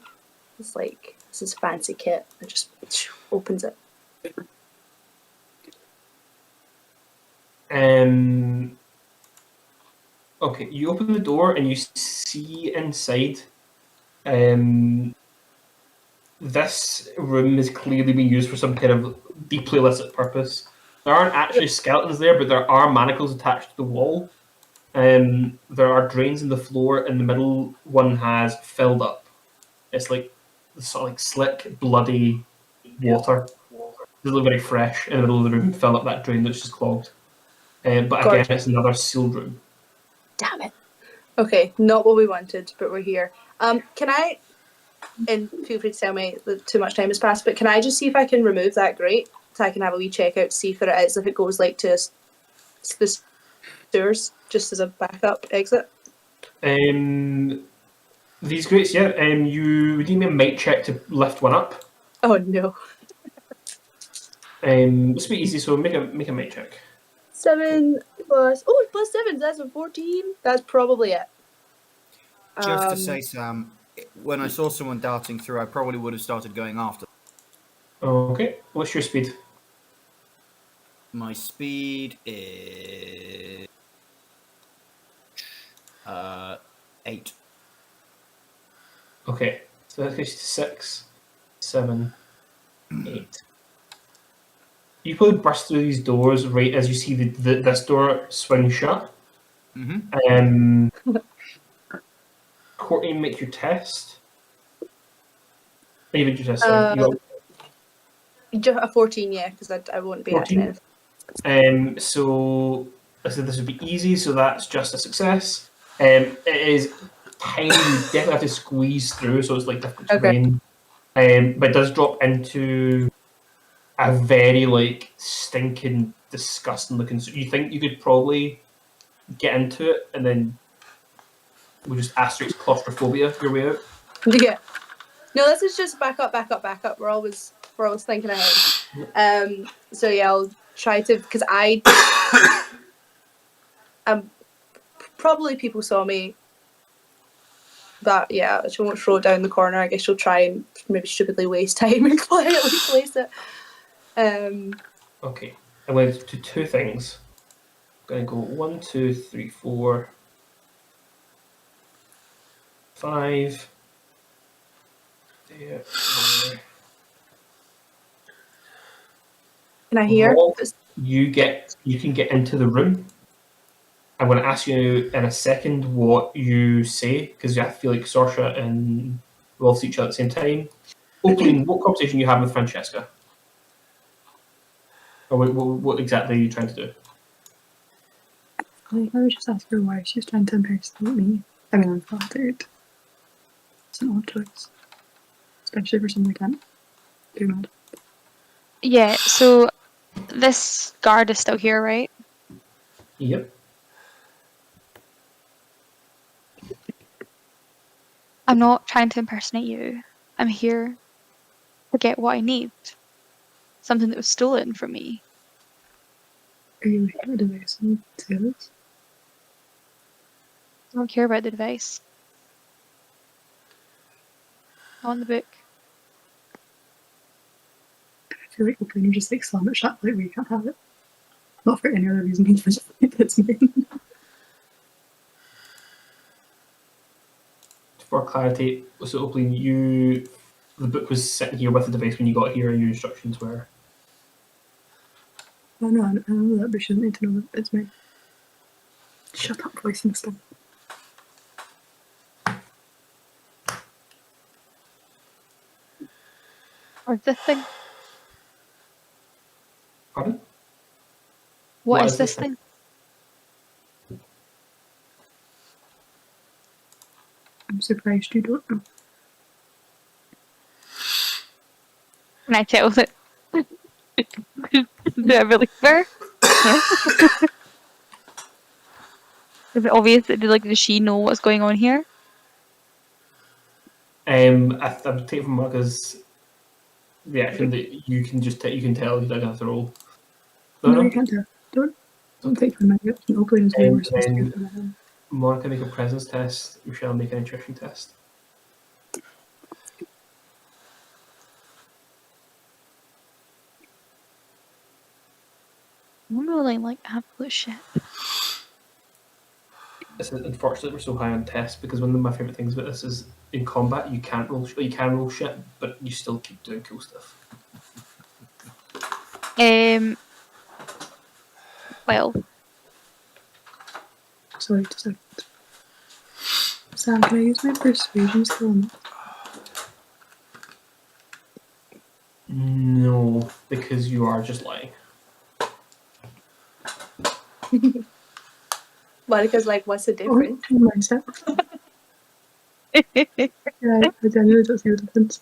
It's like, this is fancy kit. It just opens it. Okay, you open the door and you see inside. This room is clearly being used for some kind of deeply illicit purpose. There aren't actually skeletons there, but there are manacles attached to the wall. There are drains in the floor. In the middle, one has filled up. It's like sort of like slick, bloody water. It doesn't look very fresh in the middle of the room. Fill up that drain that's just clogged. But Gorgeous. again, it's another sealed room. Damn it. Okay, not what we wanted, but we're here. Can I, and feel free to tell me that too much time has passed, but can I just see if I can remove that grate so I can have a wee check out to see if it is, if it goes like to the sewers, just as a backup exit? These grates, yeah. You would need me a might check to lift one up. Oh no. This will be easy, so make a might check. 7 plus, plus 7, that's a 14. That's probably it. Just to say, Sam, when I saw someone darting through, I probably would have started going after. Okay, what's your speed? My speed is 8. Okay, so that gets you to 6, 7, 8. You probably burst through these doors right as you see this door swing shut. Courtney, make your test. Even your test, sorry. A 14, yeah, because I won't be 14. So I said this would be easy, so that's just a success. It is tiny, you definitely have to squeeze through, so it's like difficult terrain. But it does drop into a very like stinking, disgusting looking. So you think you could probably get into it, and then we'll just asterisk claustrophobia your way out. Yeah. No, this is just back up. We're always thinking ahead. So yeah, I'll try to, because probably people saw me. But yeah, she won't throw it down the corner. I guess she'll try and maybe stupidly waste time and quietly place it. Okay, I went to 2 things. I'm gonna go 1, 2, 3, 4, 5. There. Can I hear? You can get into the room. I'm going to ask you in a second what you say, because I feel like Saoirse and Rolf see each other at the same time. Opening, what conversation you have with Francesca? Or what exactly are you trying to do? I think I would just ask her why she's trying to impersonate me. I mean, I'm flattered. It's an odd choice. Especially for someone I can't do mad. Yeah, so this guard is still here, right? Yep. I'm not trying to impersonate you. I'm here to get what I need. Something that was stolen from me. Are you looking at the device and say this? I don't care about the device. I want the book. I feel like opening just like slam it shut, like we can't have it. Not for any other reason, just like it's mine. For clarity, so Opening, the book was sitting here with the device when you got here, and your instructions were. Oh no, I know that, but she doesn't need to know that it's mine. Shut up, voice and stuff. Or this thing. Pardon? What is this thing? I'm surprised you don't know. Can I tell that? Do I believe her? No. Is it obvious that does she know what's going on here? I would take it from Mark as reaction that you can just you can tell you don't have to roll. No, you can't tell. Don't take from my reaction. Opening is way And more specific then than I am. Monica make a presence test. Michelle make an intuition test. I'm rolling like absolute shit. Unfortunately, we're so high on tests because one of my favorite things about this is in combat you can't roll. You can roll shit, but you still keep doing cool stuff. 12. Sorry, just a second. Sam, can I use my persuasion skill on that? No, because you are just lying. Monica's like, what's the Oh, difference? mindset. Yeah, I genuinely don't see the difference.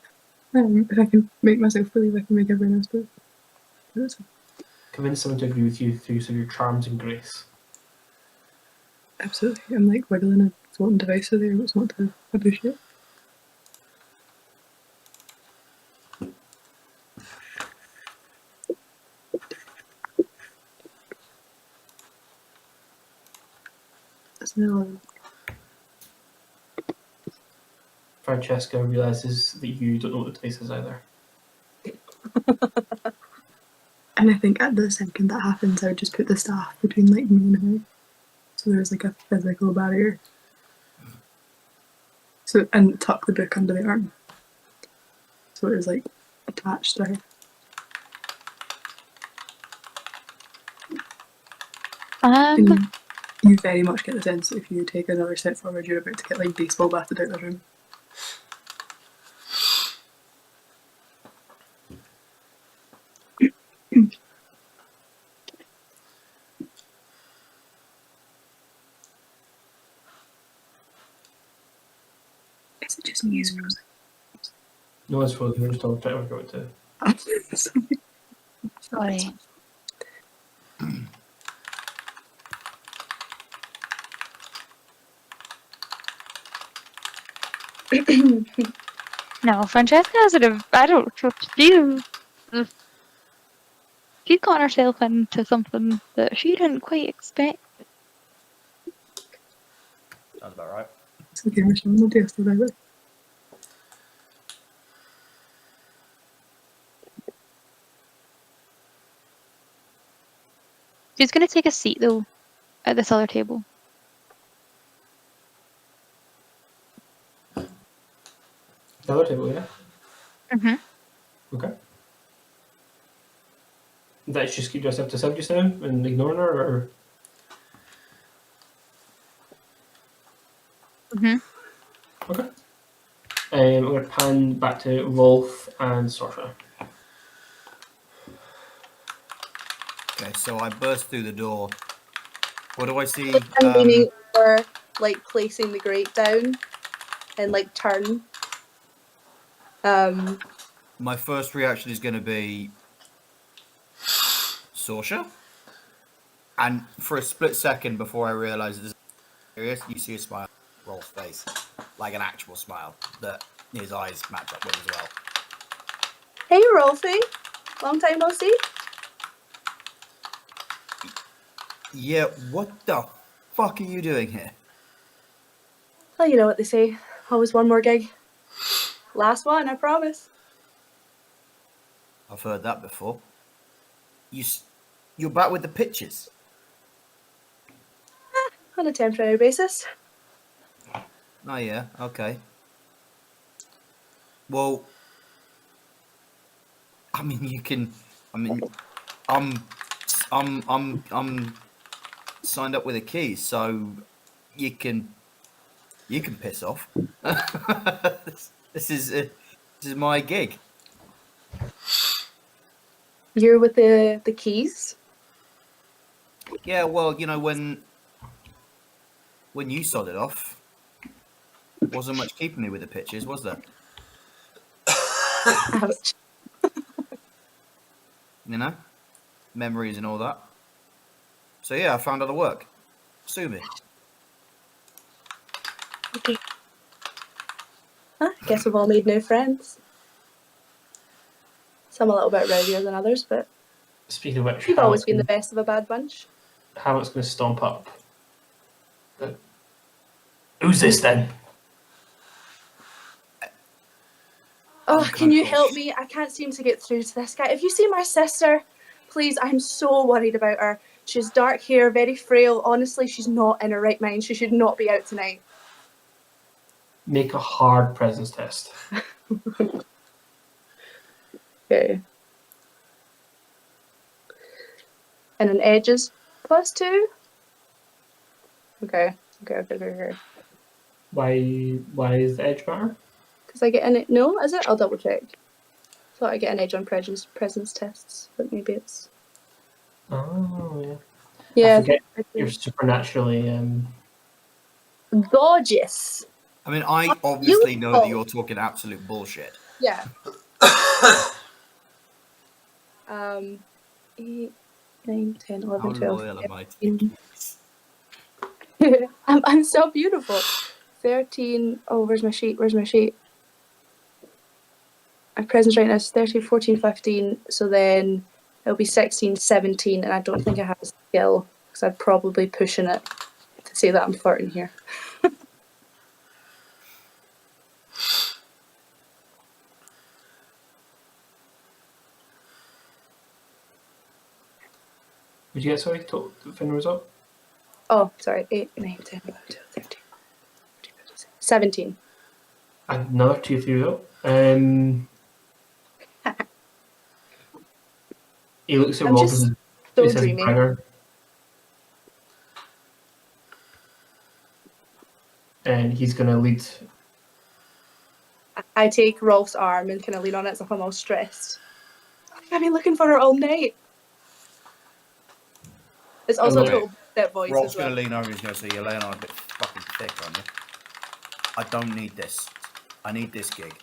If I can make myself believe, I can make everyone else believe. Convince someone to agree with you through use of your charms and grace. Absolutely. I'm like wiggling a floating device so they just want to appreciate. That's an 11. Francesca realizes that you don't know what the device is either. And I think at the second that happens, I would just put the staff between like me and her. So there's like a physical barrier. So, and tuck the book under the arm. So it was like attached to her. And you very much get the sense that if you take another step forward, you're about to get like baseball batted out of the room. Is it just me who's frozen? No one's frozen, we're just all trying to work out Sorry. No, Francesca has I don't she's got herself into something that she didn't quite expect. Sounds about right. It's okay, Michelle, we'll do it about it. She's gonna take a seat though at this other table. The other table, yeah? Mm-hmm. Okay. That's just keep yourself to sub just now and ignoring her, or? Mm-hmm. Okay. I'm going to pan back to Rolf and Sorcerer. Okay, so I burst through the door. What do I see? I'm leaning over, like placing the grate down and like turn. My first reaction is going to be Sorsha. And for a split second before I realise this is serious, you see a smile on Rolf's face. like an actual smile that his eyes match up with as well. Hey, Rolfie. Long time no see. Yeah, what the fuck are you doing here? Well, you know what they say. Always one more gig. Last one, I promise. I've heard that before. You're back with the pictures. On a temporary basis. Oh yeah, okay. Well, I mean, you can. I mean, I'm signed up with a key, so you can piss off. this is my gig. You're with the keys? Yeah, well, you know, when you sodded off, wasn't much keeping me with the pictures, was there? Ouch. You know, memories and all that. So yeah, I found other work. Sue me. Okay. I guess we've all made new friends. Some a little bit rowdier than others, but Speaking of which, you've always been the best of a bad bunch. Hamlet's going to stomp up. Who's this then? Oh, can you help me? I can't seem to get through to this guy. If you see my sister, please, I'm so worried about her. She has dark hair, very frail. Honestly, she's not in her right mind. She should not be out tonight. Make a hard presence test. Okay. And an edges +2? Okay. Why is the edge matter? Because I get an it. No, is it? I'll double check. Thought I get an edge on presence tests, but maybe it's. Oh yeah. Yeah. I forget you're supernaturally gorgeous. I mean, I obviously know that you're talking absolute bullshit. Yeah. 8, 9, 10, 11, How 12. loyal am I to 13. you? I'm so beautiful. 13. Oh, where's my sheet? My presence right now is 13, 14, 15. So then it'll be 16, 17. And I don't think I have a skill because I'd probably pushing it to say that I'm flirting here. Would you get sorry to fin result? Oh, sorry. 8, 9, 10, 11, 12, 13, 14, 15, 17. Another 2 3 result. He looks at I'm Rob just and so he says, dreamy. "Bring her." And he's going to lead. I take Rolf's arm and kind of lean on it as if I'm all stressed. I've been looking for her all night. It's also a Okay. total that voice Rob's as well. going to lean over. He's going to say, "You're laying on a bit fucking thick, aren't you? I don't need this. I need this gig.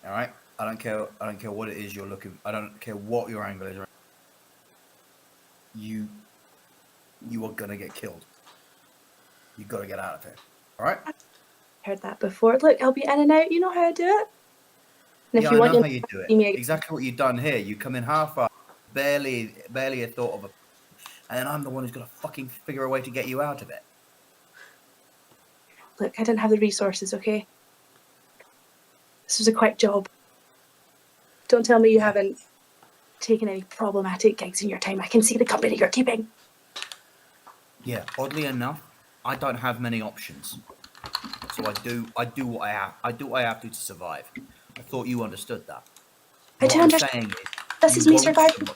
All right. I don't care what it is you're looking. I don't care what your angle is. You are gonna get killed. You got to get out of here. All right." Heard that before. Look, I'll be in and out. You know how I do it. And Yeah, if you I want know your how you do see me it. Exactly what you've done here. You come in half-assed, barely a thought of a, and then I'm the one who's got to fucking figure a way to get you out of it. Look, I didn't have the resources, okay? This was a quick job. Don't tell me you haven't taken any problematic gigs in your time. I can see the company you're keeping. Yeah, oddly enough, I don't have many options. So I do what I have to survive. I thought you understood that. I do understand. Saying is, This is me surviving.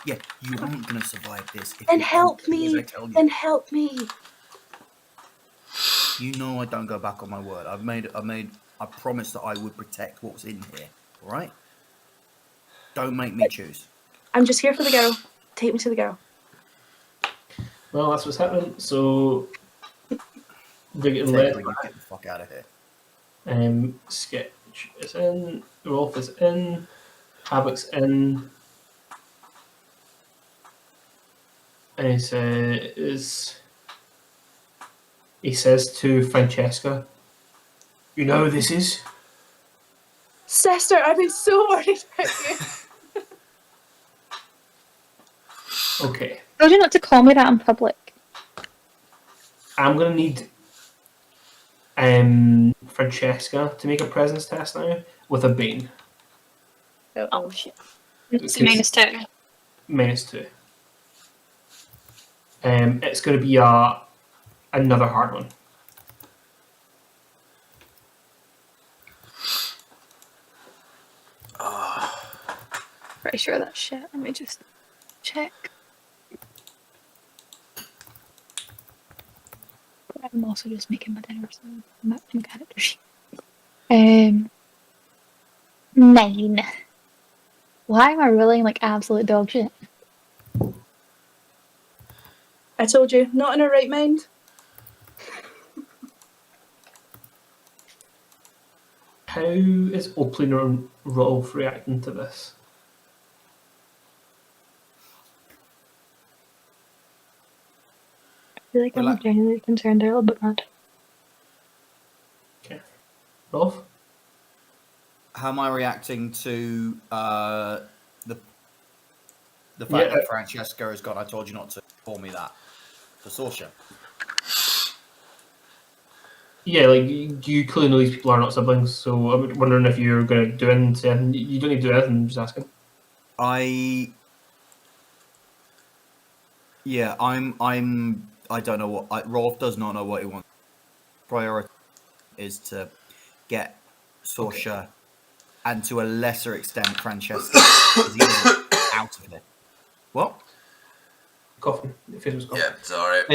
Yeah, you aren't gonna survive this. Then help me. Then help me. You know I don't go back on my word. I promised that I would protect what's in here. All right? Don't make me choose. I'm just here for the girl. Take me to the girl. Well, that's what's happening. So we're getting Get led. the fuck out of here. Sketch is in. Rolf is in. Havoc's in. And he says to Francesca, You know who this is? Sister, I've been so worried about you. Okay. Told you not to call me that in public. I'm going to need Francesca to make a presence test now with a Bane. Oh shit. It's Because- -2. -2. It's going to be another hard one. Pretty sure that's shit. Let me just check. I'm also just making my dinner, so I'm not in character sheet. 9. Why am I rolling like absolute dog shit? I told you, not in her right mind. How is Oplin or Rolf reacting to this? I feel like Well, I'm genuinely concerned. They're a little bit mad. Rolf? How am I reacting to the fact Yeah, that Francesca has gone? I told you not to call me that. For Sorsha. Yeah, like, you clearly know these people are not siblings, so I'm wondering if you're going to do anything. You don't need to do anything, I'm just asking. I don't know what Rolf does not know what he wants. Priority is to get Sorsha and to a lesser extent Francesca out of it. What? Coughing. Your face was coughing. Yeah, it's alright.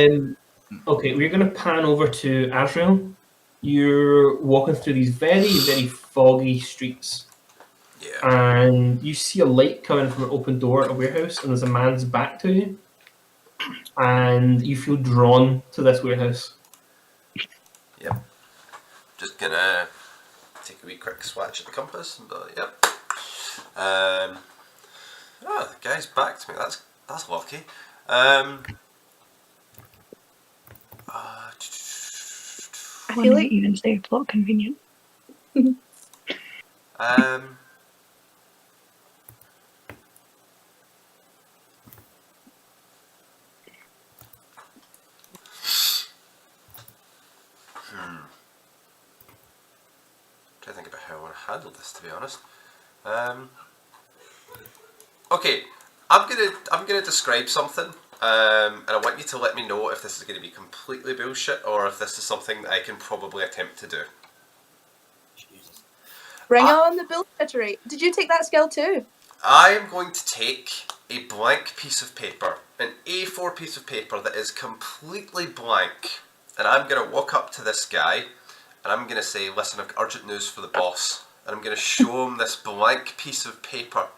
Okay, we're going to pan over to Azrael. You're walking through these very, very foggy streets, Yeah. and you see a light coming from an open door at a warehouse, and there's a man's back to you, and you feel drawn to this warehouse. Yep. Just gonna take a wee quick swatch at the compass, but yep. Oh, the guy's back to me. That's lucky. I feel like even say plot convenient. Trying to think about how I want to handle this, to be honest. Okay, I'm gonna describe something, and I want you to let me know if this is going to be completely bullshit or if this is something that I can probably attempt to do. Jesus. bring on the bullshittery. Did you take that skill too? I am going to take a blank piece of paper, an A4 piece of paper that is completely blank, and I'm going to walk up to this guy, and I'm going to say, listen, I've got urgent news for the boss, and I'm going to show him this blank piece of paper.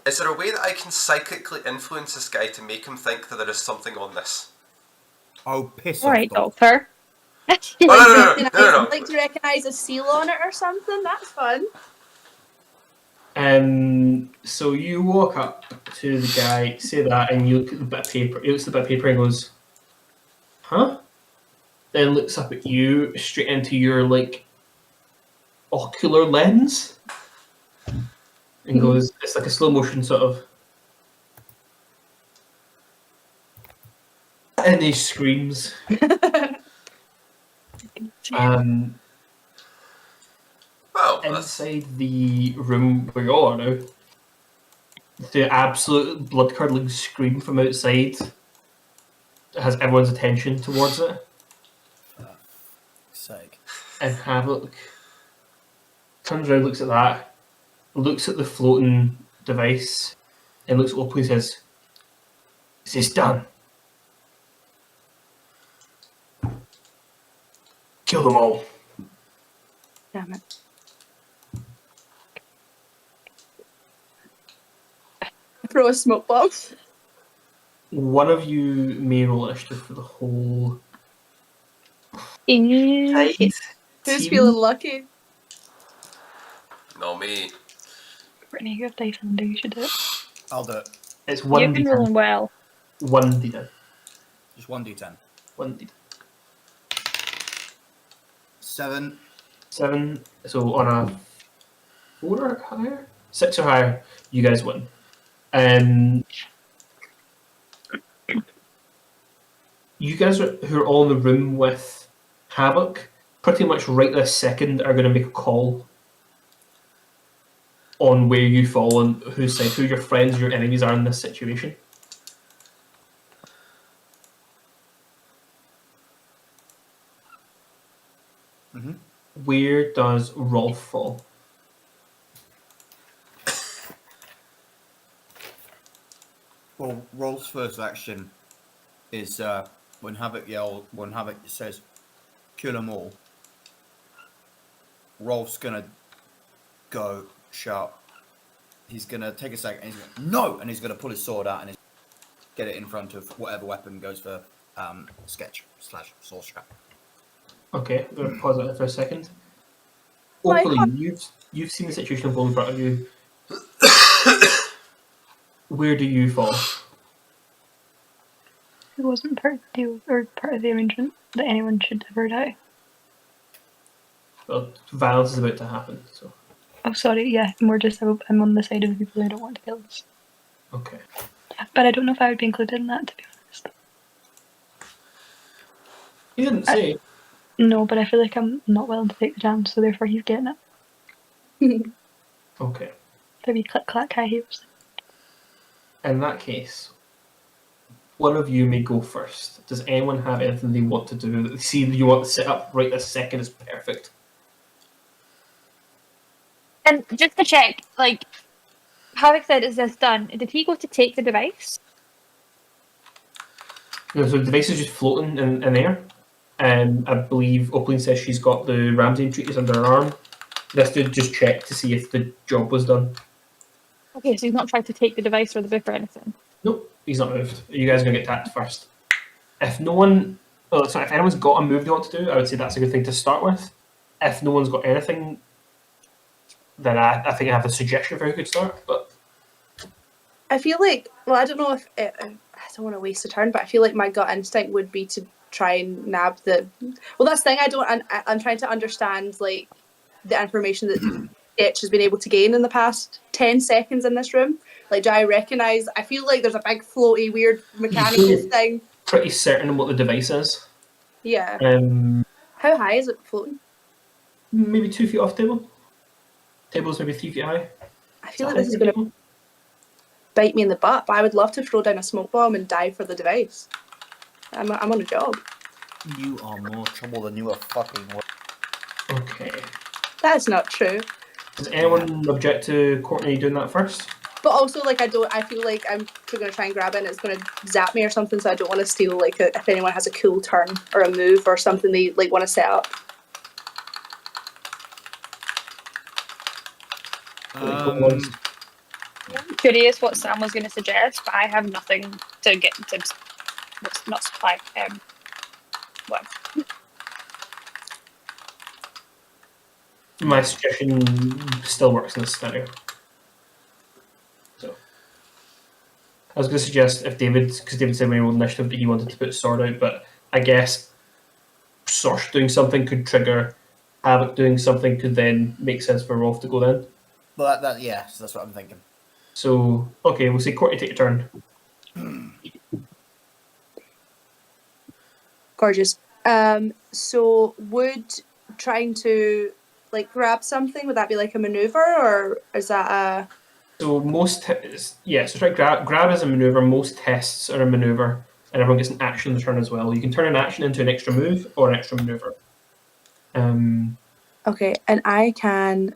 Is there a way that I can psychically influence this guy to make him think that there is something on this? Oh, piss Alright, off, doctor. Oh, no. Like to recognise a seal on it or something. That's fun. So you walk up to the guy, say that, and you look at the bit of paper. He looks at the bit of paper and goes, "Huh?" Then looks up at you, straight into your like ocular lens, and goes, "It's like a slow motion sort of." And he screams. Well, that's... Inside the room where you all are now, the absolute blood-curdling scream from outside has everyone's attention towards it. Sake. And Havoc turns around, looks at that, looks at the floating device, and looks up and says, "Is this done? Kill them all." Damn it. Throw a smoke bomb. One of you may roll initiative for the whole Who's team. feeling lucky? Not me. Brittany, you have dice and you should do it. I'll do it. It's You've 1d10. been rolling well. 1d10. Just 1d10. 1d10. 7. 7. So on a 4 or higher? 6 or higher, you guys win. You guys who are all in the room with Havoc, pretty much right this second are going to make a call on where you fall and whose side, who your friends, your enemies are in this situation. Mm-hmm. Where does Rolf fall? Well, Rolf's first action is when Havoc says, "Kill them all." Rolf's gonna go shout. He's gonna take a second. And he's gonna, no, and he's gonna pull his sword out and get it in front of whatever weapon goes for sketch/sword strap. Okay, I'm going to pause it for a second. Like Hopefully, you've seen the situation unfold in front of you. Where do you fall? It wasn't part of the deal or part of the arrangement that anyone should ever die. Well, violence is about to happen, so. Oh, sorry, yeah, I'm on the side of the people who don't want to kill us. Okay. But I don't know if I would be included in that, to be honest. He didn't say. No, but I feel like I'm not willing to take the chance, so therefore he's getting it. Okay. Maybe click clack high heels. In that case, one of you may go first. Does anyone have anything they want to do that they see that you want to set up right this second is perfect? And just to check, like, Havoc said, is this done? Did he go to take the device? No, so the device is just floating in air. I believe Opening says she's got the Ramsey treatise under her arm. This dude just checked to see if the job was done. Okay, so he's not tried to take the device or the book or anything. Nope, he's not moved. You guys are going to get tapped first. If anyone's got a move they want to do, I would say that's a good thing to start with. If no one's got anything, then I think I have a suggestion for who could start. But I feel like, well, I don't know if I don't want to waste a turn, but I feel like my gut instinct would be to try and nab the. Well, that's the thing. I'm trying to understand like the information that Sketch has been able to gain in the past 10 seconds in this room. Like, do I recognise? I feel like there's a big floaty, weird mechanical thing. Pretty certain what the device is. Yeah. How high is it floating? Maybe 2 feet off table. Table's maybe 3 feet high. I feel like this is going to bite me in the butt, but I would love to throw down a smoke bomb and dive for the device. I'm on a job. You are more trouble than you are fucking worth. Okay. That's not true. Does anyone object to Courtney doing that first? But also, like, I feel like I'm going to try and grab it and it's going to zap me or something, so I don't want to steal, like, if anyone has a cool turn or a move or something they, like, want to set up. I'm curious what Sam was going to suggest, but I have nothing to get to not supply what. My suggestion still works in this scenario. So, I was going to suggest if because David said when he rolled initiative that he wanted to put a sword out, but I guess Sorsh doing something could trigger Havoc doing something could then make sense for Rolf to go then. Well, so that's what I'm thinking. So, okay, we'll say Courtney take a turn. Gorgeous. So would trying to like grab something, would that be like a maneuver or is that a... So so try grab as a maneuver. Most tests are a maneuver and everyone gets an action in the turn as well. You can turn an action into an extra move or an extra maneuver. Okay, and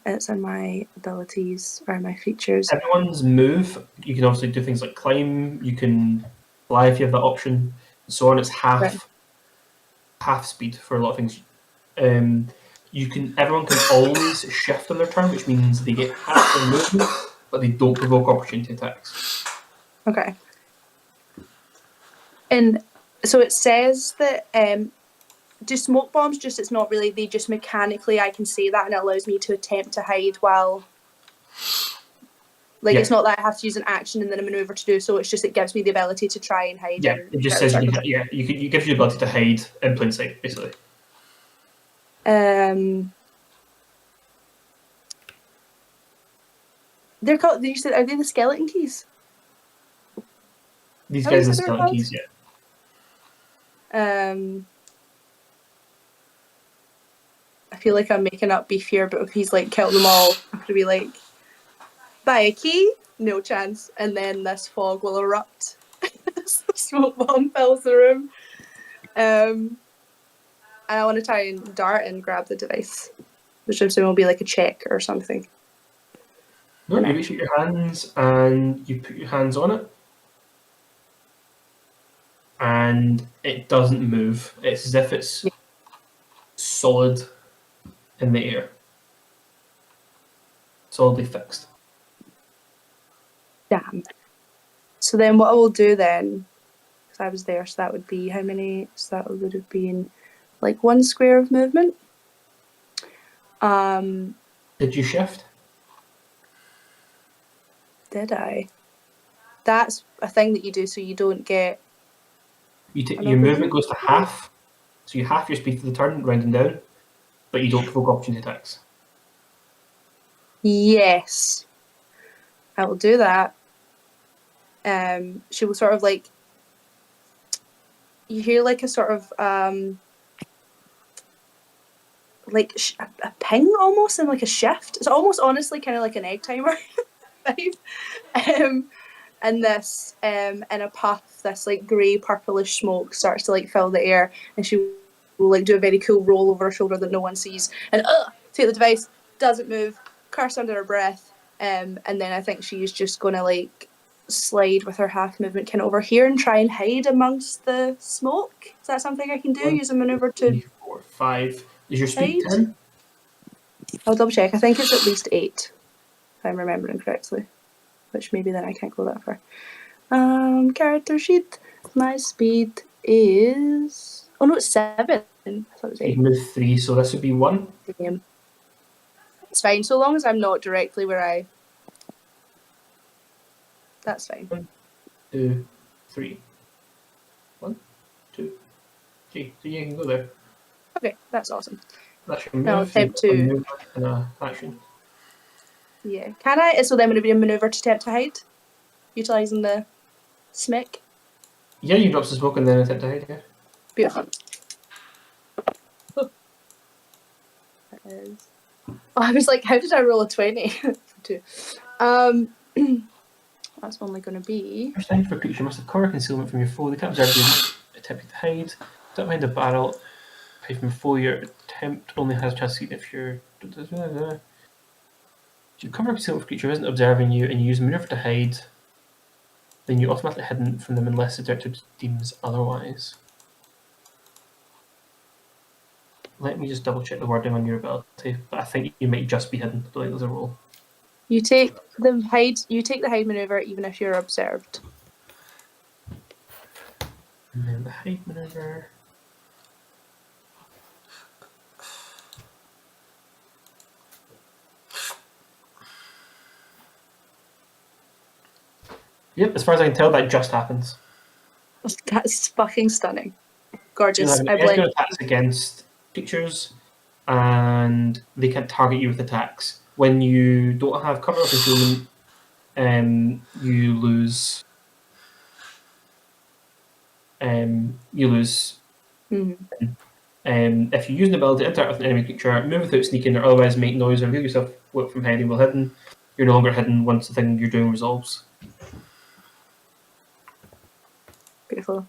it's in my abilities or my features. Everyone's move, you can obviously do things like climb, you can fly if you have that option, and so on. It's half speed for a lot of things. Everyone can always shift on their turn, which means they get half their movement, but they don't provoke opportunity attacks. Okay. And so it says that do smoke bombs it's not really, they just mechanically, I can say that and it allows me to attempt to hide while, like, It's not that I have to use an action and then a maneuver to do so, it's just it gives me the ability to try and hide. Yeah, it just says you gives you the ability to hide in plain sight, basically. They're called. You said, are they the skeleton keys? These How do you guys are the say they're skeleton called? keys, yeah. I feel like I'm making up beef here, but if he's like killed them all, I'm gonna be like, buy a key? No chance. And then this fog will erupt. Smoke bomb fills the room. And I want to try and dart and grab the device, which I'm assuming will be like a check or something. No, you reach out your hands and you put your hands on it. And it doesn't move. It's as if it's solid in the air. Solidly fixed. Damn. So then what I will do then, because I was there, so that would be how many? So that would have been like 1 square of movement. Did you shift? Did I? That's a thing that you do so you don't get... Your movement goes to half. So you half your speed for the turn, round and down, but you don't provoke opportunity attacks. Yes. I will do that. She will sort of like... You hear like a sort of... like a ping almost, and like a shift. It's almost honestly kind of like an egg timer vibe. And this, in a puff, this like grey purplish smoke starts to like fill the air, and she will like do a very cool roll over her shoulder that no one sees, and take the device, doesn't move, curse under her breath, and then I think she's just gonna like slide with her half movement kind of over here and try and hide amongst the smoke. Is that something I can do? Use a maneuver to 3, 4, 5. Is your speed hide? 10? I'll double check. I think it's at least 8, if I'm remembering correctly. Which maybe then I can't go that far. Character sheet. My speed is... Oh no, it's 7. I thought it was 8. You move 3, so this would be 1. Damn. It's fine, so long as I'm not directly where I... That's fine. 1, 2, 3. 1, 2, 3. So you can go there. Okay, that's awesome. That's your move. Now attempt to... Move and a action. Yeah. Can I? So then would it be a maneuver to attempt to hide? Utilising the smick? Yeah, you drop some smoke and then attempt to hide, yeah. Beautiful. That is... Oh, I was like, how did I roll a 20? 2. That's only going to be... First time for a creature must have cover concealment from your foe. They can't observe you attempting to hide. Step behind a barrel. Hide from your foe. Your attempt only has a chance to see if you're... If you cover concealment for a creature who isn't observing you and you use a maneuver to hide, then you're automatically hidden from them unless the director deems otherwise. Let me just double check the wording on your ability, but I think you might just be hidden. I don't think there's a rule. You take the hide maneuver even if you're observed. And then the hide maneuver. Yep, as far as I can tell, that just happens. That's fucking stunning. Gorgeous. I blend attacks against creatures, and they can't target you with attacks. When you don't have cover or concealment, you lose. If you use an ability to interact with an enemy creature, move without sneaking, or otherwise make noise or reveal yourself from hiding while hidden, you're no longer hidden once the thing you're doing resolves. Beautiful.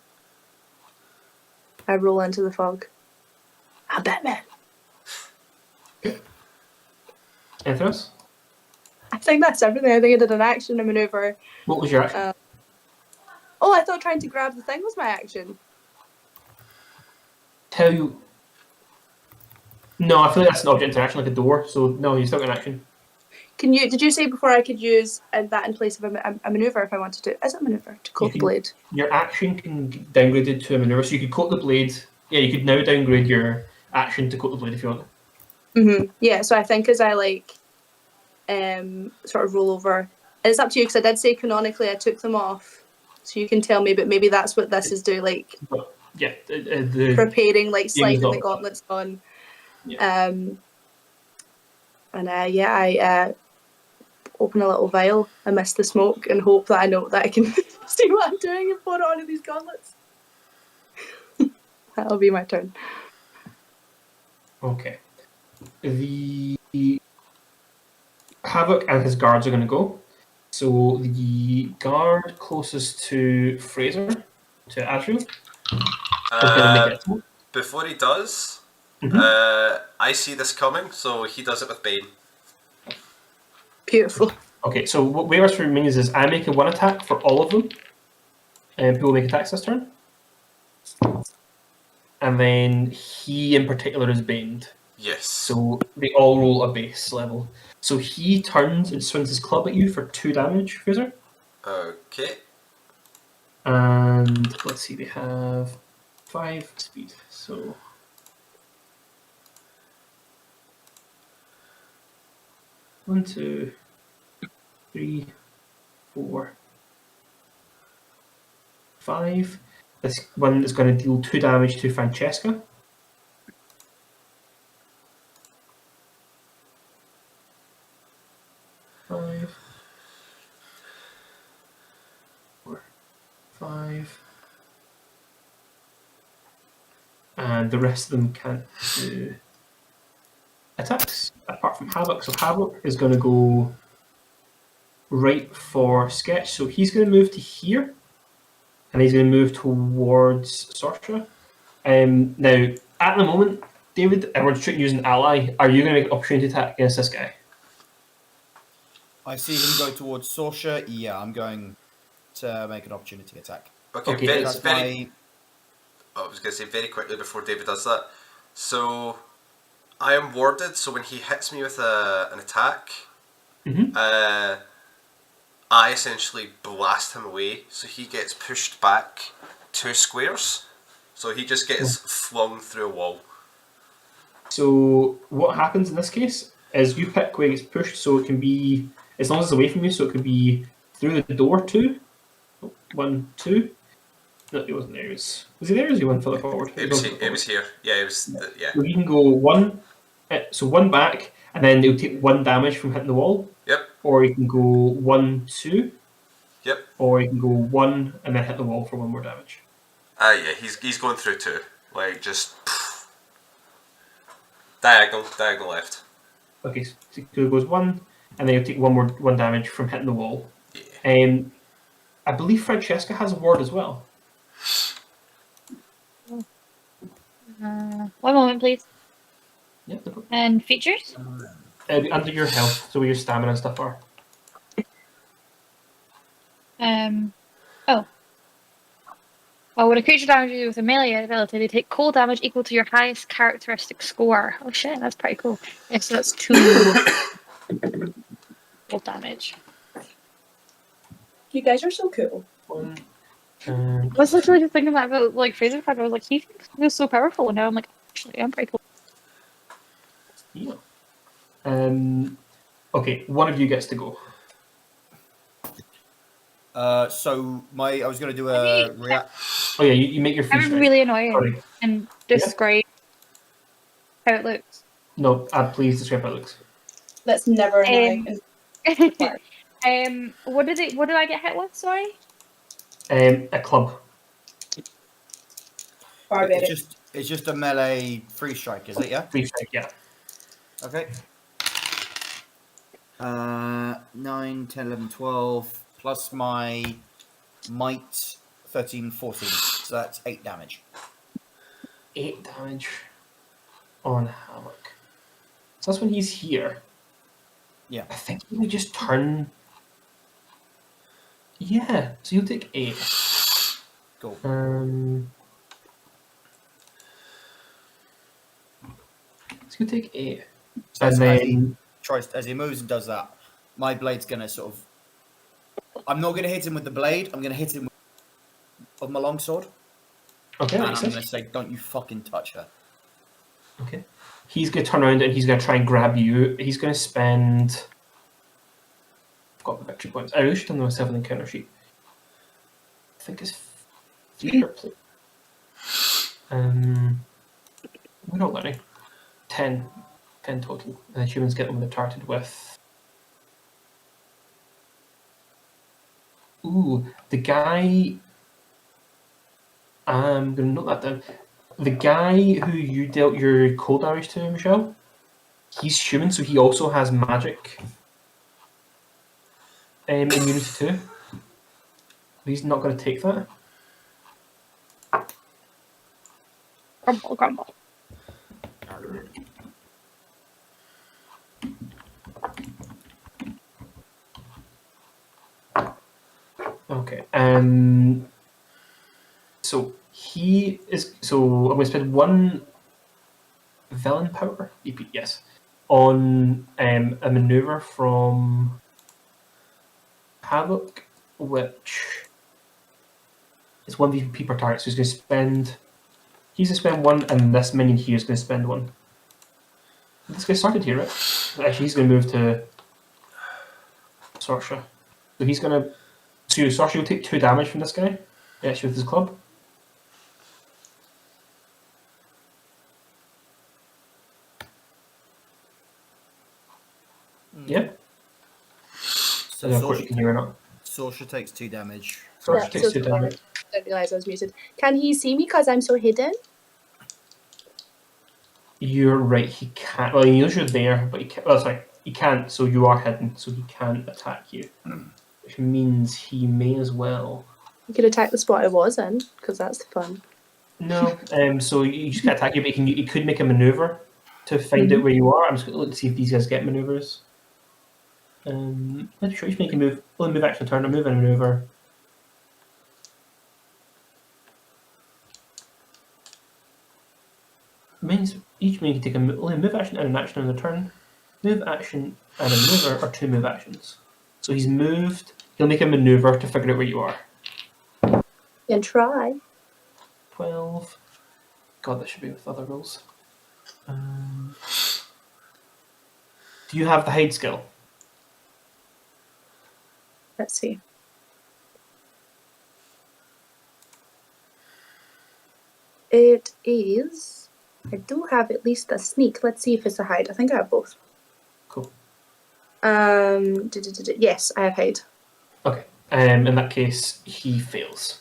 I roll into the fog. I'm Batman. Anything else? I think that's everything. I think I did an action, a maneuver. What was your action? I thought trying to grab the thing was my action. Tell you. No, I feel like that's an object interaction, like a door. So no, you still got an action. Did you say before I could use that in place of a maneuver if I wanted to? Is it a maneuver to coat the blade? Your action can be downgraded to a maneuver, so you could coat the blade. Yeah, you could now downgrade your action to coat the blade if you want. Yeah, so I think as I sort of roll over, and it's up to you because I did say canonically I took them off, so you can tell me. But maybe that's what this is doing, Yeah, preparing, sliding the gauntlets on. I open a little vial amidst the smoke and hope that I know that I can see what I'm doing and pour it onto these gauntlets. That'll be my turn. Okay. The Havoc and his guards are going to go. So the guard closest to Fraser, to Adriel, is going to make it. Before he does, I see this coming, so he does it with Bane. Beautiful. Okay, so what waivers for minions is I make a 1 attack for all of them, and who will make attacks this turn. And then he in particular is baned. Yes. So they all roll a base level. So he turns and swings his club at you for 2 damage, Fraser. Okay. And let's see, they have 5 speed. So 1, 2, 3, 4, 5. This one is going to deal 2 damage to Francesca. Five, 4, 5. And the rest of them can't do attacks, apart from Havoc. So Havoc is going to go right for Sketch. So he's going to move to here, and he's going to move towards Sorcerer. Now, at the moment, David, everyone's treating you as an ally. Are you going to make an opportunity attack against this guy? I see him go towards Sorcerer. Yeah, I'm going to make an opportunity attack. Okay, That's I was going to say very quickly before David does that. So, I am warded, so when he hits me with an attack, I essentially blast him away, so he gets pushed back 2 squares. So he just gets flung through a wall. So what happens in this case is you pick where he gets pushed, so it can be, as long as it's away from you, so it could be through the door 2. 1, 2. No, he wasn't there. Was he there or was he one further forward? It was here. Yeah, it was. Yeah. So you can go 1, so 1 back, and then it'll take 1 damage from hitting the wall. Yep. Or you can go 1, 2. Yep. Or you can go 1 and then hit the wall for 1 more damage. Yeah, he's going through 2. Like, just diagonal left. Okay, so it goes 1, and then you'll take 1 damage from hitting the wall. Yeah. I believe Francesca has a ward as well. One moment, please. Yep. No problem. And features? It'll be under your health, so where your stamina and stuff are. When a creature damages you with a melee ability, they take cold damage equal to your highest characteristic score. Oh shit, that's pretty cool. Yeah, so that's 2 cold damage. You guys are so cool. I was literally just thinking about like Fraser Card. I was like, he feels so powerful, and now I'm like, actually, I'm pretty cool. Yeah. Okay, one of you gets to go. So I was going to do a react. Oh yeah, you make your free I'm strike. really annoying Sorry. and describe how it looks. No, please describe how it looks. That's never annoying. What did I get hit with? Sorry. A club. Barbaric. It's just a melee free strike, is it? Yeah. Free strike, yeah. Okay. 9, 10, 11, 12 plus my might 13, 14. So that's 8 damage. 8 damage on Havoc. So that's when he's here. Yeah. I think he would just turn. Yeah, so you'll take 8. Cool. So you'll take 8. So And then. as he moves and does that, my blade's gonna sort of. I'm not gonna hit him with the blade. I'm gonna hit him with my longsword. Okay, And that I'm makes sense. gonna say, "Don't you fucking touch her." Okay. He's going to turn around and he's going to try and grab you. He's going to spend. I've got the victory points. I really should have done myself an encounter sheet. I think it's 3 per play. We're not learning. 10 total. And humans get them when they're targeted with. Ooh, the guy. I'm gonna note that down. The guy who you dealt your cold damage to, Michelle, he's human, so he also has magic immunity too. He's not going to take that. Grumble, grumble. Okay. So he is. So I'm going to spend 1 villain power. EP, yes, on a maneuver from Havoc, which is 1 VP per target. So he's going to spend. He's going to spend 1, and this minion here is going to spend 1. This guy started here, right? Actually, he's going to move to Sorsha. So he's going to. So Sorsha will take 2 damage from this guy. Actually, with his club. Yeah. So And of course you can hear or not. Sorsha takes 2 damage. Sorsha Yeah, takes so 2 damage. I didn't realise I was muted. Can he see me because I'm so hidden? You're right, he can't. Well, he knows you're there, but he can't. Well, sorry, he can't, so you are hidden, so he can't attack you. Which means he may as well. He could attack the spot I was in, because that's the fun. No, so you just can't attack you, but he could make a maneuver to find out where you are. I'm just going to look to see if these guys get maneuvers. I'm sure he's making move. Only move action turn, a move and a maneuver. Means each man can take only a move action and an action on the turn. Move action and a maneuver are 2 move actions. So he's moved. He'll make a maneuver to figure out where you are. And try. 12. God, that should be with other rolls. Do you have the hide skill? Let's see. It is. I do have at least a sneak. Let's see if it's a hide. I think I have both. Cool. Yes, I have hide. Okay. In that case, he fails.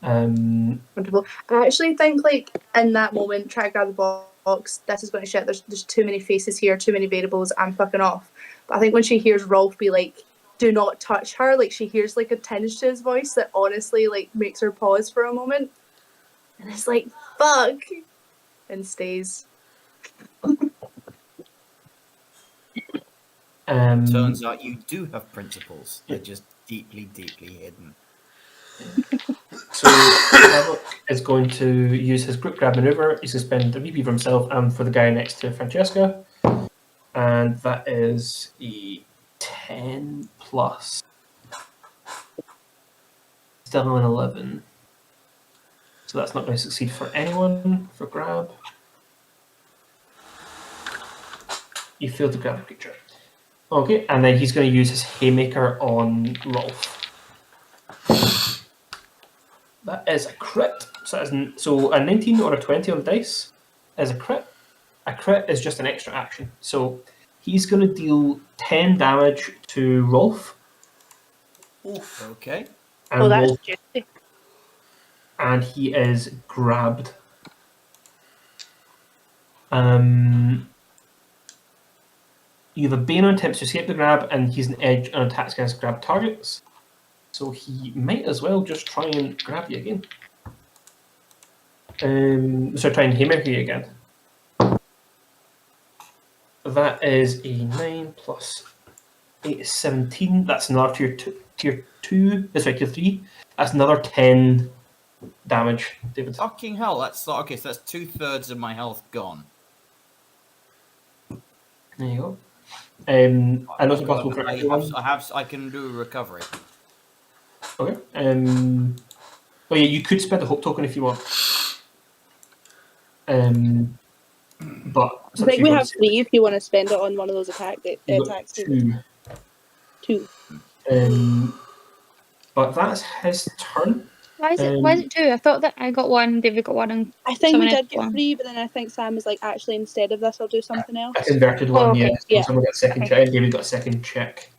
Wonderful. I actually think, like, in that moment, try to grab the box. This is going to shit. There's too many faces here, too many variables. I'm fucking off. But I think when she hears Rolf be like, "Do not touch her," like she hears like a tinge to his voice that honestly like makes her pause for a moment, and it's like, "Fuck," and stays. Turns out you do have principles. They're just deeply, deeply hidden. So Havoc is going to use his group grab maneuver. He's going to spend a VP for himself and for the guy next to Francesca, and that is a 10 plus. Still an 11. So that's not going to succeed for anyone for grab. You failed to grab a creature. Okay, and then he's going to use his haymaker on Rolf. That is a crit. So a 19 or a 20 on the dice is a crit. A crit is just an extra action. So he's going to deal 10 damage to Rolf. Oof. Okay. And That's Rolf, juicy. and he is grabbed. You have a Bane on attempts to escape the grab, and he's an edge on attacks against grab targets. So he might as well just try and grab you again. Try and haymaker you again. That is a 9 plus 8 is 17. That's another tier 3. That's another 10 damage, David. Fucking hell, that's okay. So that's 2/3 of my health gone. There you go. I know it's possible for everyone. I can do a recovery. Okay. Oh yeah, you could spend a hope token if you want. But I think we have 3 if you want to spend it on one of those attacks. 2. 2. But that's his turn. Why is it two? I thought that I got one, David got one, and I think someone we else did got one. get 3, but then I think Sam was like, actually, instead of this, I'll do something else. I converted one, okay. yeah. So Yeah. someone got a second Okay. check, and David got a second check.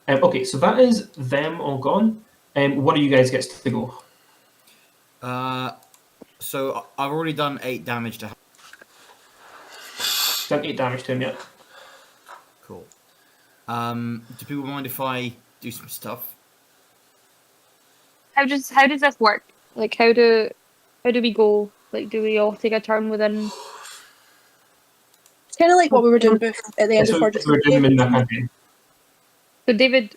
Okay, so that is them all gone. One of you guys gets to go. So I've already done 8 damage to. Done 8 damage to him, yeah. Cool. Do people mind if I do some stuff? How does this work? Like, how do we go? Like, do we all take a turn within? It's kind of like what we were doing at the end So of Fortress. we're doing them in that campaign. So David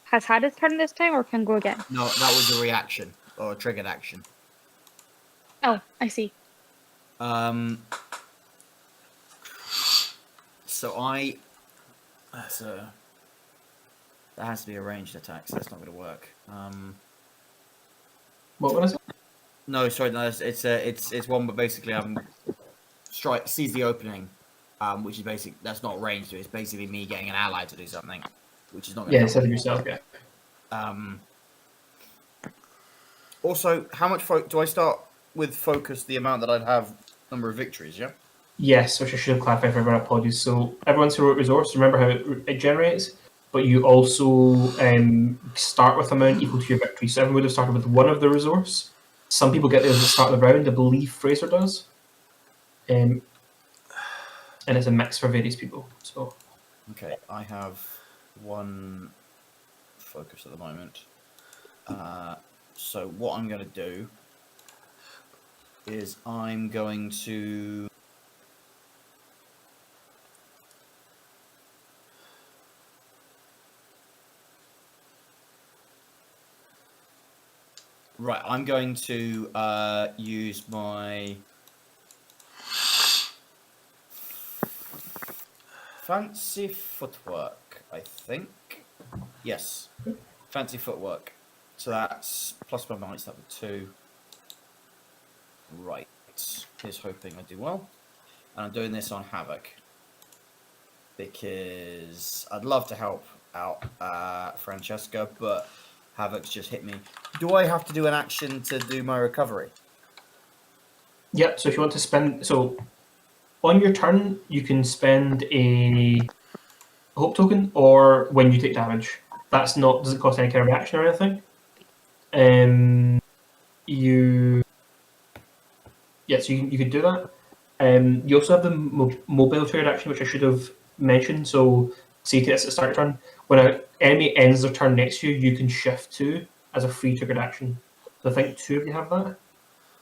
has had his turn this time, or can go again? No, that was a reaction or a triggered action. Oh, I see. So that has to be a ranged attack, so that's not going to work. What was it? No, sorry, no, it's one, but basically seize the opening, which is that's not ranged. It's basically me getting an ally to do something, which is not. Yeah, instead of yourself, yeah. Also, how much do I start with focus? The amount that I'd have number of victories, yeah. Yes, which I should have clarified for everyone. Apologies. So everyone's heroic resource. Remember how it generates, but you also start with amount equal to your victory. So everyone would have started with one of the resource. Some people get those at the start of the round. I believe Fraser does, and it's a mix for various people. So okay, I have 1 focus at the moment. So what I'm going to do is I'm going to I'm going to use my fancy footwork, I think. Yes, fancy footwork. So that's plus my might, that with 2. Right. Here's hoping I do well. And I'm doing this on Havoc. Because I'd love to help out Francesca, but Havoc's just hit me. Do I have to do an action to do my recovery? yeah. So if you want to spend, on your turn, you can spend a hope token, or when you take damage. That's not doesn't cost any kind of reaction or anything. You could do that. You also have the mobile triggered action, which I should have mentioned. So, say this at the start of turn, when an enemy ends their turn next to you, you can shift to as a free triggered action. So I think 2 of you have that.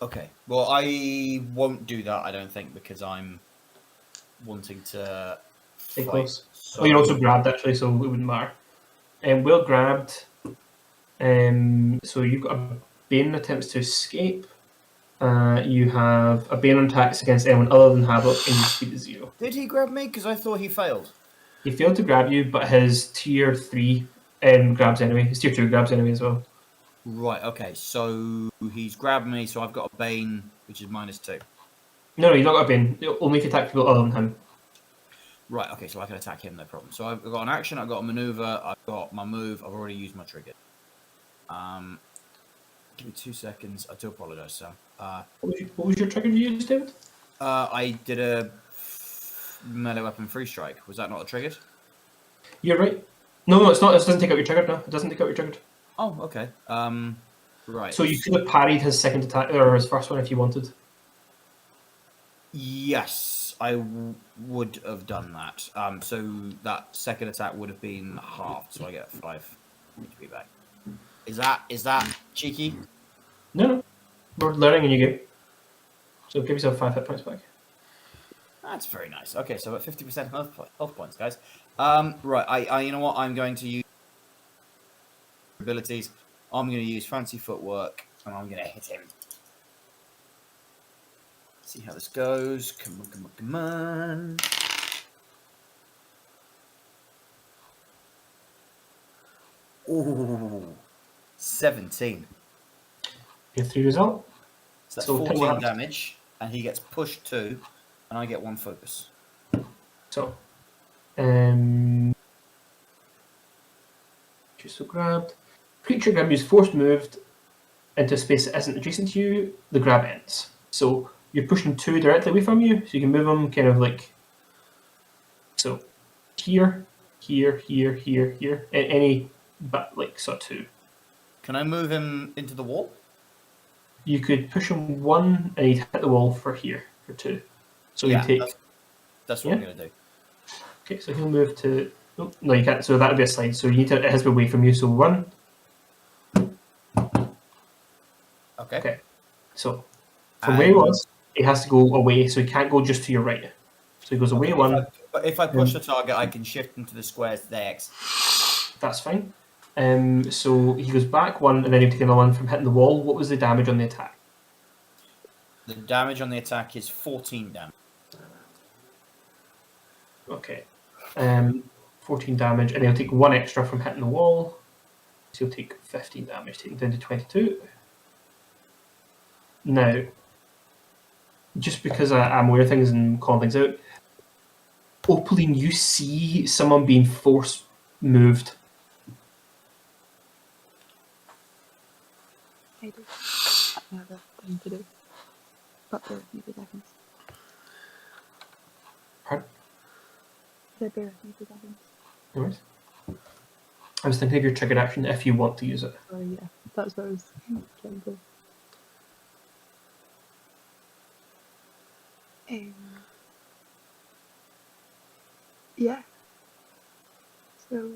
Okay. Well, I won't do that, I don't think, because I'm wanting to Stay fight. close. So... Oh, you're also grabbed actually, so it wouldn't matter. Will grabbed. So you've got a Bane attempts to escape. You have a Bane attacks against anyone other than Havoc, and your speed is 0. Did he grab me? Because I thought he failed. He failed to grab you, but his tier 3 grabs anyway. His tier 2 grabs anyway as well. Right, okay. So he's grabbed me, so I've got a Bane, which is -2. No, you've not got a Bane. Only if you attack people other than him. Right, okay, so I can attack him, no problem. So I've got an action, I've got a maneuver, I've got my move, I've already used my trigger. Give me 2 seconds. I do apologise, Sam. What was your trigger you used, David? I did a melee weapon free strike. Was that not a triggered? You're right. No, it's not. It doesn't take out your triggered. No, it doesn't take out your triggered. Oh, okay. Right. So you could have parried his second attack or his first one if you wanted. Yes, I would have done that. So that second attack would have been halved, so I get 5 HP back. Is that cheeky? No. We're learning a new game. So give yourself 5 hit points back. That's very nice. Okay, so at 50% health points, guys. Right, I you know what? I'm going to use abilities. I'm going to use fancy footwork, and I'm going to hit him. See how this goes. Come on. Ooh, 17. Your 3 result. So that's So 14 damage, and he gets pushed 2, and I get 1 focus. So, just so grabbed. Creature grab is force moved. into a space that isn't adjacent to you, the grab ends. So you're pushing 2 directly away from you, so you can move them kind of like so. Here, here, here, here, here. Any, but like so 2. Can I move him into the wall? You could push him 1, and he'd hit the wall for here for 2. So Yeah, he'd take. That's what I'm going to do. Okay, so he'll move to. Oh, no, you can't. So that would be a slide. So you need to. It has to be away from you. So 1. Okay. Okay. So from where he was, he has to go away. So he can't go just to your right. So he goes away 1. But if I push the target, I can shift him to the squares to the X. That's fine. So he goes back 1, and then he'll take another 1 from hitting the wall. What was the damage on the attack? The damage on the attack is 14 damage. Okay. 14 damage, and he'll take 1 extra from hitting the wall. So he'll take 15 damage, taking down to 22. Now, just because I'm aware of things and calling things out, Opaline, you see someone being force moved. I do. I have a thing to do. But bear with me 2 seconds. Pardon? Bear with me 2 seconds. No worries. I was thinking of your triggered action if you want to use it. Oh yeah, that's what I was trying to do. Yeah. So,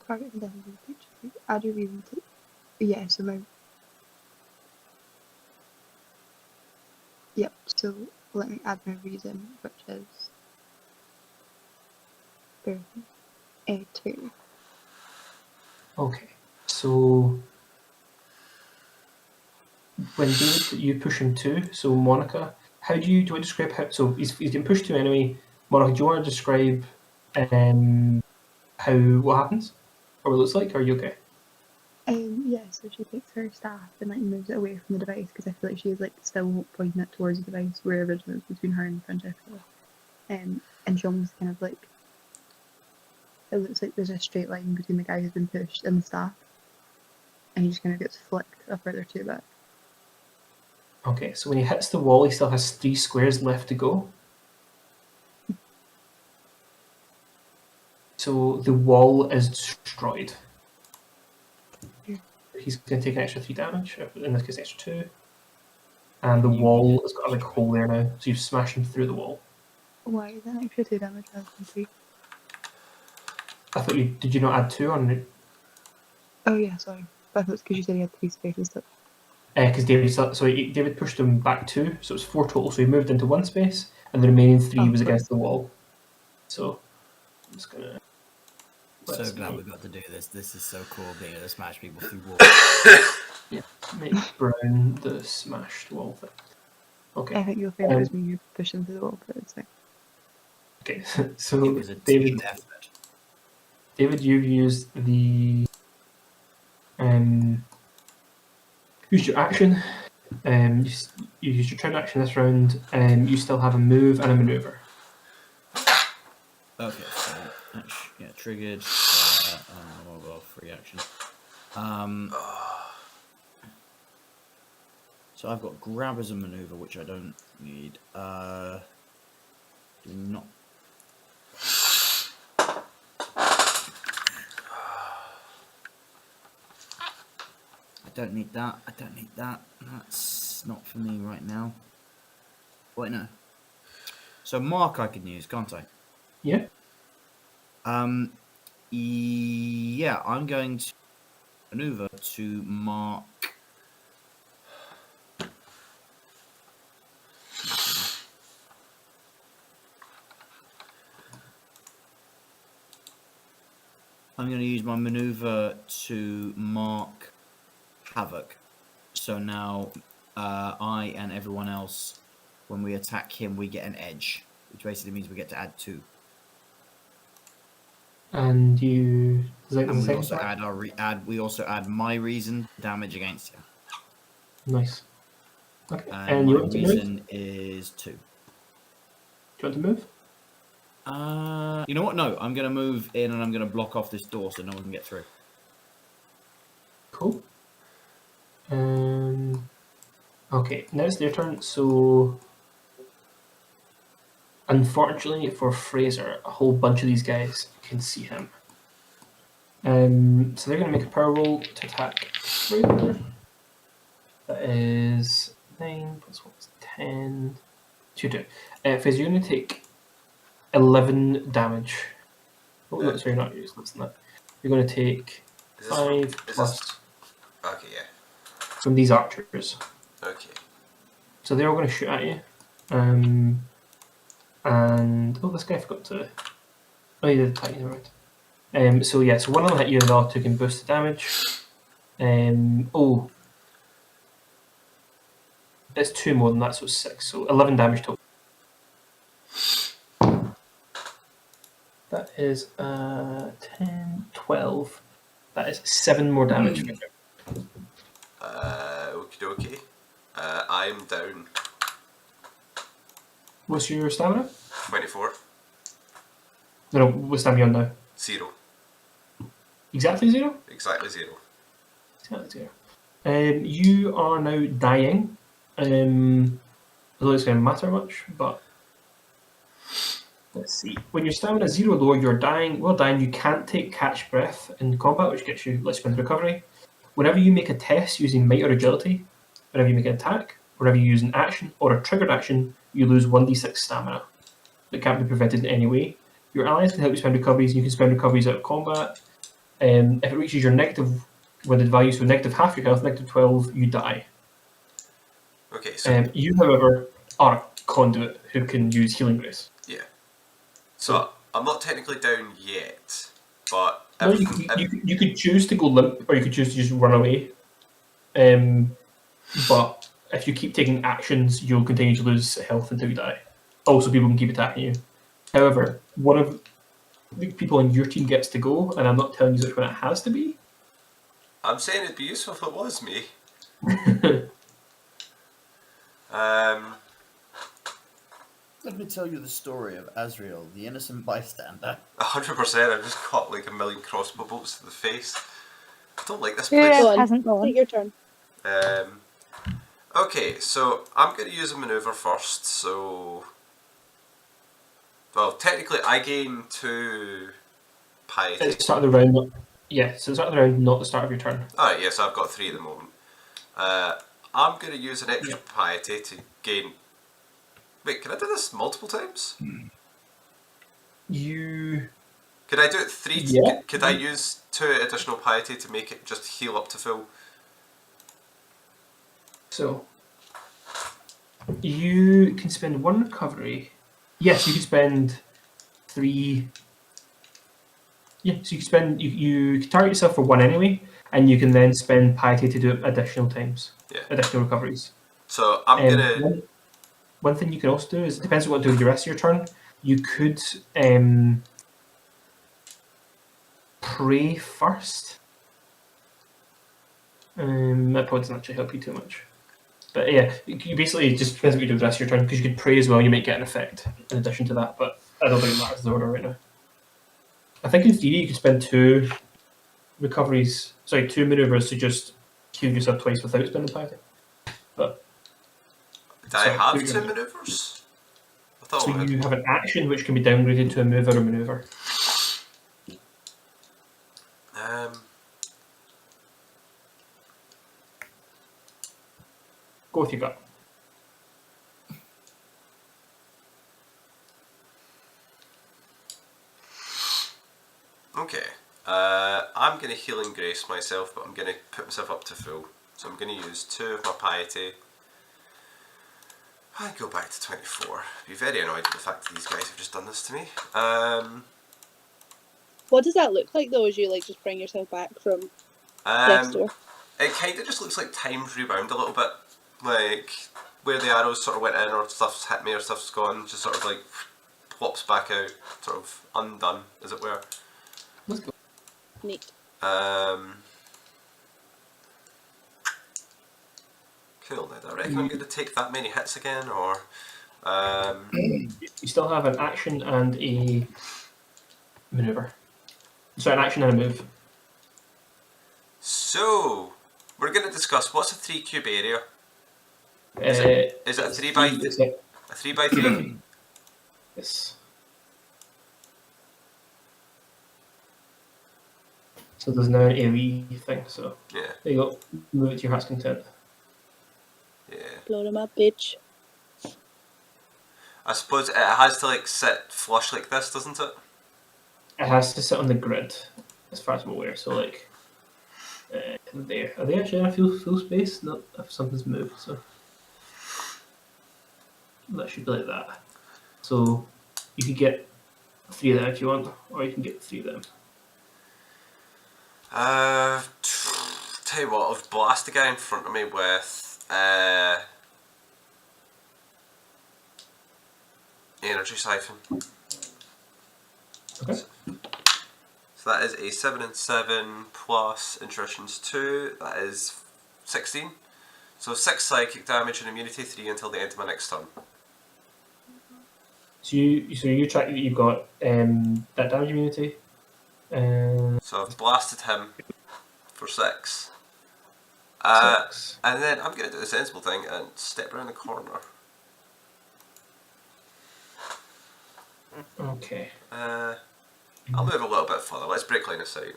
target can definitely be picture. Add your reason to. Yeah, so my. Yep, so let me add my reason, which is. Bear with me. 2. Okay, so when David, you push him 2, so Monica, do you want to describe how, so he's getting pushed 2 anyway. Monica, do you want to describe what happens? Or what it looks like? Are you okay? Yeah, so she takes her staff and like moves it away from the device because I feel like she's like still pointing it towards the device where originally it was between her and Francesca. And she almost kind of like, it looks like there's a straight line between the guy who's been pushed and the staff. And he just kind of gets flicked a further 2 back. Okay, so when he hits the wall, he still has 3 squares left to go. So the wall is destroyed. Yeah. He's going to take an extra 3 damage, in this case, extra 2. And the wall has got a big hole there now, so you've smashed him through the wall. Why is that extra 2 damage rather than 3? I thought did you not add 2 on it? Oh yeah, sorry. But I thought it's because you said he had 3 spaces. Because David pushed him back 2, so it was 4 total, so he moved into 1 space, and the remaining 3 was against the wall. So, I'm just gonna... So glad we got to do this. This is so cool being able to smash people through walls. Yeah, make Brown the smashed wall thing. Okay. I think you'll favour is when you push them through the wall, but it's fine. Okay, so It was a team effort. David, you've used the used your action. You used your turn action this round. You still have a move and a maneuver. Okay, so yeah, triggered. Well, free action. So I've got grab as a maneuver, which I don't need. Do not. I don't need that. I don't need that. That's not for me right now. Wait, no. So mark I can use, can't I? Yeah. Yeah, I'm going to maneuver to mark. I'm going to use my maneuver to mark Havoc. So now I and everyone else, when we attack him, we get an edge, which basically means we get to add 2. And you... And we also add we also add my reason damage against him. Nice. Okay. And you my want to move? reason is 2. Do you want to move? You know what? No, I'm going to move in and I'm going to block off this door so no one can get through. Cool. Okay, now it's their turn. So, unfortunately for Fraser, a whole bunch of these guys can see him. So they're going to make a power roll to attack Fraser. That is 9 plus 1 is 10. 2, 2. Fraser, you're going to take 11 damage. Oh, no, sorry, not yours, less than that. You're going to take 5 plus Okay, yeah. from these archers. Okay. So they're all going to shoot at you. And oh, this guy forgot to. Oh, he did attack you, right? So yeah, so one of them hit you, and the other two can boost the damage. Oh, it's 2 more than that, so it's 6. So 11 damage total. That is 10, 12. That is 7 more damage. Okie dokie. I'm down What's your stamina? 24. No, what's stamina on now? 0. Exactly 0? Exactly 0. Exactly 0. You are now dying. Although it's going to matter much, but let's see. When your stamina is 0 low, you're dying. Well, dying, you can't take catch breath in combat, which gets you less sprint recovery. Whenever you make a test using might or agility, whenever you make an attack, whenever you use an action or a triggered action, you lose 1d6 stamina. That can't be prevented in any way. Your allies can help you spend recoveries, and you can spend recoveries out of combat. If it reaches your negative winded value, so negative half your health, negative 12, you die. Okay, so You, however, are a conduit who can use healing grace. yeah. So I'm not technically down yet, but No, you could choose to go limp, or you could choose to just run away. But if you keep taking actions, you'll continue to lose health until you die. Also, people can keep attacking you. However, one of the people on your team gets to go, and I'm not telling you which one it has to be. I'm saying it'd be useful if it was me. Let me tell you the story of Azrael, the innocent bystander. 100%. I just caught like a million crossbow bolts to the face. I don't like this Yeah, place. Go on. hasn't gone. Take your turn. Okay, so I'm going to use a maneuver first. So, well, technically, I gain 2 piety. It's the start of the round. Yeah, so the start of the round, not the start of your turn. Alright, yes, I've got 3 at the moment. I'm going to use an extra piety to gain. Wait, can I do this multiple times? You. Could I do it 3? Yeah. Could I use 2 additional piety to make it just heal up to full? So, you can spend 1 recovery. Yes, you can spend 3. Yeah, so you can spend you can target yourself for 1 anyway, and you can then spend piety to do it additional times, additional recoveries. So I'm gonna. One thing you can also do is, it depends on what to do with the rest of your turn. You could pray first. That probably doesn't actually help you too much. But yeah, you basically, it just depends what you do with the rest of your turn, because you could pray as well, you might get an effect in addition to that, but I don't think it matters the order right now. I think in theory you could spend 2 recoveries, 2 maneuvers to just heal yourself twice without spending piety. But Did I have 2 maneuvers? I thought so you have an action which can be downgraded to a move or a maneuver. Go with your gut. Okay. I'm going to healing grace myself, but I'm going to put myself up to full. So I'm going to use 2 of my piety. I go back to 24. Be very annoyed at the fact that these guys have just done this to me. What does that look like though, as you like just bring yourself back from death's door? It kind of just looks like time's rewound a little bit. Like, where the arrows sort of went in or stuff's hit me or stuff's gone, just sort of like plops back out, sort of undone, as it were. Neat. Cool, then. I reckon I'm going to take that many hits again, or... You still have an action and a maneuver. So an action and a move. So, we're going to discuss what's a 3 cube area. Is it a 3 by a 3 by 3? Yes. So there's now an AoE thing, so Yeah. there you go. Move it to your heart's content. Yeah. Blow them up, bitch. I suppose it has to like sit flush like this, doesn't it? It has to sit on the grid, as far as I'm aware. So like, there. Are they actually in a full space? Not if something's moved. So that should be like that. So you could get 3 of them if you want, or you can get 3 of them. Tell you what, I'll blast the guy in front of me with energy siphon. Okay. So that is a 7 and 7 plus intuition's 2. That is 16. So 6 psychic damage and immunity 3 until the end of my next turn. So you track that you've got that damage immunity. So I've blasted him for 6. 6. And then I'm going to do the sensible thing and step around the corner. Okay. I'll move a little bit further. Let's break line of sight.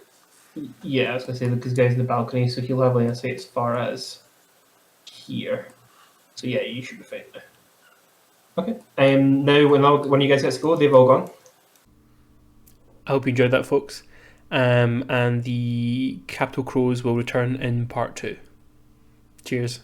Yeah, I was gonna say because the guy's in the balcony, so he'll have line of sight as far as here. So yeah, you should be fine now. Okay. Now when you guys get to go, they've all gone. I hope you enjoyed that, folks. And the Capital Crows will return in part 2. Cheers.